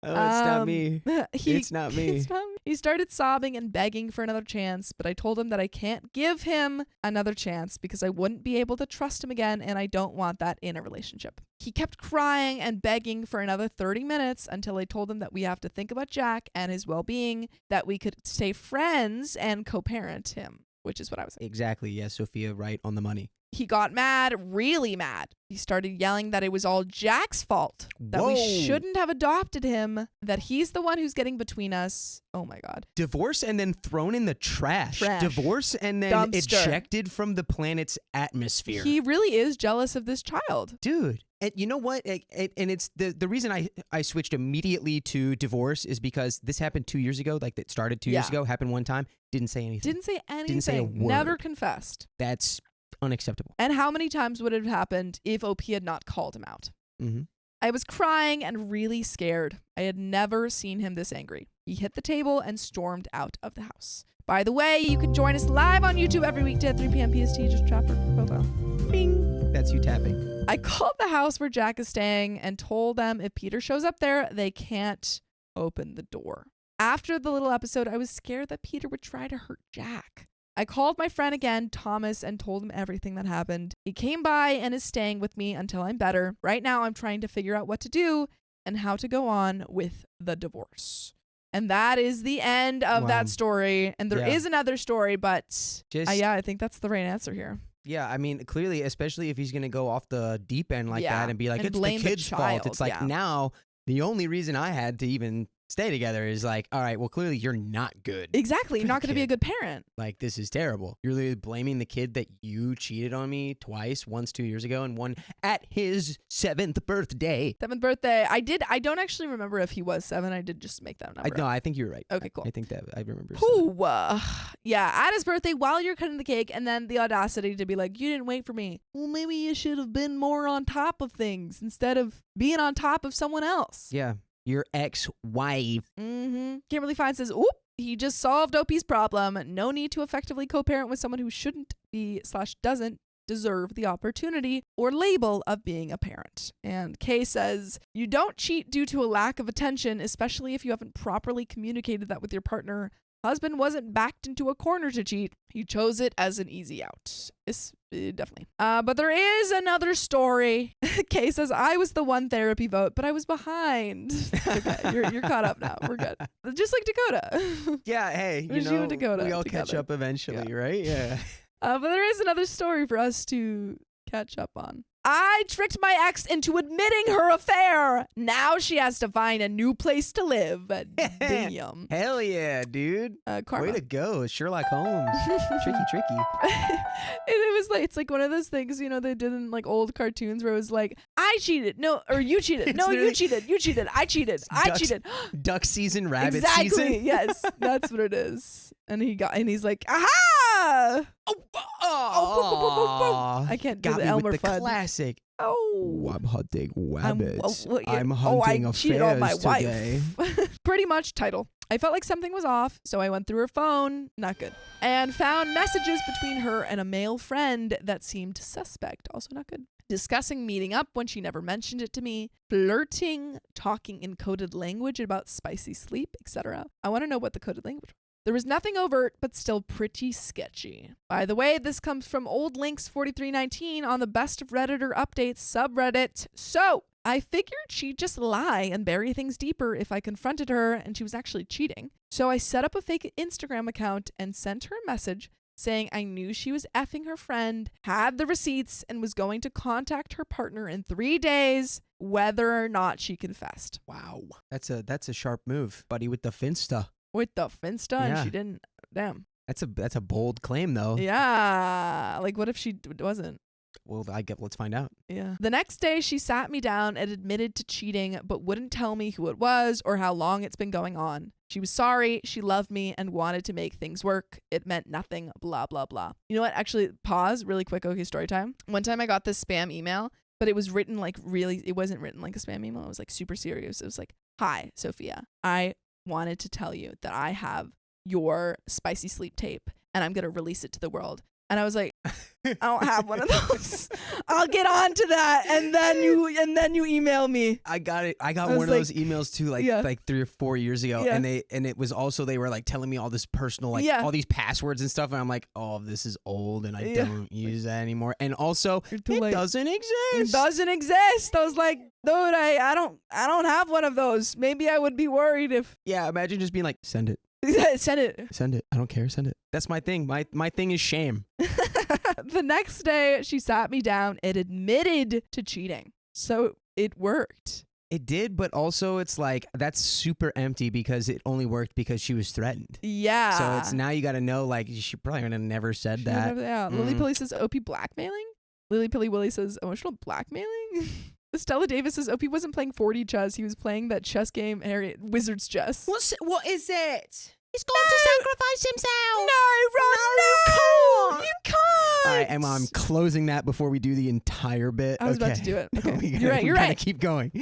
Oh, it's not me. It's not me. It's not me. He started sobbing and begging for another chance, but I told him that I can't give him another chance because I wouldn't be able to trust him again, and I don't want that in a relationship. He kept crying and begging for another 30 minutes until I told him that we have to think about Jack and his well-being, that we could stay friends and co-parent him, which is what I was saying. Exactly. Yes, Sophia, right on the money. He got mad, really mad. He started yelling that it was all Jack's fault, that we shouldn't have adopted him, that he's the one who's getting between us. Oh my God. Divorce and then thrown in the trash. Divorce and then Dumpster. ejected from the planet's atmosphere. He really is jealous of this child. Dude. And you know what? And it's the reason I switched immediately to divorce is because this happened 2 years ago. Like, it started 2 years ago, happened one time, didn't say anything. Didn't say anything. Didn't say a word. Never confessed. That's unacceptable. And how many times would it have happened if OP had not called him out? Mm-hmm. I was crying and really scared. I had never seen him this angry. He hit the table and stormed out of the house. By the way, you can join us live on YouTube every weekday at 3 p.m. PST. Just tap our profile. Bing. That's you tapping. I called the house where Jack is staying and told them if Peter shows up there, they can't open the door. After the little episode, I was scared that Peter would try to hurt Jack. I called my friend again, Thomas, and told him everything that happened. He came by and is staying with me until I'm better. Right now, I'm trying to figure out what to do and how to go on with the divorce. And that is the end of that story. And there is another story, but I think that's the right answer here. Yeah, I mean, clearly, especially if he's going to go off the deep end like Yeah, that and be like, and it's the blame the kid's fault. child, It's like, yeah. now the only reason I had to even stay together is like, all right, well, clearly you're not good. Exactly. for You're not the going to be a kid. good parent. Like, this is terrible. You're literally blaming the kid that you cheated on me twice, once 2 years ago and one at his 7th birthday. 7th birthday. I don't actually remember if he was 7. I did just make that number. No, I think you're right. Okay, cool. I think that I remember. Whew, yeah, at his birthday while you're cutting the cake, and then the audacity to be like, you didn't wait for me. Well, maybe you should have been more on top of things instead of being on top of someone else. Yeah, your ex-wife. Kimberly Fine says, oop, he just solved OP's problem. No need to effectively co-parent with someone who shouldn't be / doesn't deserve the opportunity or label of being a parent. And Kay says, you don't cheat due to a lack of attention, especially if you haven't properly communicated that with your partner. Husband wasn't backed into a corner to cheat. He chose it as an easy out. Definitely. But there is another story. Kay says, I was the one therapy vote, but I was behind. Okay, you're caught up now. We're good. Just like Dakota. Yeah, hey, It was you and Dakota we all catch together. up eventually, right? Yeah. But there is another story for us to catch up on. I tricked my ex into admitting her affair. Now she has to find a new place to live. Damn. Hell yeah, dude. Karma. Way to go, Sherlock Holmes. tricky. It was like, it's like one of those things, you know, they did in like old cartoons where it was like, I cheated. No, or you cheated. It's No, you literally- cheated. You cheated. I cheated. I Ducks- cheated. Duck season, rabbit Exactly. season. Yes, that's what it is. And he's like, aha! Oh, I can't do got the me Elmer with the Fudd. classic. Oh. I'm hunting rabbits. I I'm hunting cheated on my affairs today. wife. Pretty much title. I felt like something was off, so I went through her phone, not good, and found messages between her and a male friend that seemed suspect, also not good. Discussing meeting up when she never mentioned it to me, flirting, talking in coded language about spicy sleep, etc. I want to know what the coded language was. There was nothing overt, but still pretty sketchy. By the way, this comes from Old Links 4319 on the Best of Redditor Updates subreddit. So, I figured she'd just lie and bury things deeper if I confronted her and she was actually cheating. So I set up a fake Instagram account and sent her a message saying I knew she was effing her friend, had the receipts, and was going to contact her partner in 3 days, whether or not she confessed. Wow, that's a sharp move, buddy, with the Finsta. With the Finsta, and Yeah. she didn't. Damn. That's a bold claim, though. Yeah. Like, what if she wasn't? Well, let's find out. Yeah. The next day, she sat me down and admitted to cheating, but wouldn't tell me who it was or how long it's been going on. She was sorry, she loved me, and wanted to make things work. It meant nothing, blah, blah, blah. You know what? Actually, pause really quick. Okay, story time. One time I got this spam email, but it was written like really, it wasn't written like a spam email. It was like super serious. It was like, hi, Sophia. I wanted to tell you that I have your spicy sleep tape and I'm going to release it to the world. And I was like, I don't have one of those. I'll get on to that. And then you email me. I got it. I got I was one of those emails too, like yeah. like 3 or 4 years ago, Yeah. and it was also they were like telling me all this personal, like Yeah. all these passwords and stuff, and I'm like, oh, this is old, and I Yeah. don't use that anymore. And also, You're too it late. doesn't It exist. doesn't exist. I was like, dude, I don't have one of those. Maybe I would be worried if Yeah, imagine just being like, send it, send it. send it. I don't care, send it. That's my thing. My thing is shame. The next day, she sat me down and admitted to cheating. So it worked. It did, but also it's like that's super empty because it only worked because she was threatened. Yeah. So it's now you got to know, like, she probably would have never said that. Yeah. Lily Mm. Pilly says OP blackmailing. Lily Pilly Willy says emotional blackmailing. Stella Davis says OP wasn't playing 4D chess. He was playing that chess game, Wizard's Chess. What is it? He's going to sacrifice himself. No, Ross, no! You can't! All right, Emma, I'm closing that before we do the entire bit. I was about to Okay. do it. Okay. We You're right. You're gotta right. Keep going.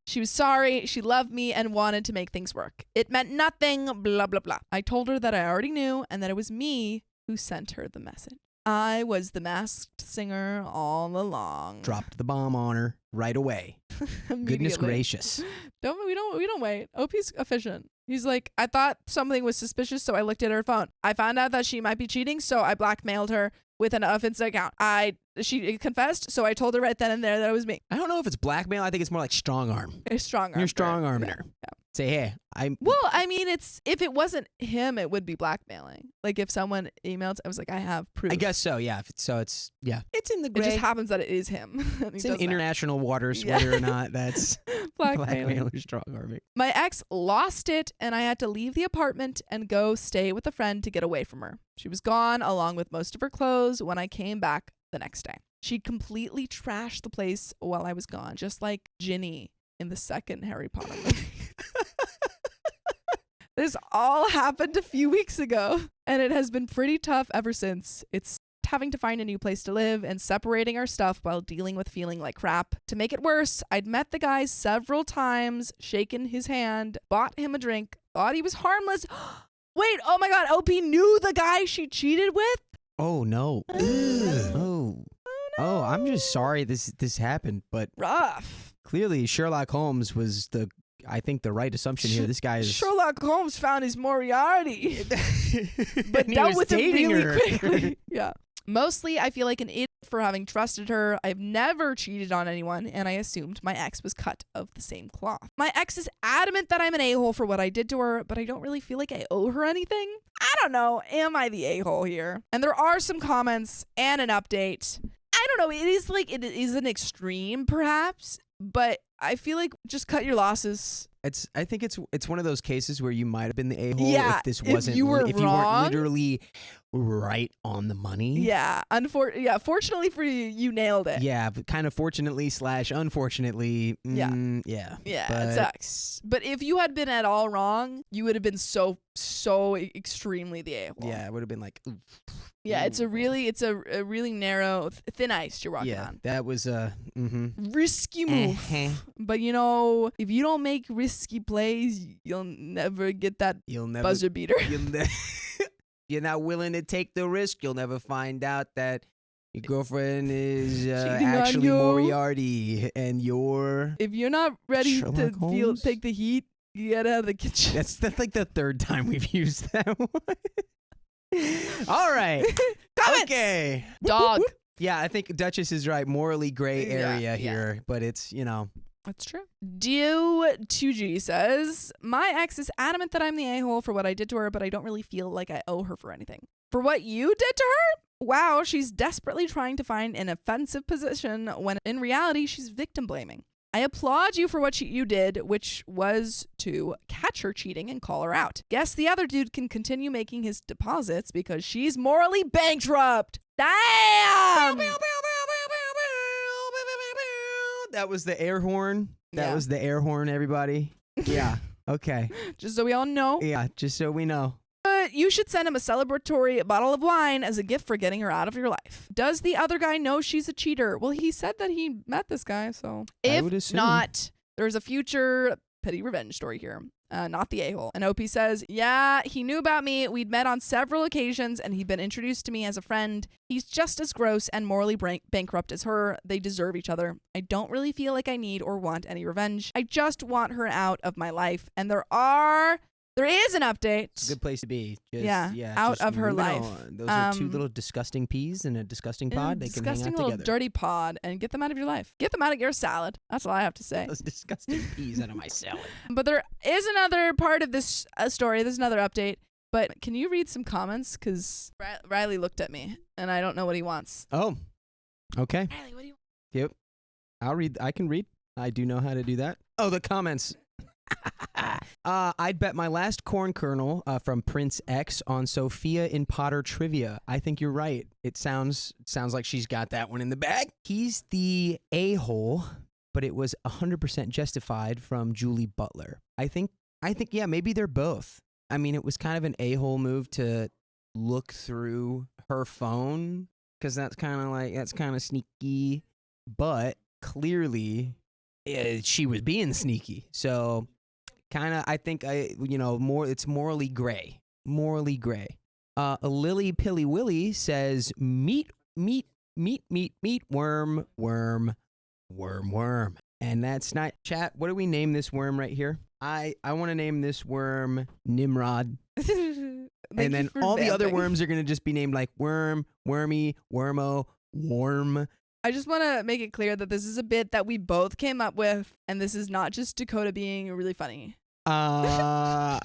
She was sorry, she loved me, and wanted to make things work. It meant nothing, blah, blah, blah. I told her that I already knew and that it was me who sent her the message. I was the masked singer all along. Dropped the bomb on her right away. Goodness Immediately. gracious. We don't wait. OP's efficient. He's like, I thought something was suspicious, so I looked at her phone. I found out that she might be cheating, so I blackmailed her with an Insta account. She confessed, so I told her right then and there that it was me. I don't know if it's blackmail. I think it's more like strong arm. A strong arm. You're strong arming Yeah. her. Yeah. Say, hey, I'm. Well, I mean, if it wasn't him, it would be blackmailing. Like if someone emailed, I was like, I have proof. I guess so. Yeah. It's in the It gray. just happens that it is him. And he It's in does that. international waters, Yeah. whether or not that's Blackmailing. blackmailer strong arming. My ex lost it, and I had to leave the apartment and go stay with a friend to get away from her. She was gone along with most of her clothes when I came back the next day. She completely trashed the place while I was gone, just like Ginny in the second Harry Potter movie. This all happened a few weeks ago, and it has been pretty tough ever since. It's having to find a new place to live and separating our stuff while dealing with feeling like crap. To make it worse, I'd met the guy several times, shaken his hand, bought him a drink, thought he was harmless. Wait, oh my God, OP knew the guy she cheated with? Oh no. Oh, I'm just sorry this happened, but Rough. clearly Sherlock Holmes was the right assumption here. This guy is Sherlock Holmes found his Moriarty, but And he dealt was with him dating really her. quickly. Yeah. Mostly, I feel like an idiot for having trusted her. I've never cheated on anyone, and I assumed my ex was cut of the same cloth. My ex is adamant that I'm an a-hole for what I did to her, but I don't really feel like I owe her anything. I don't know. Am I the a-hole here? And there are some comments and an update. I don't know. It is an extreme, perhaps, but I feel like just cut your losses. I think it's one of those cases where you might have been the a-hole Yeah, if this if wasn't you were if you weren't wrong. literally right on the money. Yeah. Fortunately for you, you nailed it. Yeah, but kind of fortunately / unfortunately. Yeah. Yeah, But- it sucks. But if you had been at all wrong, you would have been so extremely the a-hole. Yeah, it would have been like. Ooh. Yeah, it's a really narrow, thin ice you're walking Yeah, on. that was a. Risky move. But if you don't make risky plays, you'll never get that You'll never. buzzer beater. You're not willing to take the risk. You'll never find out that your girlfriend is Cheating on actually you. Moriarty, and you're. If you're not ready Sherlock to Holmes? take the heat, you get out of the kitchen. That's like the third time we've used that one. All right. Comments! Okay. Dog. Yeah, I think Duchess is right. Morally gray Yeah, area yeah. here, but it's That's true. Dew2G says, my ex is adamant that I'm the a-hole for what I did to her, but I don't really feel like I owe her for anything. For what you did to her? Wow, she's desperately trying to find an offensive position when in reality she's victim blaming. I applaud you for what you did, which was to catch her cheating and call her out. Guess the other dude can continue making his deposits because she's morally bankrupt. Damn! That was the air horn. That Yeah. was the air horn, everybody. Yeah. Okay. Just so we all know. Yeah, just so we know. But you should send him a celebratory bottle of wine as a gift for getting her out of your life. Does the other guy know she's a cheater? Well, he said that he met this guy, so. I would assume. If not, there's a future petty revenge story here. Not the a-hole. And OP says, yeah, he knew about me. We'd met on several occasions, and he'd been introduced to me as a friend. He's just as gross and morally bankrupt as her. They deserve each other. I don't really feel like I need or want any revenge. I just want her out of my life. And there is an update. It's a good place to be. Just, Yeah, out just of her moving life. on. Those are two little disgusting peas in a disgusting pod. They can hang Disgusting out little together. dirty pod, and get them out of your life. Get them out of your salad. That's all I have to say. Those disgusting peas out of my salad. But there is another part of this story. There's another update. But can you read some comments? Because Riley looked at me, and I don't know what he wants. Oh, okay. Riley, what do you want? Yep. I'll read. I can read. I do know how to do that. Oh, the comments. I'd bet my last corn kernel from Prince X on Sophia in Potter trivia. I think you're right. It sounds like she's got that one in the bag. He's the a-hole, but it was 100% justified from Julie Butler. I think yeah, maybe they're both. I mean, it was kind of an a-hole move to look through her phone because that's kind of sneaky, but clearly she was being sneaky. So I think it's morally gray. Morally gray. Lily Pilly Willy says meat, worm. And that's not chat. What do we name this worm right here? I want to name this worm Nimrod. And then all the other worms are going to just be named like worm, wormy, wormo, worm. I just want to make it clear that this is a bit that we both came up with, and this is not just Dakota being really funny. Yeah,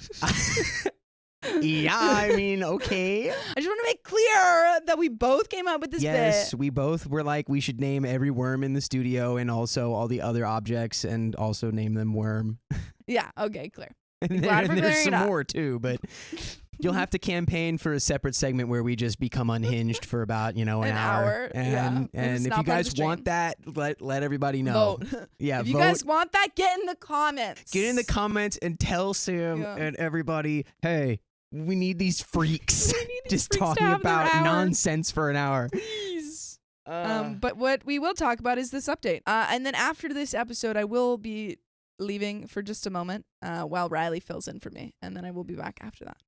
I mean, okay. I just want to make clear that we both came up with this Yes, bit. we both were like, we should name every worm in the studio and also all the other objects and also name them worm. Yeah, okay, clear. And Glad we're there's clearing some it up. more too, but you'll have to campaign for a separate segment where we just become unhinged for about, an hour, yeah. And It's if not you part of guys the want that, let everybody know. Vote. Yeah, If you vote. guys want that, get in the comments. Get in the comments and tell Sam Yeah. and everybody, hey, we need these freaks We need these just freaks to talking have their about hour. nonsense for an hour. Please. But what we will talk about is this update. And then after this episode, I will be leaving for just a moment while Riley fills in for me. And then I will be back after that,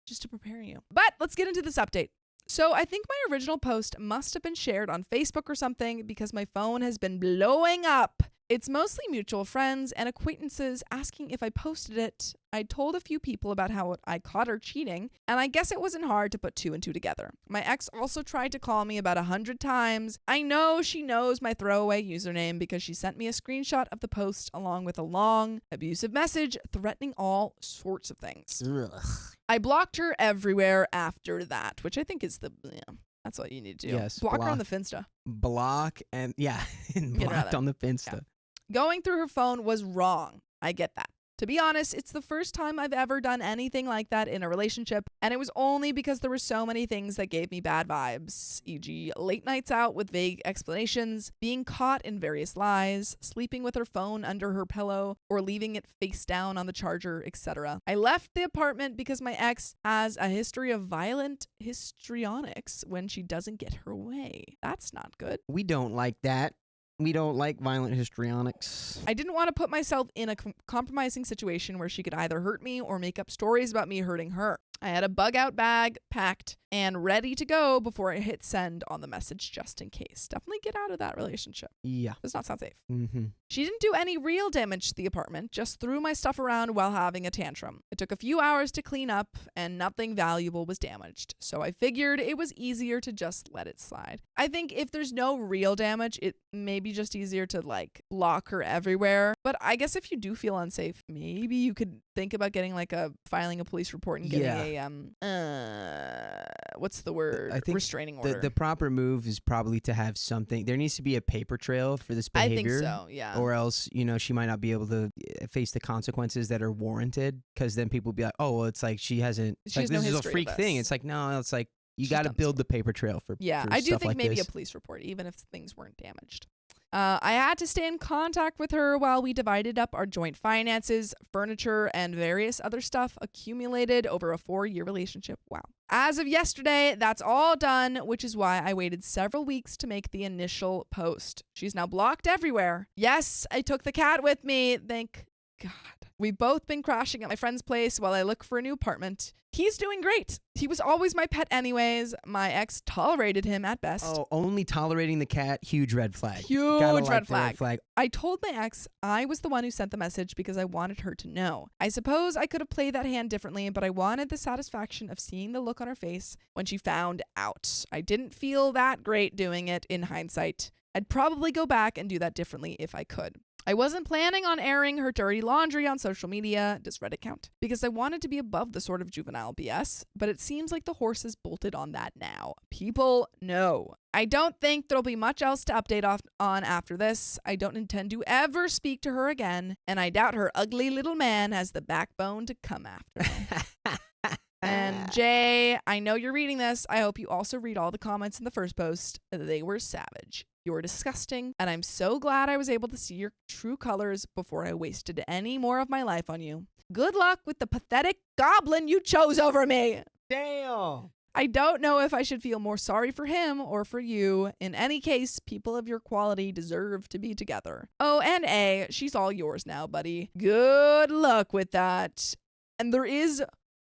just to prepare you. But let's get into this update. So I think my original post must have been shared on Facebook or something because my phone has been blowing up. It's mostly mutual friends and acquaintances asking if I posted it. I told a few people about how I caught her cheating, and I guess it wasn't hard to put 2 and 2 together. My ex also tried to call me about 100 times. I know she knows my throwaway username because she sent me a screenshot of the post along with a long, abusive message threatening all sorts of things. Ugh. I blocked her everywhere after that, which I think is that's what you need to do. Yes, block her on the block. Finsta. Block and and Get rid of blocked it. on the Finsta. Yeah. Going through her phone was wrong. I get that. To be honest, it's the first time I've ever done anything like that in a relationship, and it was only because there were so many things that gave me bad vibes, e.g. late nights out with vague explanations, being caught in various lies, sleeping with her phone under her pillow, or leaving it face down on the charger, etc. I left the apartment because my ex has a history of violent histrionics when she doesn't get her way. That's not good. We don't like that. We don't like violent histrionics. I didn't want to put myself in a compromising situation where she could either hurt me or make up stories about me hurting her. I had a bug out bag packed and ready to go before I hit send on the message just in case. Definitely get out of that relationship. Yeah. Does not sound safe. Mm-hmm. She didn't do any real damage to the apartment, just threw my stuff around while having a tantrum. It took a few hours to clean up and nothing valuable was damaged, so I figured it was easier to just let it slide. I think if there's no real damage, it may be just easier to lock her everywhere. But I guess if you do feel unsafe, maybe you could think about filing a police report and getting what's the word? I think restraining order. The proper move is probably to have something. There needs to be a paper trail for this I behavior. think so, yeah. Or else, she might not be able to face the consequences that are warranted. Because then people will be like, "Oh, well, it's like she hasn't. She has no this is a history freak of thing." this. It's like, no, it's like you She's got to done build the paper trail for. Yeah, for I do stuff think like maybe this. a police report, even if things weren't damaged. I had to stay in contact with her while we divided up our joint finances, furniture, and various other stuff accumulated over a 4-year relationship. Wow. As of yesterday, that's all done, which is why I waited several weeks to make the initial post. She's now blocked everywhere. Yes, I took the cat with me. Thank God. We've both been crashing at my friend's place while I look for a new apartment. He's doing great. He was always my pet anyways. My ex tolerated him at best. Oh, only tolerating the cat, huge red flag. Huge Gotta like red the red flag. I told my ex I was the one who sent the message because I wanted her to know. I suppose I could have played that hand differently, but I wanted the satisfaction of seeing the look on her face when she found out. I didn't feel that great doing it in hindsight. I'd probably go back and do that differently if I could. I wasn't planning on airing her dirty laundry on social media, does Reddit count? Because I wanted to be above the sort of juvenile BS, but it seems like the horse has bolted on that now. People know. I don't think there'll be much else to update on after this. I don't intend to ever speak to her again, and I doubt her ugly little man has the backbone to come after her. And Jay, I know you're reading this. I hope you also read all the comments in the first post. They were savage. You're disgusting, and I'm so glad I was able to see your true colors before I wasted any more of my life on you. Good luck with the pathetic goblin you chose over me. Damn. I don't know if I should feel more sorry for him or for you. In any case, people of your quality deserve to be together. Oh, and A, she's all yours now, buddy. Good luck with that. And there is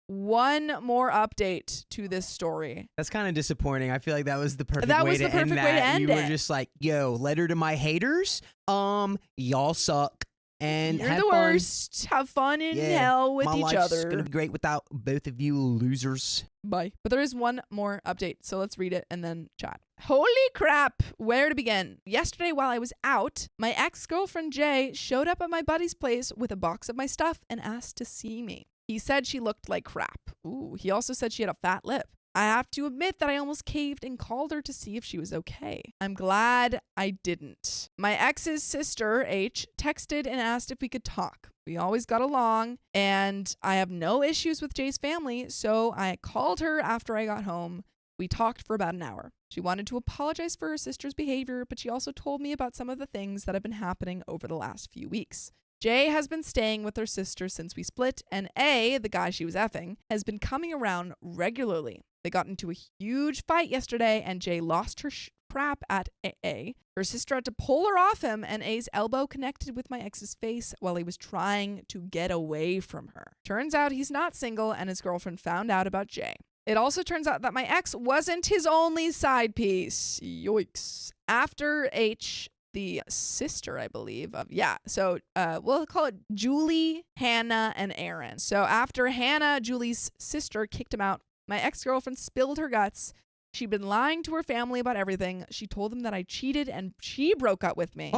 one more update to this story. That's kind of disappointing. I feel like that was the perfect That way was to the perfect end way to that. end You were it. just like, yo, letter to my haters. Y'all suck. and You're have the fun. worst. Have fun in Yeah, hell with My each life's other. gonna be great without both of you losers. Bye. But there is one more update, so let's read it and then chat. Holy crap! Where to begin? Yesterday, while I was out, my ex-girlfriend Jay showed up at my buddy's place with a box of my stuff and asked to see me. He said she looked like crap. Ooh, he also said she had a fat lip. I have to admit that I almost caved and called her to see if she was okay. I'm glad I didn't. My ex's sister, H, texted and asked if we could talk. We always got along, and I have no issues with Jay's family, so I called her after I got home. We talked for about an hour. She wanted to apologize for her sister's behavior, but she also told me about some of the things that have been happening over the last few weeks. Jay has been staying with her sister since we split, and A, the guy she was effing, has been coming around regularly. They got into a huge fight yesterday, and Jay lost her crap at A. Her sister had to pull her off him, and A's elbow connected with my ex's face while he was trying to get away from her. Turns out he's not single, and his girlfriend found out about Jay. It also turns out that my ex wasn't his only side piece. Yoicks. After H, the sister, I believe, of, we'll call it Julie, Hannah, and Aaron. So after Hannah, Julie's sister, kicked him out, my ex-girlfriend spilled her guts. She'd been lying to her family about everything. She told them that I cheated, and she broke up with me.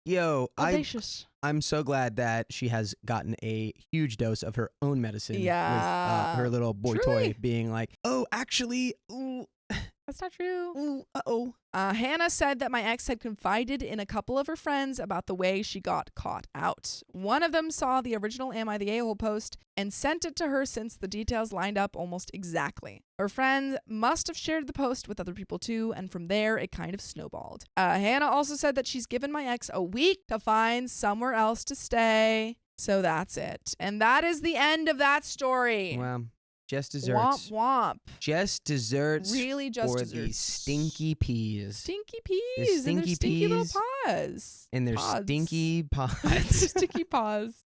Yo, Audacious. I'm so glad that she has gotten a huge dose of her own medicine. Yeah. With her little boy Truly. toy being like, oh, actually, ooh, That's not true. ooh, uh-oh. Hannah said that my ex had confided in a couple of her friends about the way she got caught out. One of them saw the original Am I the A-hole post and sent it to her since the details lined up almost exactly. Her friend must have shared the post with other people too, and from there it kind of snowballed. Hannah also said that she's given my ex a week to find somewhere else to stay. So that's it. And that is the end of that story. Well, just desserts. Womp womp. Just desserts. Really just for desserts. the stinky peas. Stinky peas. The and their stinky stinky little peas paws. And their Pods. stinky paws. Stinky paws.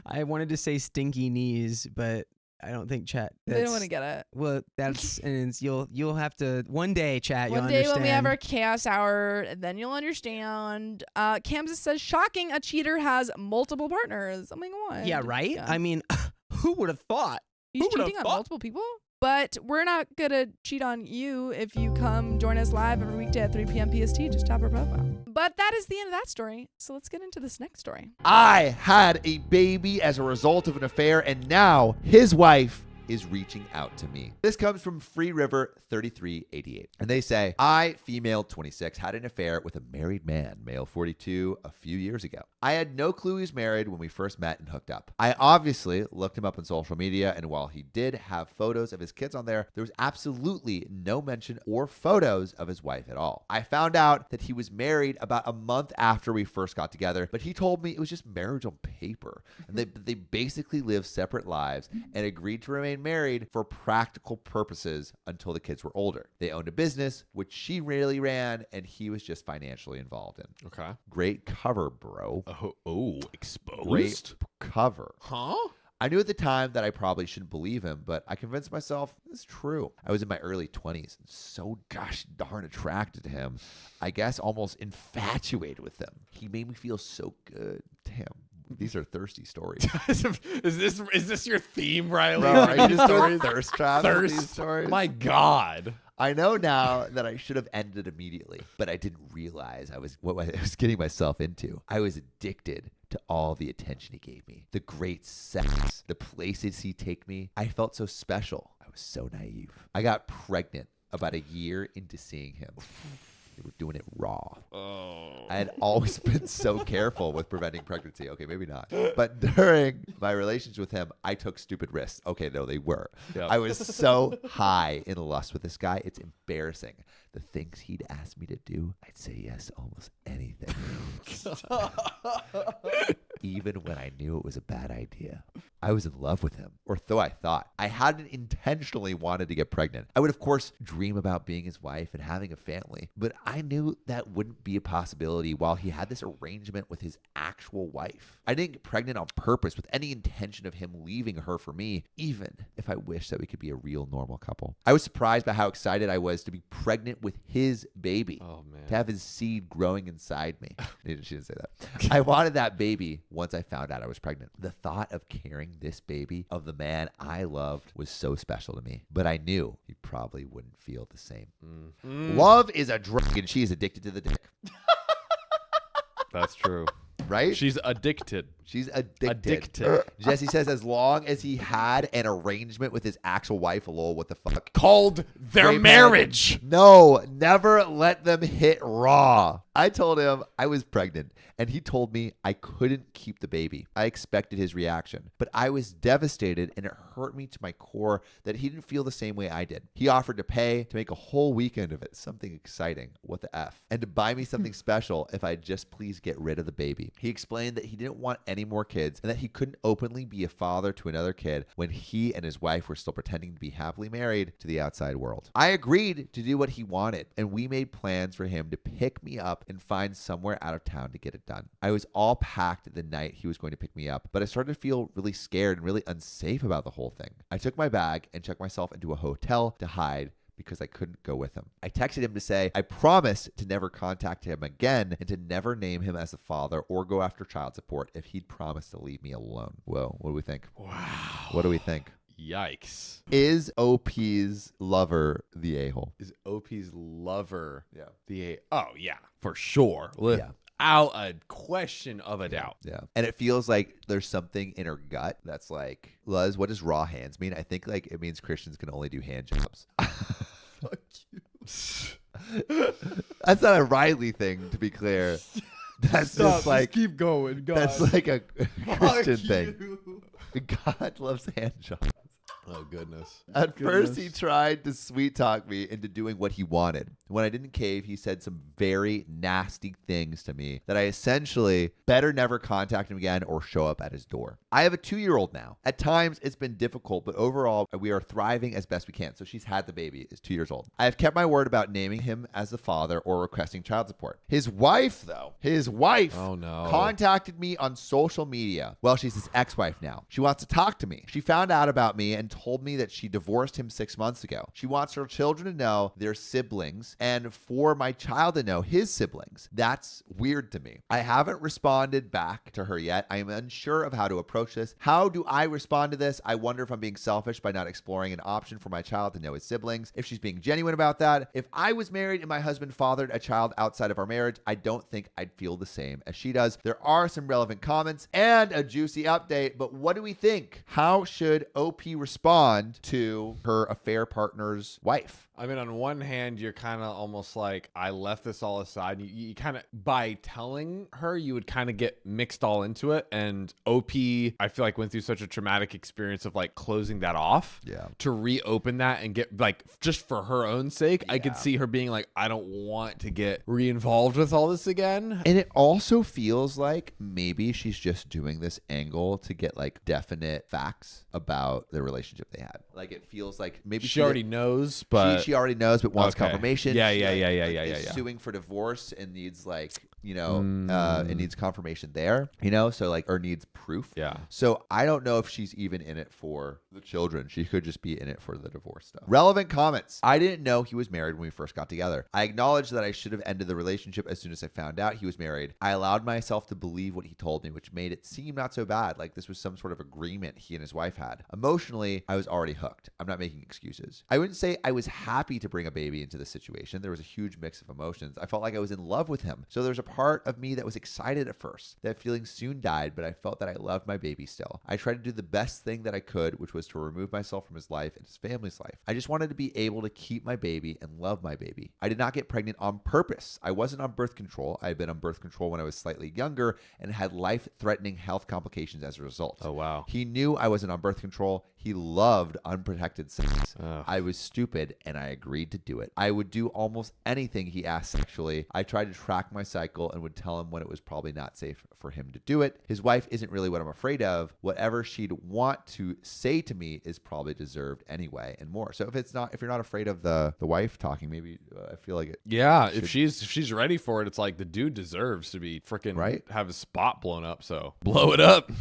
I wanted to say stinky knees, but I don't think chat. They don't want to get it. Well, that's and it's, you'll have to one day, chat. One you'll day understand. when we have our chaos hour, then you'll understand. Kansas says, shocking, a cheater has multiple partners. Oh my god. Yeah, right. Yeah. I mean, who would have thought? He's who would've cheating on thought? multiple people? But we're not going to cheat on you if you come join us live every weekday at 3 p.m. PST. Just tap our profile. But that is the end of that story. So let's get into this next story. I had a baby as a result of an affair, and now his wife is reaching out to me. This comes from Free River 3388. And they say, I, female 26, had an affair with a married man, male 42, a few years ago. I had no clue he was married when we first met and hooked up. I obviously looked him up on social media, and while he did have photos of his kids on there was absolutely no mention or photos of his wife at all. I found out that he was married about a month after we first got together, but he told me it was just marriage on paper. And they basically lived separate lives and agreed to remain married for practical purposes until the kids were older. They owned a business, which she really ran, and he was just financially involved in. Okay. Great cover, bro. Exposed? Great cover. Huh? I knew at the time that I probably shouldn't believe him, but I convinced myself it's true. I was in my early 20s and so gosh darn attracted to him. I guess almost infatuated with him. He made me feel so good. Damn. These are thirsty stories. is this your theme, Riley? Bro, are you just doing Stories? thirst traps with Thirst. these stories? My God. I know now that I should have ended immediately, but I didn't realize what I was getting myself into. I was addicted to all the attention he gave me, the great sex, the places he'd take me. I felt so special. I was so naive. I got pregnant about a year into seeing him. They were doing it raw. Oh. I had always been so careful with preventing pregnancy. Okay, maybe not. But during my relations with him, I took stupid risks. Okay, no, they were. Yep. I was so high in lust with this guy. It's embarrassing. The things he'd ask me to do, I'd say yes to almost anything. even when I knew it was a bad idea. I was in love with him, or so I thought. I hadn't intentionally wanted to get pregnant. I would, of course, dream about being his wife and having a family, but I knew that wouldn't be a possibility while he had this arrangement with his actual wife. I didn't get pregnant on purpose with any intention of him leaving her for me, even if I wished that we could be a real normal couple. I was surprised by how excited I was to be pregnant with his baby. Oh, man. To have his seed growing inside me. She didn't say that. I wanted that baby once I found out I was pregnant. The thought of carrying this baby of the man I loved was so special to me, but I knew he probably wouldn't feel the same. Love is a drug, and she is addicted to the dick. That's true. Right? She's addicted. She's addicted. Jesse says as long as he had an arrangement with his actual wife, lol, what the fuck? Called their Great marriage. No, never let them hit raw. I told him I was pregnant, and he told me I couldn't keep the baby. I expected his reaction, but I was devastated, and it hurt me to my core that he didn't feel the same way I did. He offered to pay to make a whole weekend of it, something exciting, what the F, and to buy me something special if I'd just please get rid of the baby. He explained that he didn't want any more kids and that he couldn't openly be a father to another kid when he and his wife were still pretending to be happily married to the outside world. I agreed to do what he wanted, and we made plans for him to pick me up and find somewhere out of town to get it done. I was all packed the night he was going to pick me up, but I started to feel really scared and really unsafe about the whole thing. I took my bag and checked myself into a hotel to hide because I couldn't go with him. I texted him to say I promised to never contact him again and to never name him as a father or go after child support if he'd promised to leave me alone. Whoa, what do we think? Wow. What do we think? Yikes. Is OP's lover the a-hole? Is OP's lover Yeah. the Oh, yeah, for sure. Yeah. Out a question of a doubt. Yeah. And it feels like there's something in her gut that's like, Luz, what does raw hands mean? I think like it means Christians can only do hand jobs. Fuck you. That's not a Riley thing, to be clear. That's just like keep going. God. that's like a Christian thing. God loves hand jobs. Oh, goodness. At first, he tried to sweet talk me into doing what he wanted. When I didn't cave, he said some very nasty things to me that I essentially better never contact him again or show up at his door. I have a 2-year-old now. At times, it's been difficult, but overall, we are thriving as best we can. So she's had the baby, is 2 years old. I have kept my word about naming him as the father or requesting child support. His wife, though, Oh, no. contacted me on social media. Well, she's his ex-wife now. She wants to talk to me. She found out about me and told me that she divorced him 6 months ago. She wants her children to know their siblings and for my child to know his siblings. That's weird to me. I haven't responded back to her yet. I am unsure of how to approach this. How do I respond to this? I wonder if I'm being selfish by not exploring an option for my child to know his siblings. If she's being genuine about that. If I was married and my husband fathered a child outside of our marriage, I don't think I'd feel the same as she does. There are some relevant comments and a juicy update, but what do we think? How should OP respond to her affair partner's wife? I mean, on one hand, you're kind of almost like, I left this all aside. You kind of, by telling her, you would kind of get mixed all into it. And OP, I feel like went through such a traumatic experience of like closing that off. Yeah. To reopen that and get like, just for her own sake, I could Yeah. see her being like, I don't want to get re-involved with all this again. And it also feels like maybe she's just doing this angle to get like definite facts about the relationship they had. Like it feels like maybe She already knows, but she already knows, but wants Okay. confirmation. Yeah, She, yeah, like, yeah, yeah, like, yeah, is yeah. suing for divorce and needs like, you know, it needs confirmation there, you know, so like, or needs proof. Yeah. So I don't know if she's even in it for the children. She could just be in it for the divorce stuff. Relevant comments. I didn't know he was married when we first got together. I acknowledge that I should have ended the relationship as soon as I found out he was married. I allowed myself to believe what he told me, which made it seem not so bad. Like this was some sort of agreement he and his wife had. Emotionally, I was already hooked. I'm not making excuses. I wouldn't say I was happy to bring a baby into the situation. There was a huge mix of emotions. I felt like I was in love with him. So there's a part of me that was excited at first. That feeling soon died, but I felt that I loved my baby still. I tried to do the best thing that I could, which was to remove myself from his life and his family's life. I just wanted to be able to keep my baby and love my baby. I did not get pregnant on purpose. I wasn't on birth control. I had been on birth control when I was slightly younger and had life-threatening health complications as a result. Oh, wow. He knew I wasn't on birth control. He loved unprotected sex. Ugh. I was stupid and I agreed to do it. I would do almost anything he asked sexually. I tried to track my cycle and would tell him when it was probably not safe for him to do it. His wife isn't really what I'm afraid of. Whatever she'd want to say to me is probably deserved anyway, and more. So if you're not afraid of the wife talking, maybe I feel like it. Yeah, if she's ready for it, it's like the dude deserves to be freaking Right? have his spot blown up. So blow it up.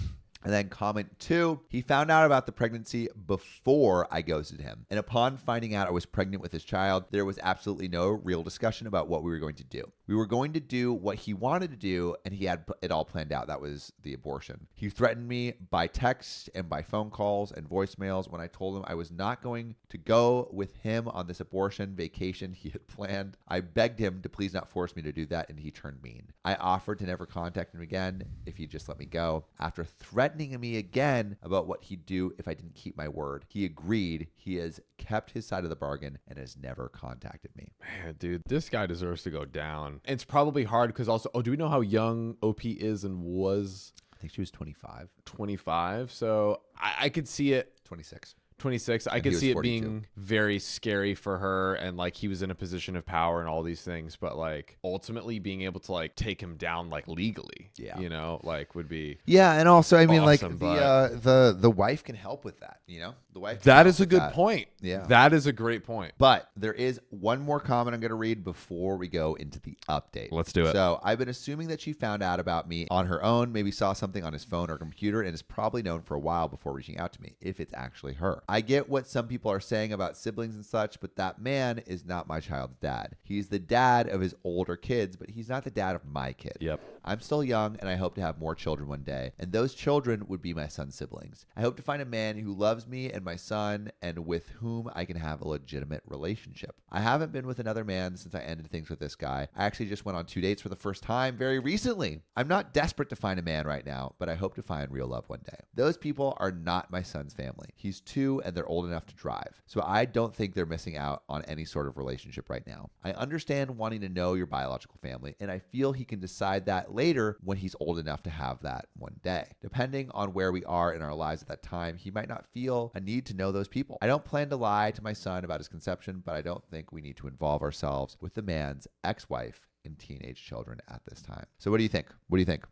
And then comment 2, he found out about the pregnancy before I ghosted him. And upon finding out I was pregnant with his child, there was absolutely no real discussion about what we were going to do. We were going to do what he wanted to do, and he had it all planned out. That was the abortion. He threatened me by text and by phone calls and voicemails when I told him I was not going to go with him on this abortion vacation he had planned. I begged him to please not force me to do that, and he turned mean. I offered to never contact him again if he'd just let me go. After threatening me again about what he'd do if I didn't keep my word, he agreed. He has kept his side of the bargain and has never contacted me. Man, dude, this guy deserves to go down. It's probably hard because also, do we know how young OP is and was? I think she was 25. 25. So I could see it. 26. 26. I And could he was see it 42. being very scary for her, and like he was in a position of power and all these things, but like ultimately being able to like take him down like legally, Yeah. you know, like would be. Yeah, and also I mean Awesome, like the wife can help with that, you know? The wife can That help is a with good that. point. Yeah. That is a great point. But there is one more comment I'm going to read before we go into the update. Let's do it. So I've been assuming that she found out about me on her own, maybe saw something on his phone or computer, and is probably known for a while before reaching out to me, if it's actually her. I get what some people are saying about siblings and such, but that man is not my child's dad. He's the dad of his older kids, but he's not the dad of my kid. Yep. I'm still young, and I hope to have more children one day, and those children would be my son's siblings. I hope to find a man who loves me and my son, and with whom I can have a legitimate relationship. I haven't been with another man since I ended things with this guy. I actually just went on 2 dates for the first time very recently. I'm not desperate to find a man right now, but I hope to find real love one day. Those people are not my son's family. He's 2, and they're old enough to drive, so I don't think they're missing out on any sort of relationship right now. I understand wanting to know your biological family, and I feel he can decide that later when he's old enough to have that one day. Depending on where we are in our lives at that time, he might not feel a need to know those people. I don't plan to lie to my son about his conception, but I don't think we need to involve ourselves with the man's ex-wife and teenage children at this time. So what do you think? What do you think?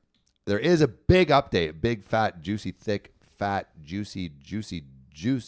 There is a big update, big, fat, juicy, thick, fat, juicy juice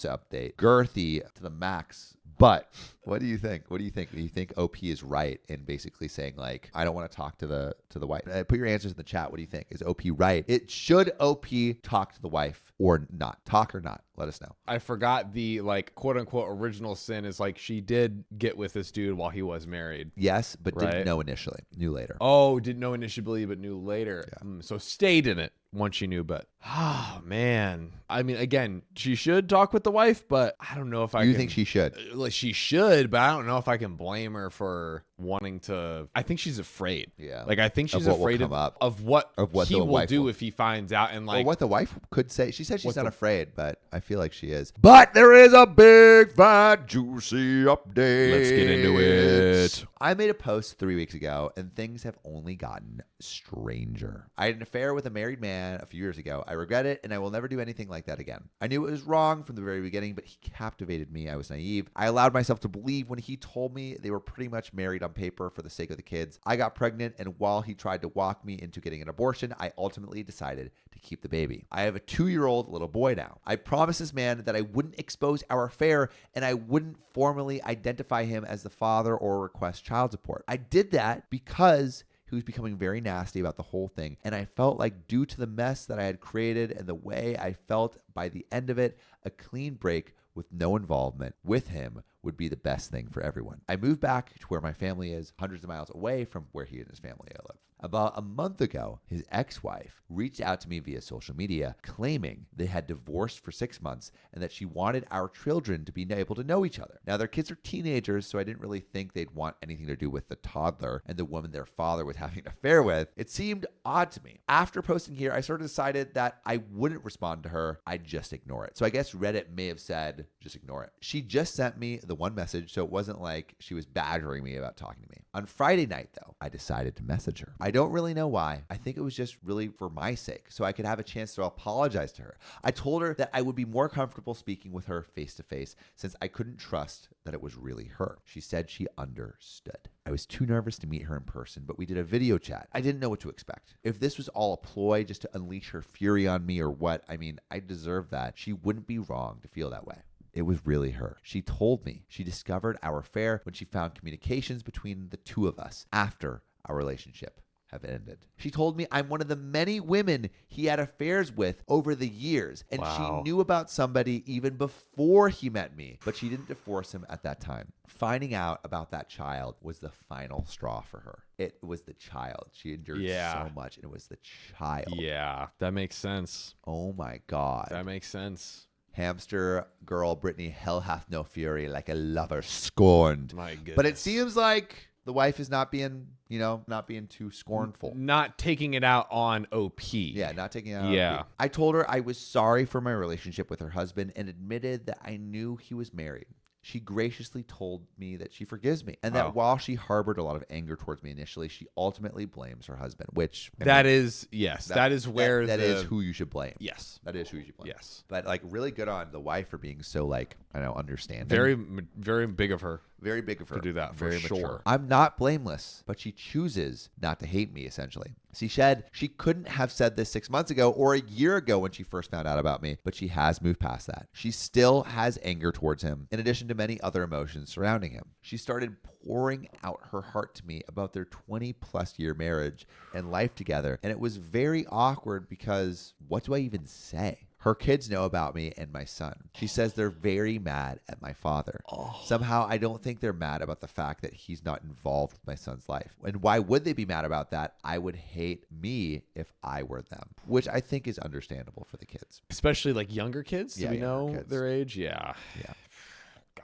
update, girthy to the max. But what do you think? What do you think? Do you think OP is right in basically saying like, I don't want to talk to the wife? Put your answers in the chat. What do you think? Is OP right? Should OP talk to the wife or not? Talk or not? Let us know. I forgot the like quote unquote original sin is like she did get with this dude while he was married. Yes, but didn't Right. know initially. Knew later. Oh, didn't know initially, but knew later. So stayed in it once she knew, but oh man. I mean, again, she should talk with the wife, but I don't know if I You can, think she should? like she should, but I don't know if I can blame her for wanting to. I think she's afraid. Yeah. Like I think she's what will afraid come up. of what the he will wife do will- if he finds out, and like Or what the wife could say. She said she's What not the- afraid, but I feel like she is. But there is a big, fat, juicy update. Let's get into it. I made a post 3 weeks ago, and things have only gotten stranger. I had an affair with a married man a few years ago. I regret it, and I will never do anything like that again. I knew it was wrong from the very beginning, but he captivated me. I was naive. I allowed myself to believe when he told me they were pretty much married on paper for the sake of the kids. I got pregnant, and while he tried to walk me into getting an abortion, I ultimately decided to keep the baby. I have a 2-year-old little boy now. I promised this man that I wouldn't expose our affair, and I wouldn't formally identify him as the father or request child support. I did that because he was becoming very nasty about the whole thing, and I felt like due to the mess that I had created and the way I felt by the end of it, a clean break with no involvement with him would be the best thing for everyone. I moved back to where my family is, hundreds of miles away from where he and his family live. About a month ago, his ex-wife reached out to me via social media claiming they had divorced for 6 months and that she wanted our children to be able to know each other. Now, their kids are teenagers, so I didn't really think they'd want anything to do with the toddler and the woman their father was having an affair with. It seemed odd to me. After posting here, I sort of decided that I wouldn't respond to her. I'd just ignore it. So I guess Reddit may have said, just ignore it. She just sent me the the one message, so it wasn't like she was badgering me about talking to me. On Friday night, though, I decided to message her. I don't really know why. I think it was just really for my sake, so I could have a chance to apologize to her. I told her that I would be more comfortable speaking with her face to face since I couldn't trust that it was really her. She said she understood. I was too nervous to meet her in person, but we did a video chat. I didn't know what to expect. If this was all a ploy just to unleash her fury on me or what, I mean, I deserve that. She wouldn't be wrong to feel that way. It was really her. She told me she discovered our affair when she found communications between the two of us after our relationship have ended. She told me I'm one of the many women he had affairs with over the years, and she knew about somebody even before he met me, but she didn't divorce him at that time. Finding out about that child was the final straw for her. It was the child. She endured so much, and it was the child. Yeah, that makes sense. Oh my God. That makes sense. Hamster girl Brittany, hell hath no fury, like a lover scorned. My goodness. But it seems like the wife is not being, not being too scornful. Not taking it out on OP. Yeah, not taking it out Yeah. on OP. I told her I was sorry for my relationship with her husband and admitted that I knew he was married. She graciously told me that she forgives me and that while she harbored a lot of anger towards me initially, she ultimately blames her husband, which... That is where that is who you should blame. Yes. That is who you should blame. Yes. But really good on the wife for being so understanding. Very, very big of her. Very big of her to do that, for very sure. Mature. I'm not blameless, but she chooses not to hate me, essentially. She said she couldn't have said this 6 months ago or a year ago when she first found out about me, but she has moved past that. She still has anger towards him, in addition to many other emotions surrounding him. She started pouring out her heart to me about their 20-plus year marriage and life together, and it was very awkward because what do I even say? Her kids know about me and my son. She says they're very mad at my father. Somehow, I don't think they're mad about the fact that he's not involved with my son's life. And why would they be mad about that? I would hate me if I were them, which I think is understandable for the kids. Especially like younger kids. Yeah, Do we know kids. their age? Yeah. Yeah.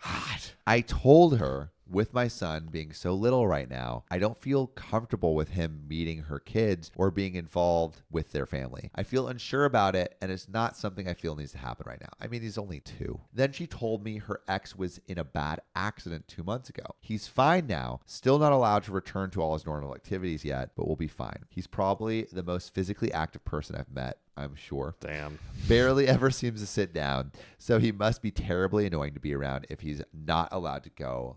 God. I told her, with my son being so little right now, I don't feel comfortable with him meeting her kids or being involved with their family. I feel unsure about it, and it's not something I feel needs to happen right now. I mean, he's only 2. Then she told me her ex was in a bad accident 2 months ago. He's fine now, still not allowed to return to all his normal activities yet, but will be fine. He's probably the most physically active person I've met, I'm sure. Damn. Barely ever seems to sit down, so he must be terribly annoying to be around if he's not allowed to go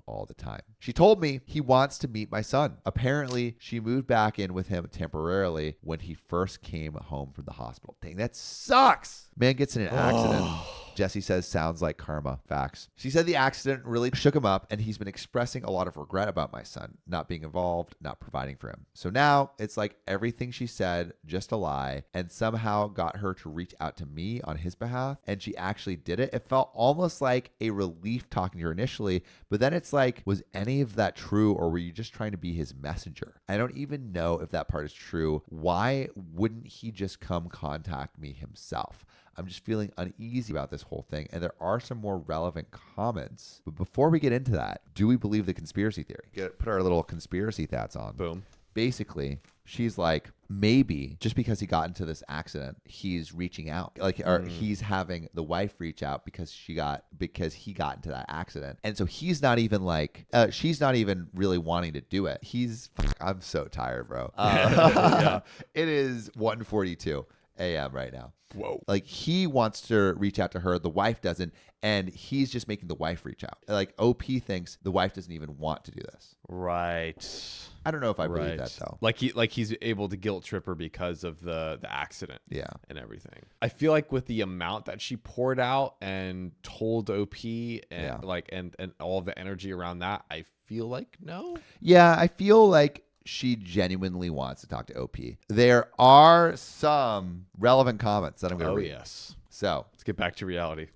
all the time. She told me he wants to meet my son. Apparently, she moved back in with him temporarily when he first came home from the hospital. Dang, that sucks. Man gets in an accident. Jesse says sounds like karma. Facts. She said the accident really shook him up, and he's been expressing a lot of regret about my son not being involved, not providing for him. So now it's like everything she said, just a lie, and somehow got her to reach out to me on his behalf, and she actually did it. It felt almost like a relief talking to her initially, but then it's like, was any of that true, or were you just trying to be his messenger? I don't even know if that part is true. Why wouldn't he just come contact me himself? I'm just feeling uneasy about this whole thing, and there are some more relevant comments. But before we get into that, do we believe the conspiracy theory? Put our little conspiracy thoughts on. Boom. Basically, she's like, maybe just because he got into this accident, he's reaching out, or he's having the wife reach out because he got into that accident, and so he's not even she's not even really wanting to do it. I'm so tired, bro. Yeah. It is 1:42 a.m. right now. Whoa. He wants to reach out to her, the wife doesn't, and he's just making the wife reach out. OP thinks the wife doesn't even want to do this. Right. I don't know if I believe that though. Like he's able to guilt trip her because of the accident. Yeah. And everything. I feel like with the amount that she poured out and told OP and and all the energy around that, I feel like no. Yeah, I feel like she genuinely wants to talk to OP. There are some relevant comments that I'm going to read. Oh, yes. So let's get back to reality.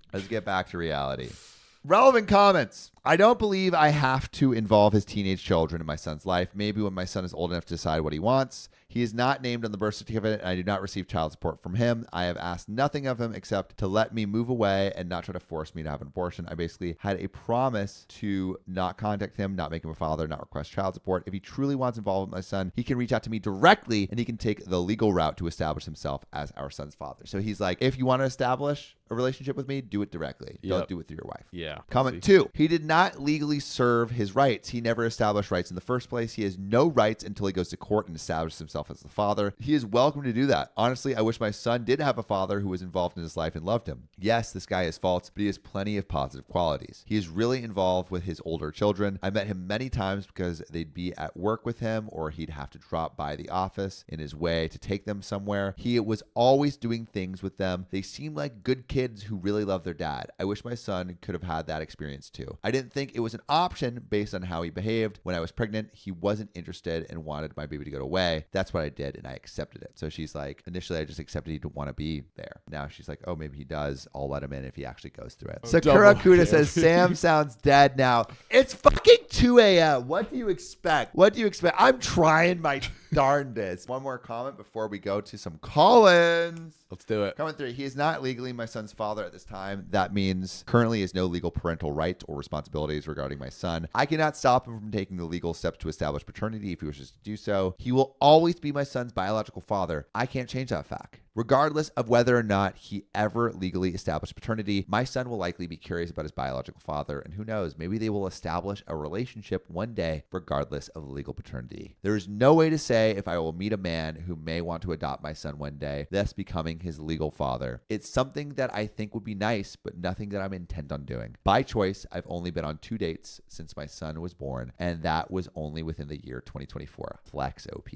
Relevant comments. I don't believe I have to involve his teenage children in my son's life. Maybe when my son is old enough to decide what he wants, He is not named on the birth certificate, and I do not receive child support from him. I have asked nothing of him except to let me move away and not try to force me to have an abortion. I basically had a promise to not contact him, not make him a father, not request child support. If he truly wants involvement with my son, he can reach out to me directly, and he can take the legal route to establish himself as our son's father. So he's like, if you want to establish a relationship with me, do it directly. Don't do it through your wife. Yeah. Comment 2. He did not legally serve his rights. He never established rights in the first place. He has no rights until he goes to court and establishes himself as the father. He is welcome to do that. Honestly, I wish my son did have a father who was involved in his life and loved him. Yes, this guy has faults, but he has plenty of positive qualities. He is really involved with his older children. I met him many times because they'd be at work with him, or he'd have to drop by the office in his way to take them somewhere. He was always doing things with them. They seem like good kids who really love their dad. I wish my son could have had that experience too. I didn't think it was an option based on how he behaved. When I was pregnant, he wasn't interested and wanted my baby to go away. That's what I did, and I accepted it. So she's like, initially I just accepted he didn't want to be there. Now she's like, oh, maybe he does. I'll let him in if he actually goes through it. Sakura Kuda says, Sam sounds dead now. It's fucking 2 a.m. What do you expect? What do you expect? I'm trying my darndest. One more comment before we go to some call-ins. Let's do it. Comment 3. He is not legally my son's father at this time. That means currently he has no legal parental rights or responsibilities regarding my son. I cannot stop him from taking the legal steps to establish paternity if he wishes to do so. He will always be my son's biological father. I can't change that fact. Regardless of whether or not he ever legally established paternity, my son will likely be curious about his biological father, and who knows, maybe they will establish a relationship one day regardless of legal paternity. There is no way to say if I will meet a man who may want to adopt my son one day, thus becoming his legal father. It's something that I think would be nice, but nothing that I'm intent on doing. By choice, I've only been on 2 dates since my son was born, and that was only within the year 2024. Flex, OP.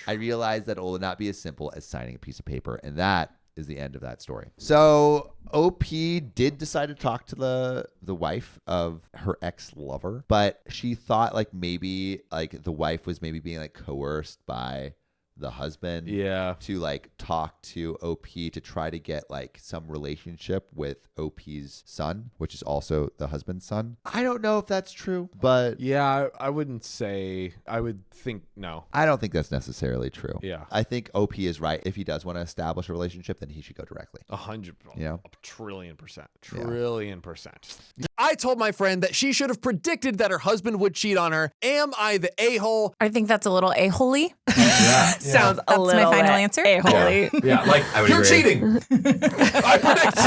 I realize that it will not be as simple as signing a piece of paper, and that is the end of that story. So OP did decide to talk to the wife of her ex-lover, but she thought like maybe like the wife was maybe being like coerced by the husband to like talk to OP to try to get like some relationship with OP's son, which is also the husband's son. I don't know if that's true, but yeah, I wouldn't say. I would think no. I don't think that's necessarily true. Yeah, I think OP is right. If he does want to establish a relationship, then he should go directly. 100%. You know? A trillion percent. I told my friend that she should have predicted that her husband would cheat on her. Am I the a-hole? I think that's a little a-holy. Sounds a That's little my final answer. A-holy. Yeah, like You're cheating. I predict.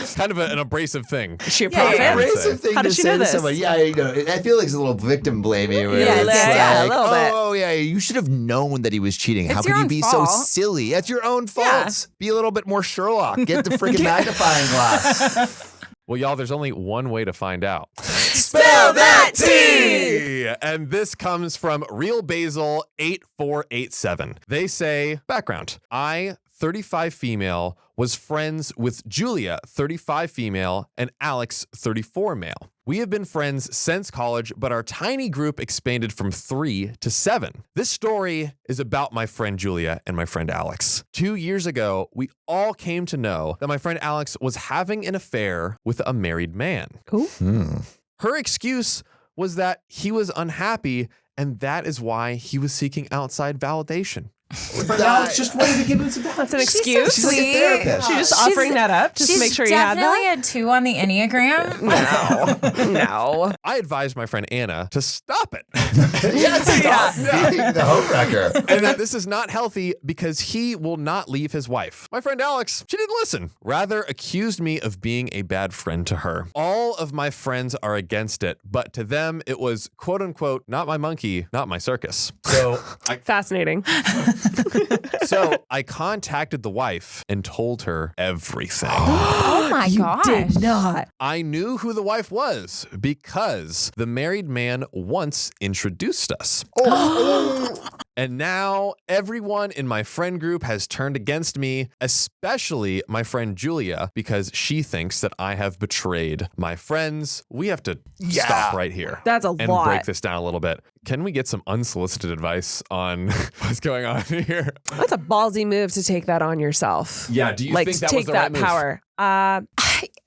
it's kind of an abrasive thing. Is she a Yeah, prophet? yeah. Abrasive thing How to did she say know to this? someone. Yeah, you know, I feel like it's a little victim blaming. Where Yeah, it's yeah, a like, little bit. Oh, yeah, you should have known that he was cheating. How It's could your you own be so fault. silly? That's your own Yeah. fault. Be a little bit more Sherlock. Get the freaking magnifying glass. Well, y'all, there's only one way to find out. Spell that T! And this comes from Real Basil 8487. They say, background. I, 35 female, was friends with Julia, 35 female, and Alex, 34 male. We have been friends since college, but our tiny group expanded from 3 to 7. This story is about my friend Julia and my friend Alex. 2 years ago, we all came to know that my friend Alex was having an affair with a married man. Her excuse was that he was unhappy, and that is why he was seeking outside validation. Alex just wanted to give him some That's an excuse. She's like a therapist. She's just offering that up just to She's make sure you had definitely that. a 2 on the Enneagram. No. I advised my friend Anna to stop it. being the homewrecker. And that this is not healthy because he will not leave his wife. My friend Alex, she didn't listen, rather accused me of being a bad friend to her. All of my friends are against it, but to them it was quote unquote, not my monkey, not my circus. Fascinating. So I contacted the wife and told her everything. Oh my gosh. Did not. I knew who the wife was because the married man once introduced us. And now everyone in my friend group has turned against me, especially my friend Julia, because she thinks that I have betrayed my friends. We have to stop right here. That's a and lot. break this down a little bit. Can we get some unsolicited advice on what's going on here? That's a ballsy move to take that on yourself. Yeah, do you Like think to that take was the that right move? power.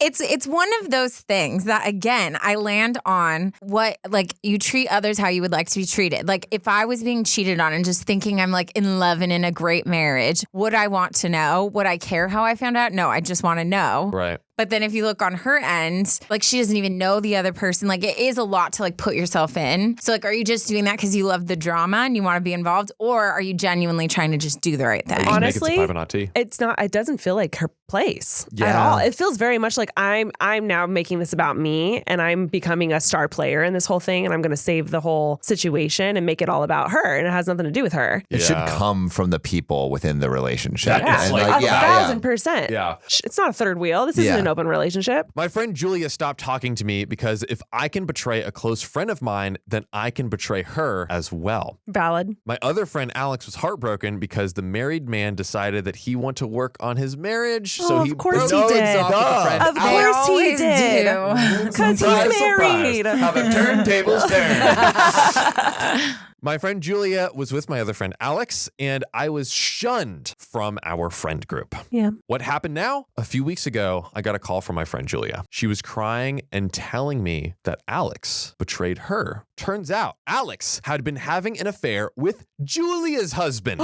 It's one of those things that, again, I land on what, like, you treat others how you would like to be treated. Like, if I was being cheated on and just thinking I'm like in love and in a great marriage, would I want to know? Would I care how I found out? No, I just want to know. Right. But then if you look on her end, like, she doesn't even know the other person. Like, it is a lot to, like, put yourself in. So, like, are you just doing that because you love the drama and you want to be involved? Or are you genuinely trying to just do the right thing? Honestly, make it to pipe and not tea. It's not. It doesn't feel like her place at Yeah. all. It feels very much like I'm now making this about me, and I'm becoming a star player in this whole thing, and I'm going to save the whole situation and make it all about her, and it has nothing to do with her. It should come from the people within the relationship. Yeah, And like, like, yeah, 1,000%. Yeah. It's not a third wheel. This isn't Yeah. an open relationship. My friend Julia stopped talking to me because if I can betray a close friend of mine, then I can betray her as well. Valid. My other friend Alex was heartbroken because the married man decided that he wanted to work on his marriage. So Oh, he of course broke he things did. off with a friend. Of They course he always did. do. Because he's married. How the turntables turn. My friend Julia was with my other friend Alex, and I was shunned from our friend group. Yeah. What happened now? A few weeks ago, I got a call from my friend Julia. She was crying and telling me that Alex betrayed her. Turns out Alex had been having an affair with Julia's husband.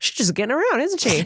She's just getting around, isn't she?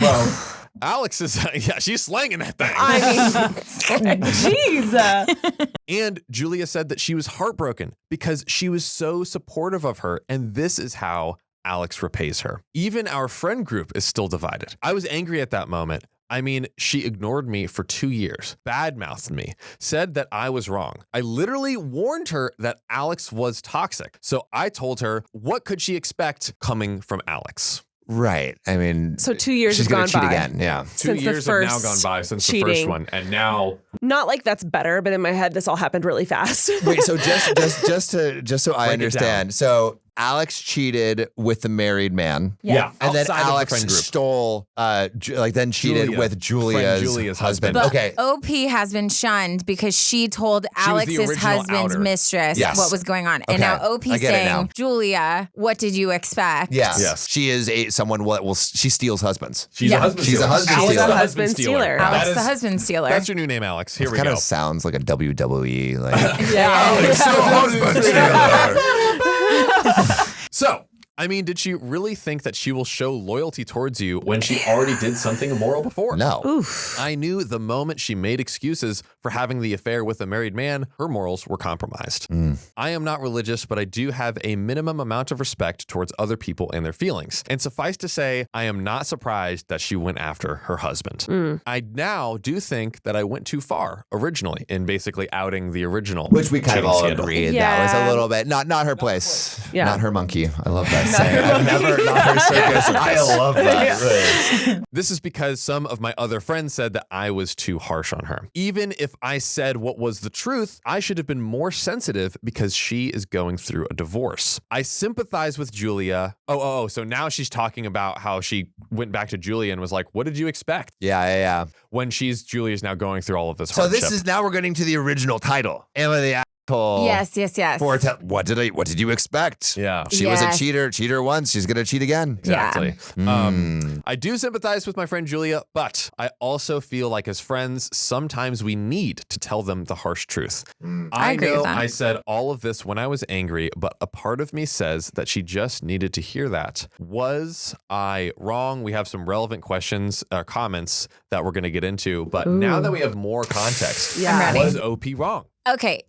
Alex is, yeah, she's slanging that thing. I mean, jeez. And Julia said that she was heartbroken because she was so supportive of her. And this is how Alex repays her. Even our friend group is still divided. I was angry at that moment. I mean, she ignored me for 2 years, badmouthed me, said that I was wrong. I literally warned her that Alex was toxic. So I told her, what could she expect coming from Alex? Right. I mean, So 2 years she's have gonna gone cheat by. again. Yeah. 2 Since the years have now first gone by since the first cheating. one. And now Not like that's better, but in my head, this all happened really fast. Wait. So just so I Break it understand. So Alex cheated with the married man. Yeah. And then outside of the Alex friend group. stole, then cheated Julia. with Friend Julia's, Julia's husband. husband. But Okay. OP has been shunned because she told She was the Alex's original husband's outer. mistress Yes. what was going on. And Okay. now OP I get it now. saying, Julia, what did you expect? Yes. Yes. She is someone she steals husbands. She's Yeah. a husband She's a stealer. husband Alex stealer. the Husband stealer. That Alex is- the husband stealer. That's your new name, Alex. Here we Kind go. of sounds like a WWE. Like, So, I mean, did she really think that she will show loyalty towards you when she already did something immoral before? no. Oof. I knew the moment she made excuses for having the affair with a married man, her morals were compromised. I am not religious, but I do have a minimum amount of respect towards other people and their feelings. And suffice to say, I am not surprised that she went after her husband. I now do think that I went too far originally in basically outing the original. Which we kind of cheating all scandal. agreed that Yeah. was a little bit not her place. Yeah. Not her monkey. I love that saying. I've never not her circus. I love that. This is because some of my other friends said that I was too harsh on her. Even if I said what was the truth, I should have been more sensitive because she is going through a divorce. I sympathize with Julia. So now she's talking about how she went back to Julia and was like, what did you expect? Yeah. When Julia's now going through all of this So hardship. this is now we're getting to the original title. Emma the asshole. Yes. What did you expect? Yeah. She was a Yes. cheater once. She's gonna cheat again. Exactly. Mm. I do sympathize with my friend Julia, but I also feel like as friends, sometimes we need to tell them the harsh truth. I agree know with that. I said all of this when I was angry, but a part of me says that she just needed to hear that. Was I wrong? We have some relevant questions, comments that we're going to get into, but now that we have more context, Yeah. I'm ready. was OP wrong? Okay.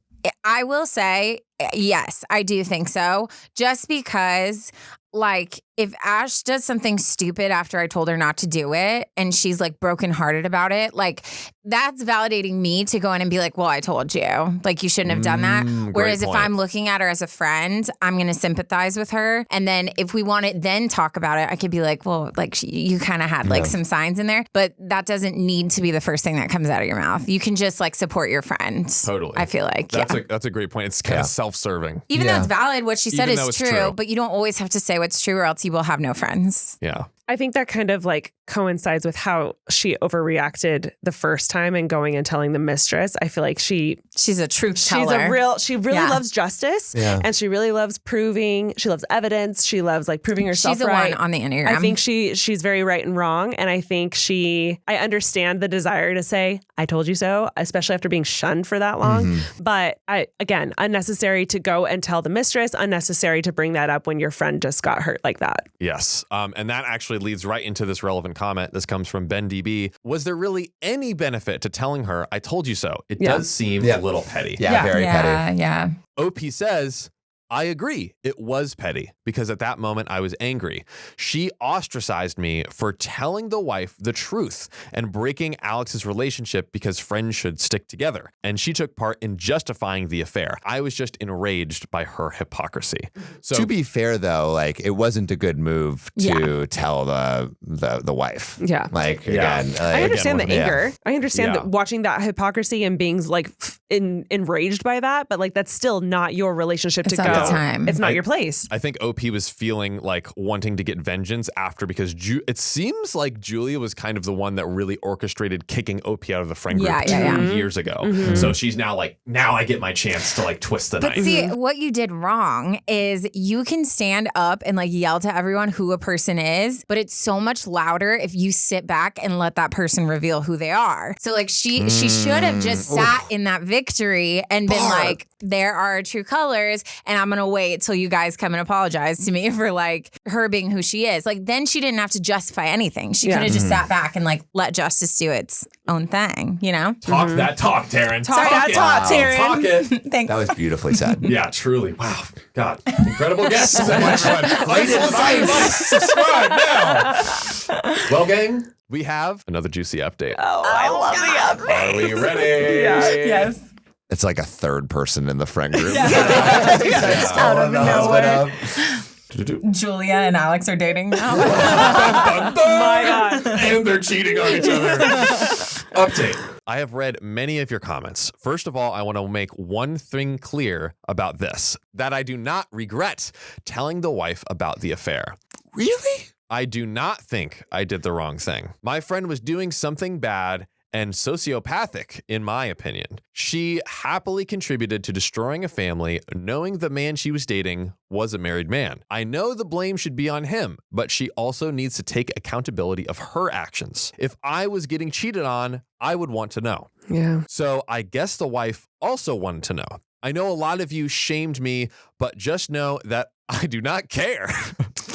I will say, yes, I do think so. Just because, like, if Ash does something stupid after I told her not to do it and she's like brokenhearted about it, like, that's validating me to go in and be like, well, I told you. Like, you shouldn't have done that. Great Whereas if point. I'm looking at her as a friend, I'm going to sympathize with her. And then if we want to then talk about it, I could be like, well, like, you kind of had like some signs in there. But that doesn't need to be the first thing that comes out of your mouth. You can just like support your friend. Totally. I feel like, That's a great point. It's kind of self-serving. even though it's valid, what she said Even though is it's true, true. but you don't always have to say what's true or else you will have no friends. Yeah. I think that kind of like coincides with how she overreacted the first time and going and telling the mistress. I feel like she's a truth teller. She really loves justice and she really loves proving. She loves evidence. She loves like proving herself She's a right. one on the Enneagram. I think she's very right and wrong. And I think I understand the desire to say, I told you so, especially after being shunned for that long. But again, unnecessary to go and tell the mistress, unnecessary to bring that up when your friend just got hurt like that. Yes. And that actually leads right into this relevant comment. This comes from Ben DB. Was there really any benefit to telling her, I told you so? It does seem a little petty. Yeah, very petty. Yeah. OP says, I agree. It was petty because at that moment I was angry. She ostracized me for telling the wife the truth and breaking Alex's relationship because friends should stick together. And she took part in justifying the affair. I was just enraged by her hypocrisy. So To be fair, though, like it wasn't a good move to tell the wife. Yeah. Like again, I understand the yeah. anger. I understand that watching that hypocrisy and being like enraged by that, but like that's still not your relationship to go. Time. It's not your place. I think OP was feeling like wanting to get vengeance after because it seems like Julia was kind of the one that really orchestrated kicking OP out of the friend group 2 years ago. So she's now like, now I get my chance to like twist the knife. But see, what you did wrong is you can stand up and like yell to everyone who a person is, but it's so much louder if you sit back and let that person reveal who they are. So like she should have just sat in that victory and been like, there are true colors and I'm going to wait till you guys come and apologize to me for like her being who she is. Like then she didn't have to justify anything. She could have just sat back and like let justice do its own thing, you know? Talk that talk, Taryn. Talk that talk, Taryn. Talk it. Thanks. That was beautifully said. Yeah, truly. Wow. God. Incredible guest. So much fun. Subscribe now. Well, gang, we have another juicy update. Oh, I love the update. Are we ready? Yes. It's like a third person in the friend group. Out of nowhere. Julia and Alex are dating now. My God. And they're cheating on each other. Update. I have read many of your comments. First of all, I want to make one thing clear about this, that I do not regret telling the wife about the affair. Really? I do not think I did the wrong thing. My friend was doing something bad and sociopathic, in my opinion. She happily contributed to destroying a family, knowing the man she was dating was a married man. I know the blame should be on him, but she also needs to take accountability of her actions. If I was getting cheated on, I would want to know. Yeah. So I guess the wife also wanted to know. I know a lot of you shamed me, but just know that I do not care.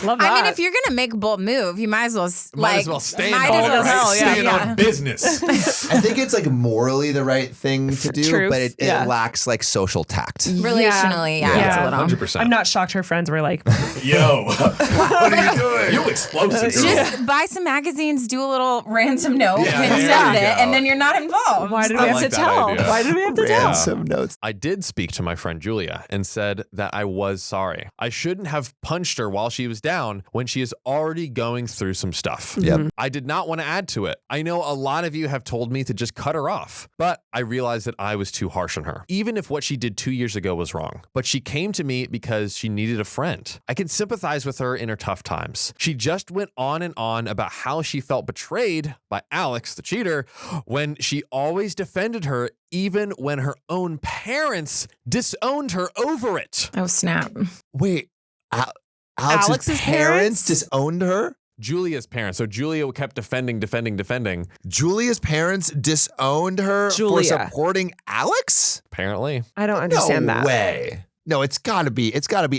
Love that. I mean, if you're gonna make a bold move, you might as well Stand might on as well it, hell, yeah. stand on business. I think it's like morally the right thing to do, Truth, but it lacks like social tact. Relationally, it's a little. 100%. I'm not shocked her friends were like, Yo, what are you doing? You explosive girl. Just buy some magazines, do a little ransom note, Yeah, and there send you it, go. and then you're not involved. why did we I have like to that tell? idea. Why did we have to tell? Ransom notes. I did speak to my friend Julia and said that I was sorry. I shouldn't have punched her while she was down when she is already going through some stuff. Yep. I did not want to add to it. I know a lot of you have told me to just cut her off, but I realized that I was too harsh on her, even if what she did 2 years ago was wrong. But she came to me because she needed a friend. I can sympathize with her in her tough times. She just went on and on about how she felt betrayed by Alex, the cheater, when she always defended her, even when her own parents disowned her over it. Oh snap! Wait, Alex's Alex's parents parents? disowned her? Julia's parents. So Julia kept defending. Julia's parents disowned her for Julia. supporting Alex? Apparently. I don't understand No that. way. No, it's gotta be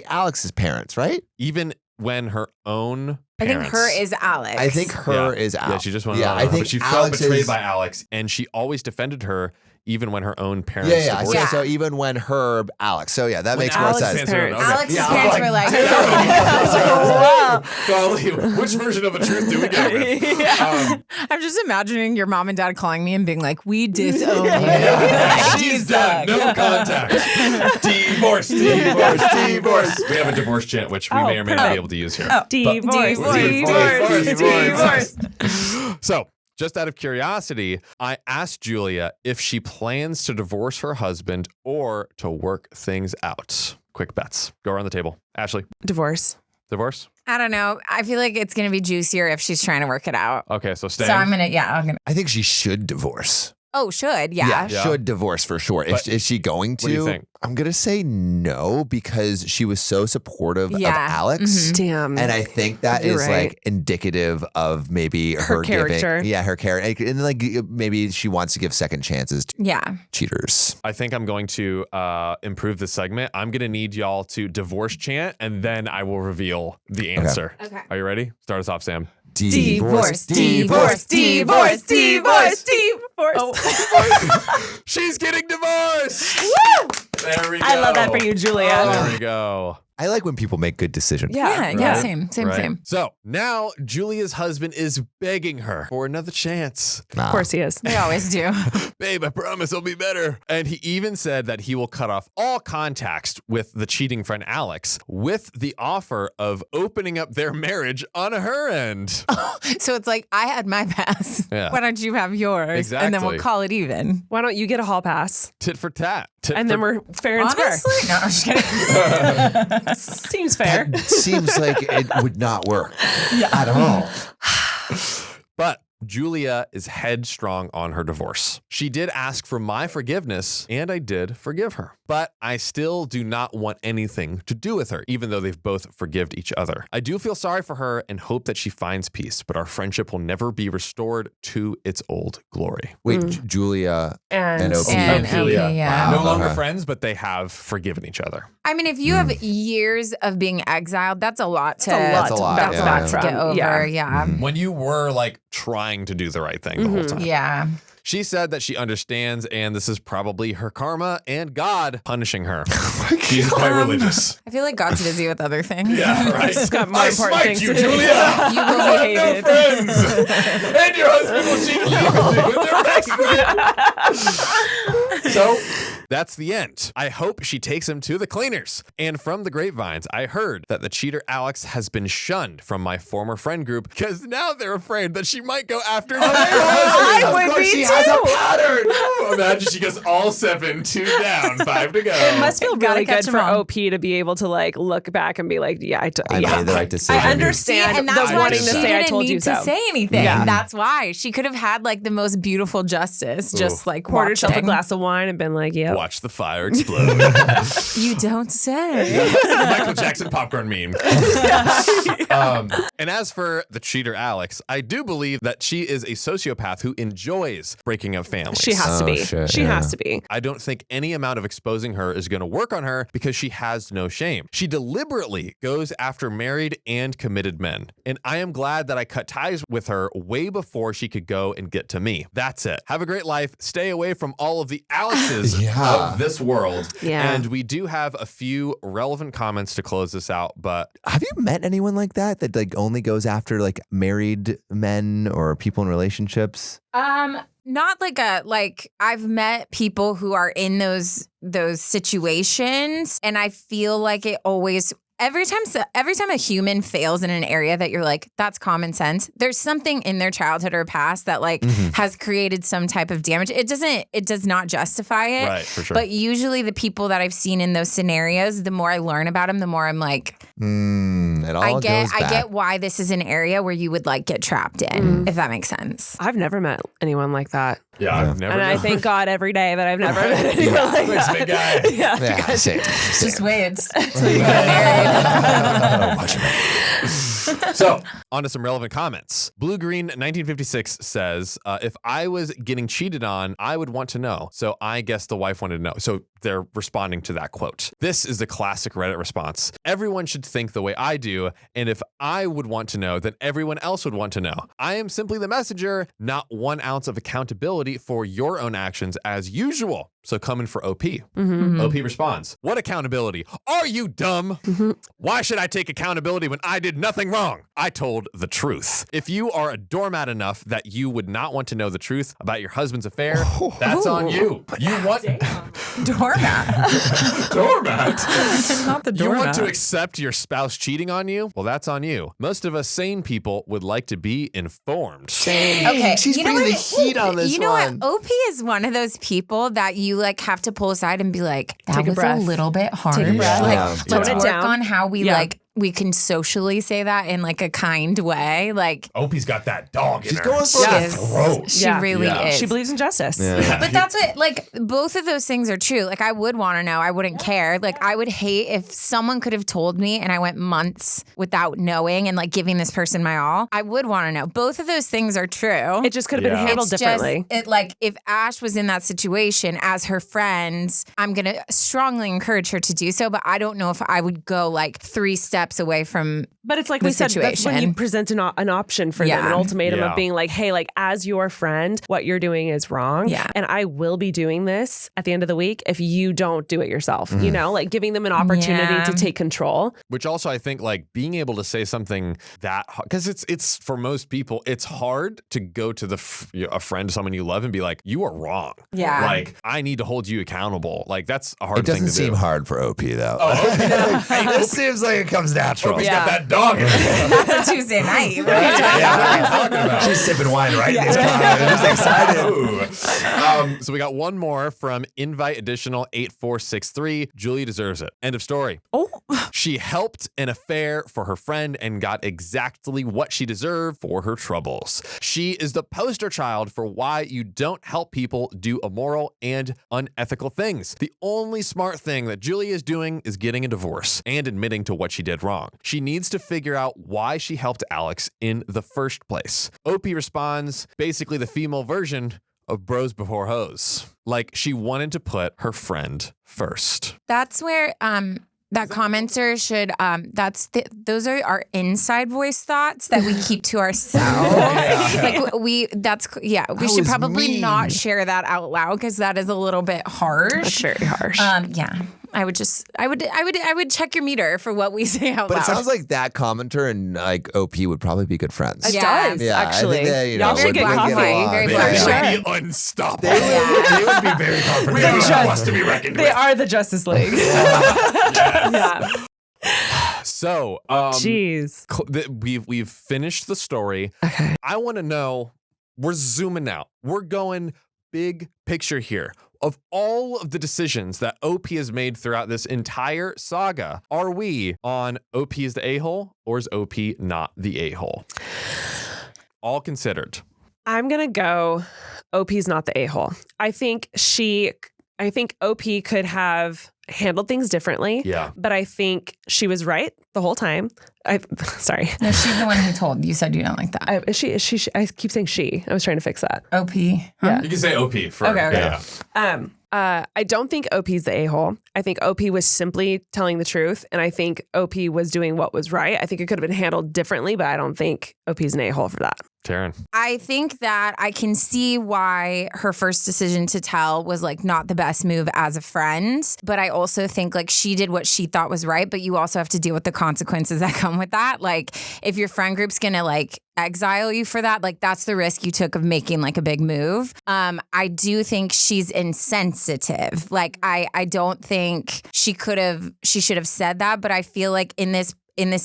Alex's parents, right? Even when her own I think parents. her is Alex. I think her is Alex. Yeah, she just went Yeah, on. I think but she felt Alex betrayed is- by Alex, and she always defended her, even when her own parents Yeah. divorced. So, Yeah. so even when Herb, Alex. So yeah, that When makes more Alex's sense. parents- Okay. Alex's Yeah, parents I'm were like, Wow. Golly, which version of the truth do we get with? I'm just imagining your mom and dad calling me and being like, "We disown you." She's done. No contact. Divorce. We have a divorce chant, which we may or may not be able to use here. Divorce. Divorce. So, just out of curiosity, I asked Julia if she plans to divorce her husband or to work things out. Quick bets. Go around the table. Ashley. Divorce. Divorce? I don't know. I feel like it's going to be juicier if she's trying to work it out. Okay, so stay. So I'm going to. I think she should divorce. Oh, should. Yeah. Should divorce for sure. Is she going to? What do you think? I'm going to say no because she was so supportive of Alex. Damn. And I think that You're is right. like indicative of maybe her character. giving. Yeah, her character. And like maybe she wants to give second chances to Yeah. cheaters. I think I'm going to improve this segment. I'm going to need y'all to divorce chant, and then I will reveal the answer. Okay. Are you ready? Start us off, Sam. Divorce, divorce, divorce, divorce, divorce. She's getting divorced. Woo! There we go. I love that for you, Julia. There we go. I like when people make good decisions. Yeah, Right. same. Right. So now Julia's husband is begging her for another chance. Of course he is. They always do. Babe, I promise I'll be better. And he even said that he will cut off all contacts with the cheating friend Alex with the offer of opening up their marriage on her end. So it's like, I had my pass. Yeah. Why don't you have yours? And then we'll Exactly. call it even. Why don't you get a hall pass? Tit for tat. And then we're fair and Honestly? square. No, I'm just kidding. Seems fair. That seems like it would not work at all. But Julia is headstrong on her divorce. She did ask for my forgiveness, and I did forgive her. But I still do not want anything to do with her, even though they've both forgived each other. I do feel sorry for her and hope that she finds peace, but our friendship will never be restored to its old glory. Wait, Julia and OP. And Julia. okay, yeah. No longer Okay. friends, but they have forgiven each other. I mean, if you have years of being exiled, that's a lot to That's a lot, That's yeah. a lot Yeah. to get over. Yeah. When you were like trying to do the right thing the whole time. Yeah. She said that she understands, and this is probably her karma and God punishing her. She's quite religious. I feel like God's busy with other things. Yeah, right. He's got more important things to do. Julia. You will be hated. friends. And your husband will cheat on you with their best friend. So that's the end. I hope she takes him to the cleaners. And from the grapevines, I heard that the cheater Alex has been shunned from my former friend group because now they're afraid that she might go after their husband. I would be she too. has a pattern. Imagine she goes all 7, 2 down, 5 to go. It must feel Gotta really catch good 'em for all. OP to be able to like look back and be like, yeah, I made the right decision. I understand and the that's why wanting she to say I didn't told need you to so. say anything. Yeah. That's why she could have had like the most beautiful justice, just like Poured herself a watching. glass of wine and been like, yeah. Watch the fire explode. You don't say. Michael Jackson popcorn meme. And as for the cheater Alex, I do believe that she is a sociopath who enjoys breaking up families. She has to Oh, be. shit, She yeah. has to be. I don't think any amount of exposing her is going to work on her because she has no shame. She deliberately goes after married and committed men. And I am glad that I cut ties with her way before she could go and get to me. That's it. Have a great life. Stay away from all of the Alexes Yeah. of this world. Yeah. And we do have a few relevant comments to close this out, but Have you met anyone like that like only goes after like married men or people in relationships? Not like I've met people who are in those situations, and I feel like it always every time a human fails in an area that you're like, that's common sense, there's something in their childhood or past that like has created some type of damage. It does not justify it. right, for sure. But usually the people that I've seen in those scenarios, the more I learn about them, the more I'm like, It all goes back. I get why this is an area where you would like get trapped in, if that makes sense. I've never met anyone like that. yeah, I've never And I known. thank God every day that I've never met anyone like Thanks, that. big guy. Yeah. Yeah, same. Just wait until you get married. So, on to some relevant comments. Blue Green 1956 says, if I was getting cheated on, I would want to know. So I guess the wife wanted to know. So they're responding to that quote. This is the classic Reddit response. Everyone should think the way I do. And if I would want to know, then everyone else would want to know. I am simply the messenger, not 1 ounce of accountability for your own actions as usual. So coming for OP. OP responds, what accountability? Are you dumb? Why should I take accountability when I did nothing wrong? I told the truth. If you are a doormat enough that you would not want to know the truth about your husband's affair, that's on you. You want Doormat. doormat. Not the You want doormat. to accept your spouse cheating on you? Well, that's on you. Most of us sane people would like to be informed. Okay, She's you know bringing the what? heat on this You know one. what? OP is one of those people that you like have to pull aside and be like, that Take a was breath. a little bit harsh. Take a breath. Like, Yeah. let's Tone it work down. on how we Yeah. like we can socially say that in like a kind way. Like Opie's got that dog in She's her. going for she the is. throat. She Yeah. really is. She believes in justice. Yeah. But that's what, like, both of those things are true. Like, I would want to know. I wouldn't care. Like, I would hate if someone could have told me and I went months without knowing and, like, giving this person my all. I would want to know. Both of those things are true. It just could have been handled It's differently. Just, like, if Ash was in that situation as her friend, I'm going to strongly encourage her to do so. But I don't know if I would go, like, 3 steps away from But it's like the we said, that's when you situation. present an option for them, Yeah. an ultimatum Yeah. of being like, hey, like as your friend, what you're doing is wrong. Yeah. And I will be doing this at the end of the week if you don't do it yourself, you know, like giving them an opportunity Yeah. to take control. Which also I think like being able to say something that because it's for most people it's hard to go to a friend, someone you love, and be like, you are wrong. Yeah. Like I need to hold you accountable. Like that's a hard It thing doesn't to seem do. hard for OP though. Oh, This seems like it comes natural. Opie's Yeah. got that dog in her. That's a Tuesday night. What are you talking about? She's sipping wine right in these comments. She's excited. Ooh. So we got one more from Invite Additional 8463. Julie deserves it. End of story. Oh, She helped an affair for her friend and got exactly what she deserved for her troubles. She is the poster child for why you don't help people do immoral and unethical things. The only smart thing that Julie is doing is getting a divorce and admitting to what she did wrong. She needs to figure out why she helped Alex in the first place. OP responds, basically the female version of bros before hoes. Like she wanted to put her friend first. That's where that commenter should those are our inside voice thoughts that we keep to ourselves. Like we should was probably mean. not share that out loud because that is a little bit harsh. that's very harsh. Yeah. I would check your meter for what we say out But loud. it sounds like that commenter and like OP would probably be good friends. It Yeah. does, Yeah, I think actually. they, you Y'all know, should would- get would coffee. along. Very Yeah. fun. Be unstoppable. They would be very confident. Wants to be reckoned They with. are the Justice League. Yeah. So, Jeez. we've finished the story. Okay. I want to know. We're zooming out. We're going big picture here. Of all of the decisions that OP has made throughout this entire saga, are we on OP is the a-hole or is OP not the a-hole? All considered. I'm going to go OP's not the a-hole. I think OP could have handled things differently. Yeah. But I think she was right the whole time. Sorry. No, she's the one who told you said you don't like that. Is she, I keep saying she. I was trying to fix that. OP. Yeah. You can say OP for Okay. I don't think OP's the a-hole. I think OP was simply telling the truth, and I think OP was doing what was right. I think it could have been handled differently, but I don't think OP's an a-hole for that. Taryn. I think that I can see why her first decision to tell was like not the best move as a friend. But I also think like she did what she thought was right, but you also have to deal with the consequences that come with that. Like if your friend group's gonna like exile you for that, like that's the risk you took of making like a big move. I do think she's insensitive. Like I don't think she should have said that, but I feel like in this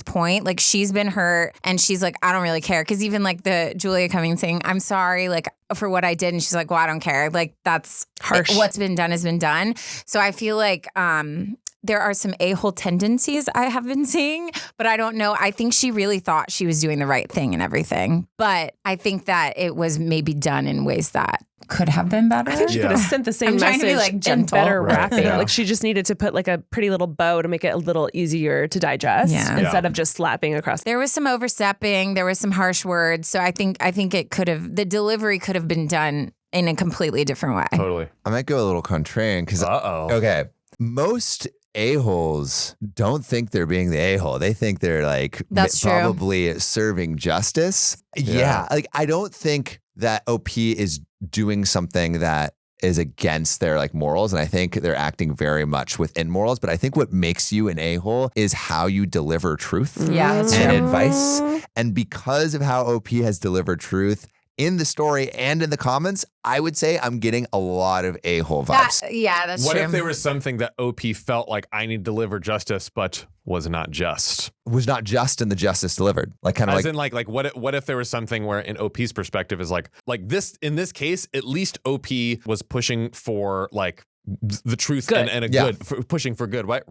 point, like she's been hurt and she's like, I don't really care. Cause even like the Julia coming saying, I'm sorry, like for what I did. And she's like, well, I don't care. Like that's Harsh. What's been done has been done. So I feel like, there are some a-hole tendencies I have been seeing, but I don't know. I think she really thought she was doing the right thing and everything. But I think that it was maybe done in ways that could have been better. I think she could have sent the same I'm trying message to be, like, in gentle. better Right. wrapping. Yeah. Like she just needed to put like a pretty little bow to make it a little easier to digest instead of just slapping across. There was some overstepping. There was some harsh words. So I think it could have, the delivery could have been done in a completely different way. Totally. I might go a little contrarian because Uh-oh. okay, most a-holes don't think they're being the a-hole. They think they're like That's true. probably serving justice. Yeah. Like I don't think that OP is doing something that is against their like morals. And I think they're acting very much within morals. But I think what makes you an a-hole is how you deliver truth Yeah, that's and true. advice. And because of how OP has delivered truth in the story and in the comments, I would say I'm getting a lot of a-hole vibes. That's What true. if there was something that OP felt like I need to deliver justice, but was not just? Was not just in the justice delivered. Like kind of As like in like what if there was something where in OP's perspective is like this in this case, at least OP was pushing for like the truth Good. and a Yeah. good, for pushing for good. Why?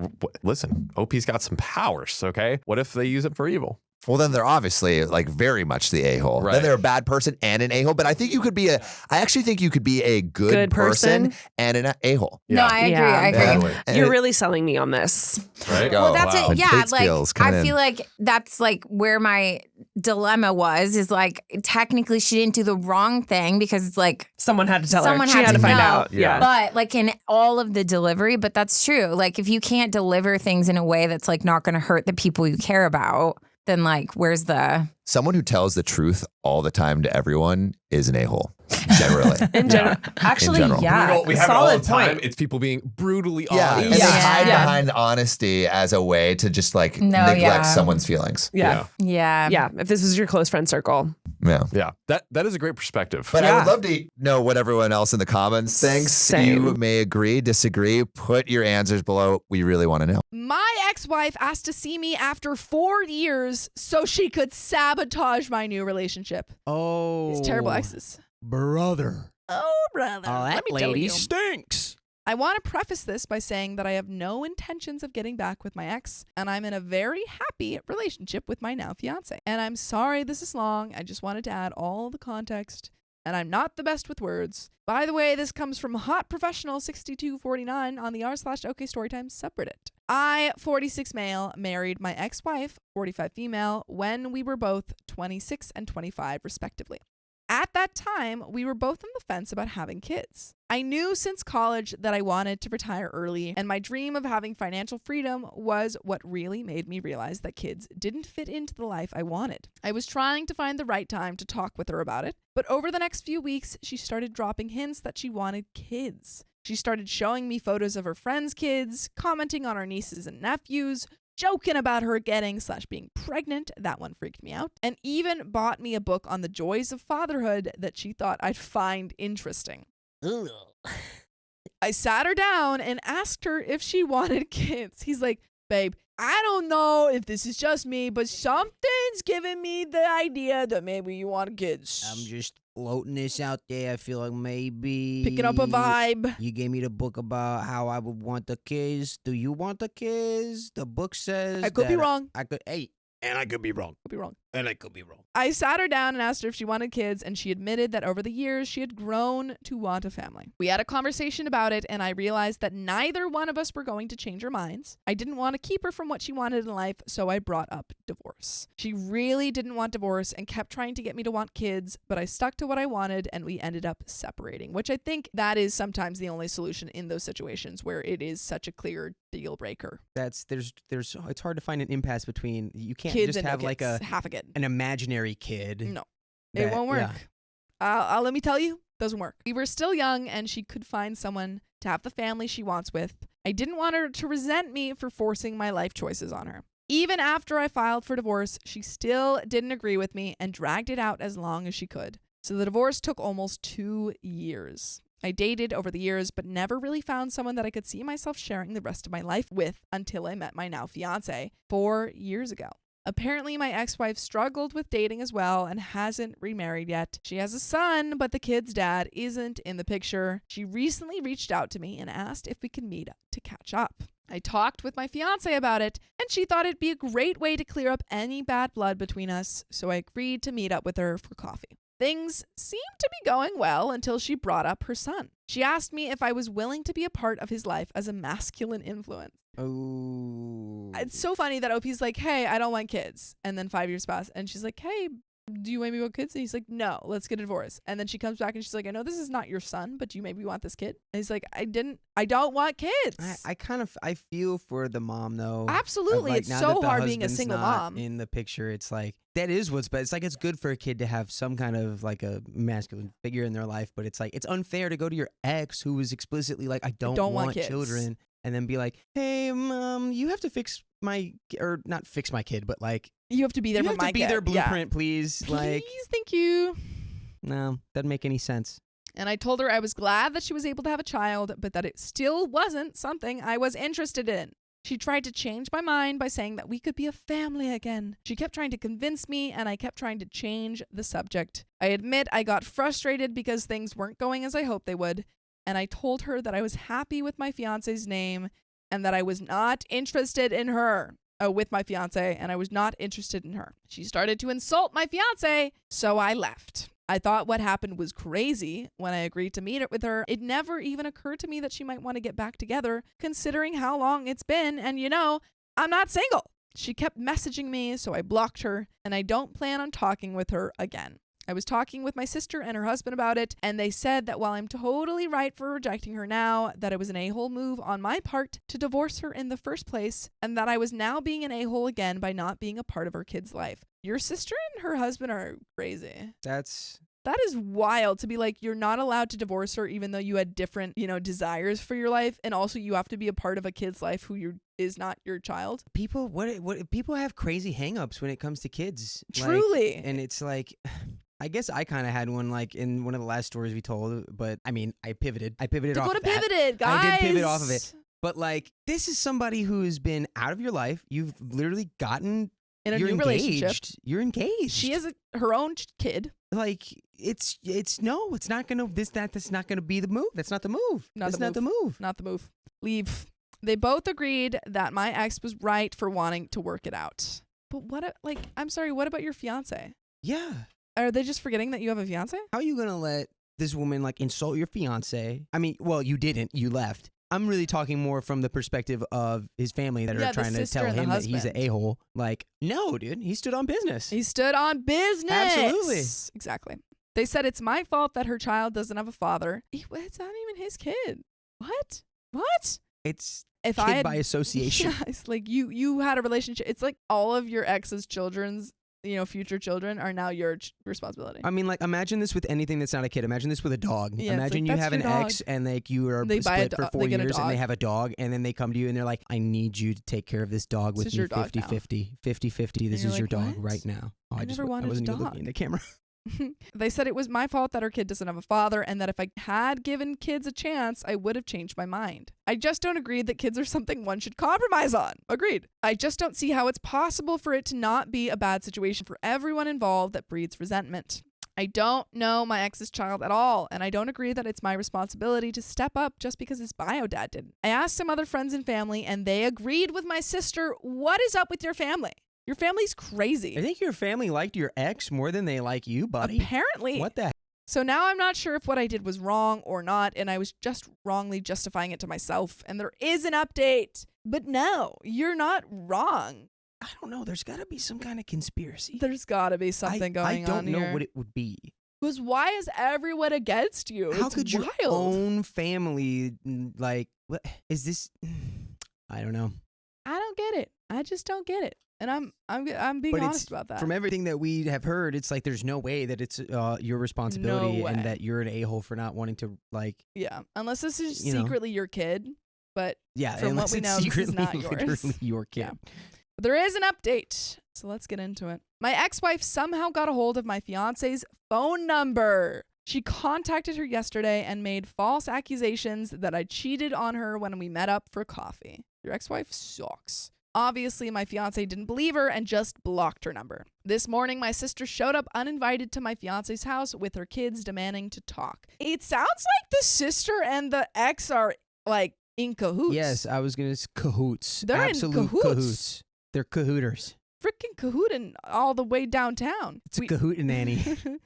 Listen, OP's got some powers, okay? What if they use it for evil? Well, then they're obviously like very much the a-hole. Right. Then they're a bad person and an a-hole. But I think you could be I actually think you could be a good person and an a-hole. No, I agree. Yeah. I agree. Totally. And You're really selling me on this. Right? Go. Well, that's Wow. it. Yeah, Kate like skills coming I in. feel like that's like where my dilemma was. Is like technically she didn't do the wrong thing because it's like Someone had to tell Someone her. She had had to to find know. out. Yeah. But like in all of the delivery, but that's true. Like if you can't deliver things in a way that's like not going to hurt the people you care about, then like where's the Someone who tells the truth all the time to everyone is an a-hole, generally. In general. Actually, general. yeah. Brutal. We have it all Solid the time. point. It's people being brutally Yeah, honest. and they Yeah. hide Yeah. behind honesty as a way to just like No, neglect yeah. someone's feelings. Yeah. yeah. Yeah. If this was your close friend circle. Yeah. Yeah, that is a great perspective. But I would Yeah. love to know what everyone else in the comments thinks. Same. You may agree, disagree. Put your answers below. We really want to know. My ex-wife asked to see me after 4 years so she could sabotage my new relationship. Oh. These terrible exes. Brother. Oh, brother. Let me tell you. stinks. I want to preface this by saying that I have no intentions of getting back with my ex, and I'm in a very happy relationship with my now fiance. And I'm sorry this is long. I just wanted to add all the context, and I'm not the best with words. By the way, this comes from Hot Professional 6249 on the r/OK Storytime subreddit. I, 46 male, married my ex-wife, 45 female, when we were both 26 and 25 respectively. At that time, we were both on the fence about having kids. I knew since college that I wanted to retire early, and my dream of having financial freedom was what really made me realize that kids didn't fit into the life I wanted. I was trying to find the right time to talk with her about it, but over the next few weeks, she started dropping hints that she wanted kids. She started showing me photos of her friends' kids, commenting on our nieces and nephews, joking about her getting/being pregnant, that one freaked me out, and even bought me a book on the joys of fatherhood that she thought I'd find interesting. I sat her down and asked her if she wanted kids. He's like, babe, I don't know if this is just me, but something's giving me the idea that maybe you want kids. I'm just floating this out there. I feel like maybe Picking up a vibe. You gave me the book about how I would want the kids. Do you want the kids? The book says I could be that wrong. I could. Hey, and I could be wrong. Could be wrong. And I could be wrong. I sat her down and asked her if she wanted kids, and she admitted that over the years she had grown to want a family. We had a conversation about it, and I realized that neither one of us were going to change our minds. I didn't want to keep her from what she wanted in life, so I brought up divorce. She really didn't want divorce and kept trying to get me to want kids, but I stuck to what I wanted, and we ended up separating, which I think that is sometimes the only solution in those situations where it is such a clear deal breaker. There's it's hard to find an impasse between you can't Kids just and have no like kids. Half a kid. an imaginary kid. No, it that- won't work. yeah. Let me tell you, doesn't work. We were still young, and she could find someone to have the family she wants with. I didn't want her to resent me for forcing my life choices on her. Even after I filed for divorce, she still didn't agree with me and dragged it out as long as she could. So the divorce took almost 2 years. I dated over the years, but never really found someone that I could see myself sharing the rest of my life with until I met my now fiance 4 years ago. Apparently, my ex-wife struggled with dating as well and hasn't remarried yet. She has a son, but the kid's dad isn't in the picture. She recently reached out to me and asked if we could meet up to catch up. I talked with my fiance about it, and she thought it'd be a great way to clear up any bad blood between us, so I agreed to meet up with her for coffee. Things seemed to be going well until she brought up her son. She asked me if I was willing to be a part of his life as a masculine influence. Oh. It's so funny that OP's like, hey, I don't want kids. And then 5 years pass, and she's like, hey, do you maybe want kids? And he's like, no, let's get a divorce. And then she comes back and she's like, I know this is not your son, but do you maybe want this kid? And he's like, I don't want kids. I feel for the mom though. Absolutely. Like, It's now so that the hard being a husband's single not mom. in the picture. It's like that is what's bad. It's like it's good for a kid to have some kind of like a masculine figure in their life, but it's like it's unfair to go to your ex who was explicitly like, I don't want kids. children, and then be like, hey, mom, you have to fix my or not fix my kid, but like You have to be there you for have my to be kid. their Yeah. blueprint, please. Like, Please, thank you. no, doesn't make any sense. And I told her I was glad that she was able to have a child, but that it still wasn't something I was interested in. She tried to change my mind by saying that we could be a family again. She kept trying to convince me, and I kept trying to change the subject. I admit I got frustrated because things weren't going as I hoped they would. and I told her that I was happy with my fiance's name and that I was not interested in her. With my fiance, and I was not interested in her. She started to insult my fiance, so I left. I thought what happened was crazy when I agreed to meet up with her. It never even occurred to me that she might want to get back together, considering how long it's been, and I'm not single. She kept messaging me, so I blocked her, and I don't plan on talking with her again. I was talking with my sister and her husband about it, and they said that while I'm totally right for rejecting her now, that it was an a-hole move on my part to divorce her in the first place, and that I was now being an a-hole again by not being a part of her kid's life. Your sister and her husband are crazy. That is wild to be like, you're not allowed to divorce her even though you had different, desires for your life, and also you have to be a part of a kid's life who is not your child. People, what people have crazy hangups when it comes to kids. Truly. And it's like, I guess I kind of had one like in one of the last stories we told, but I mean, I pivoted off of that. Pivoted, guys. I did pivot off of it. But like, this is somebody who's been out of your life. You've literally gotten in a you're new engaged. relationship. You're engaged. She has her own kid. Like, it's not gonna that's not gonna be the move. That's not the move. That's not the move. Not the move. Leave. They both agreed that my ex was right for wanting to work it out. But I'm sorry, what about your fiance? Yeah. Are they just forgetting that you have a fiance? How are you going to let this woman like insult your fiance? I mean, well, you didn't. You left. I'm really talking more from the perspective of his family that are trying to tell him that he's an a-hole. Like, no, dude, he stood on business. He stood on business. Absolutely. Exactly. They said it's my fault that her child doesn't have a father. It's not even his kid. What? It's if kid by association. Yeah, it's like you had a relationship. It's like all of your ex's children's future children are now your responsibility. I mean, like, imagine this with anything that's not a kid. Imagine this with a dog. Yeah, imagine you have an ex and like you are split for 4 years and they have a dog and then they come to you and they're like, I need you to take care of this dog with me 50-50. 50-50. This is your dog right now. Oh, I wasn't even looking in the camera. They said it was my fault that her kid doesn't have a father and that if I had given kids a chance, I would have changed my mind. I just don't agree that kids are something one should compromise on. Agreed. I just don't see how it's possible for it to not be a bad situation for everyone involved that breeds resentment. I don't know my ex's child at all, and I don't agree that it's my responsibility to step up just because his bio dad didn't. I asked some other friends and family, and they agreed with my sister. What is up with your family? Your family's crazy. I think your family liked your ex more than they like you, buddy. Apparently. What the heck? So now I'm not sure if what I did was wrong or not, and I was just wrongly justifying it to myself, and there is an update. But no, you're not wrong. I don't know. There's got to be some kind of conspiracy. There's got to be something going on I don't know here. what it would be. Because why is everyone against you? How it's could wild. your own family, like, what is this? I don't know. I don't get it. I just don't get it. And I'm being honest about that. From everything that we have heard, it's like there's no way that it's your responsibility and that you're an a-hole for not wanting to, like. Yeah, unless this is secretly your kid. But yeah, from what we know, this is not yours. Literally your kid. Yeah. But there is an update, so let's get into it. My ex-wife somehow got a hold of my fiance's phone number. She contacted her yesterday and made false accusations that I cheated on her when we met up for coffee. Your ex-wife sucks. Obviously, my fiance didn't believe her and just blocked her number. This morning, my sister showed up uninvited to my fiance's house with her kids demanding to talk. It sounds like the sister and the ex are like in cahoots. Yes, I was going to cahoots. They're absolute in cahoots. They're cahooters. Freaking cahootin' all the way downtown. It's a cahootinanny.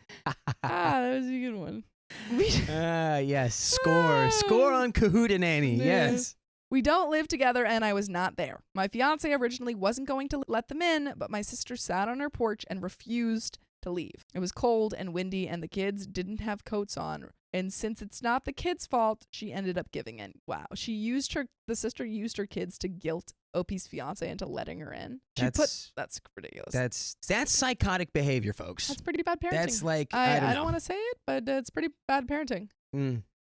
That was a good one. Yes. Score on cahootinanny. Yes. We don't live together and I was not there. My fiance originally wasn't going to let them in, but my sister sat on her porch and refused to leave. It was cold and windy and the kids didn't have coats on. And since it's not the kids' fault, she ended up giving in. Wow. The sister used her kids to guilt OP's fiance into letting her in. That's ridiculous. That's psychotic behavior, folks. That's pretty bad parenting. That's like, I don't want to say it, but it's pretty bad parenting.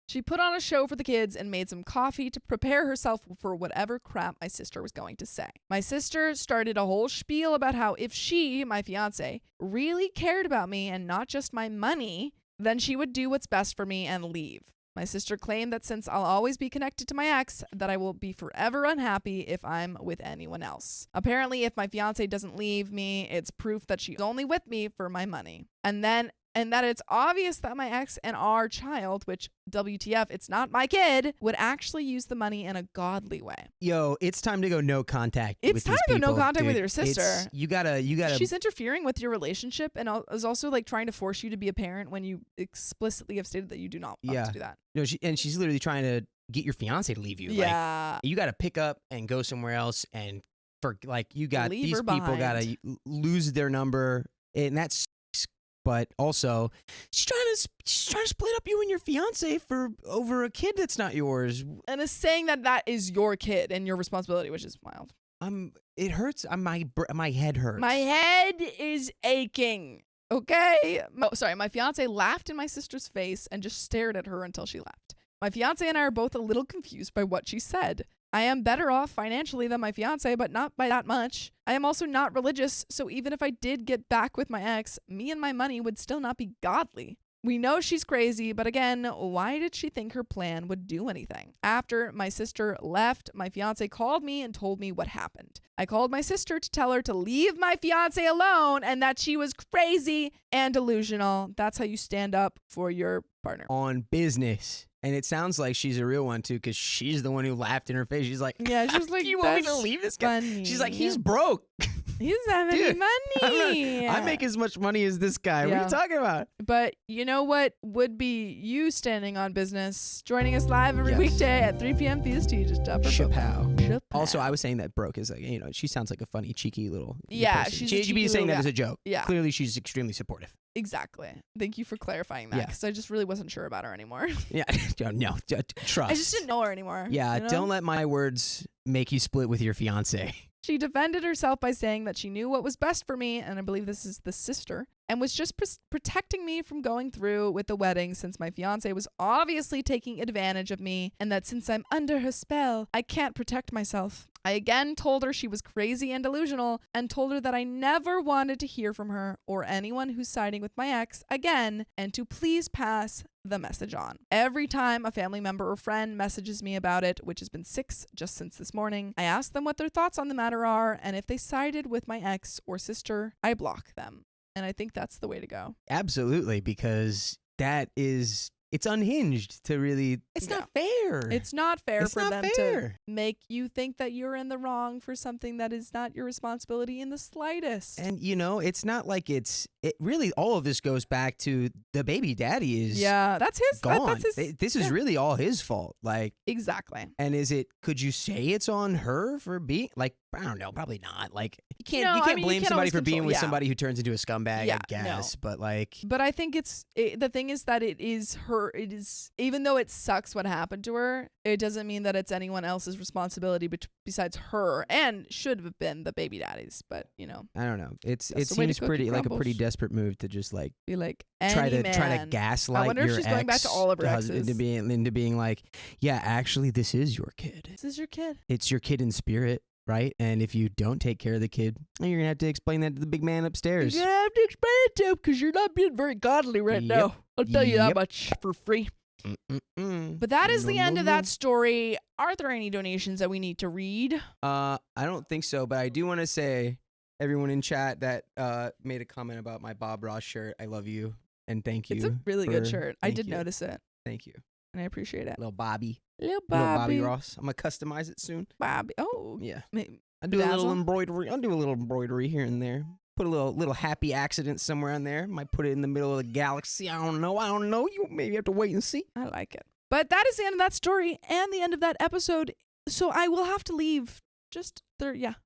She put on a show for the kids and made some coffee to prepare herself for whatever crap my sister was going to say. My sister started a whole spiel about how if she, my fiance, really cared about me and not just my money, then she would do what's best for me and leave. My sister claimed that since I'll always be connected to my ex, that I will be forever unhappy if I'm with anyone else. Apparently, if my fiance doesn't leave me, it's proof that she's only with me for my money. And then and that it's obvious that my ex and our child, which WTF, it's not my kid, would actually use the money in a godly way. Yo, it's time to go no contact. It's with time these to go no people, contact with dude. your sister. You gotta. She's interfering with your relationship and is also like trying to force you to be a parent when you explicitly have stated that you do not want to do that. No, she's literally trying to get your fiance to leave you. Yeah. Like, you got to pick up and go somewhere else, and for like you got Leave these her people got behind. to lose their number, and that's. But also, she's trying to split up you and your fiance for over a kid that's not yours. And is saying that is your kid and your responsibility, which is wild. It hurts. My head hurts. My head is aching. Okay. My fiance laughed in my sister's face and just stared at her until she left. My fiance and I are both a little confused by what she said. I am better off financially than my fiance, but not by that much. I am also not religious, so even if I did get back with my ex, me and my money would still not be godly. We know she's crazy, but again, why did she think her plan would do anything? After my sister left, my fiance called me and told me what happened. I called my sister to tell her to leave my fiance alone and that she was crazy and delusional. That's how you stand up for your partner. On business. And it sounds like she's a real one too, because she's the one who laughed in her face. She's like, yeah, she's like, you want me to "That's leave this guy?" funny." She's like, he's broke. He doesn't have any Dude, money. I make as much money as this guy. What are Yeah. you talking about? But you know what would be you standing on business? Joining us live every Yes. weekday at 3 p.m. PST. Just up her Chapow. Also, I was saying that broke is like, she sounds like a funny, cheeky little. Yeah, person. she's a She'd cheeky be saying little that guy. as a joke. Yeah. Clearly, she's extremely supportive. Exactly. Thank you for clarifying that, Yeah. because I just really wasn't sure about her anymore. Yeah. No, trust. I just didn't know her anymore. Yeah, you know? don't let my words make you split with your fiance. She defended herself by saying that she knew what was best for me, and I believe this is the sister, and was just protecting me from going through with the wedding since my fiance was obviously taking advantage of me, and that since I'm under her spell, I can't protect myself. I again told her she was crazy and delusional, and told her that I never wanted to hear from her or anyone who's siding with my ex again, and to please pass the message on. Every time a family member or friend messages me about it, which has been 6 just since this morning, I ask them what their thoughts on the matter are, and if they sided with my ex or sister, I block them. And I think that's the way to go. Absolutely, because it's unhinged to really. It's not fair. It's not fair It's for not them fair. to make you think that you're in the wrong for something that is not your responsibility in the slightest. And it's not like it really all of this goes back to the baby daddy is Yeah, that's his. gone. That's his. This is really all his fault. Like, Exactly. and could you say it's on her for being like, I don't know, probably not. Like, you can't No, I mean, you blame can't somebody always for being control- with yeah. somebody who turns into a scumbag, Yeah, I guess. no. But like, But I think the thing is that it is her. It is, even though it sucks what happened to her, it doesn't mean that it's anyone else's responsibility besides her, and should have been the baby daddy's. But I don't know. It That's the way to seems cook pretty your like a pretty crumbles. desperate move to just like be like, try any to man. gaslight I wonder if your she's going back to all of her husband exes. into being like, yeah, actually, this is your kid. This is your kid. It's your kid in spirit, right? And if you don't take care of the kid, you're gonna have to explain that to the big man upstairs. You have to explain it to him because you're not being very godly right Yep. now. I'll tell you that Yep. much for free. Mm-mm-mm. But that is the end of No. that story. Are there any donations that we need to read? I don't think so, but I do want to say, everyone in chat that made a comment about my Bob Ross shirt, I love you and thank you. It's a really good for- shirt. I thank did you. notice it, Thank you, and I appreciate it. little Bobby, Little little Bobby Bobby. Ross. I'm gonna customize it soon. Bobby. Oh, Yeah, ma- I do a little Dazzle? embroidery. I'll do a little embroidery here and there. Put a little happy accident somewhere on there. Might put it in the middle of the galaxy. I don't know. You maybe have to wait and see. I like it. But that is the end of that story and the end of that episode. So I will have to leave. Just there. Yeah,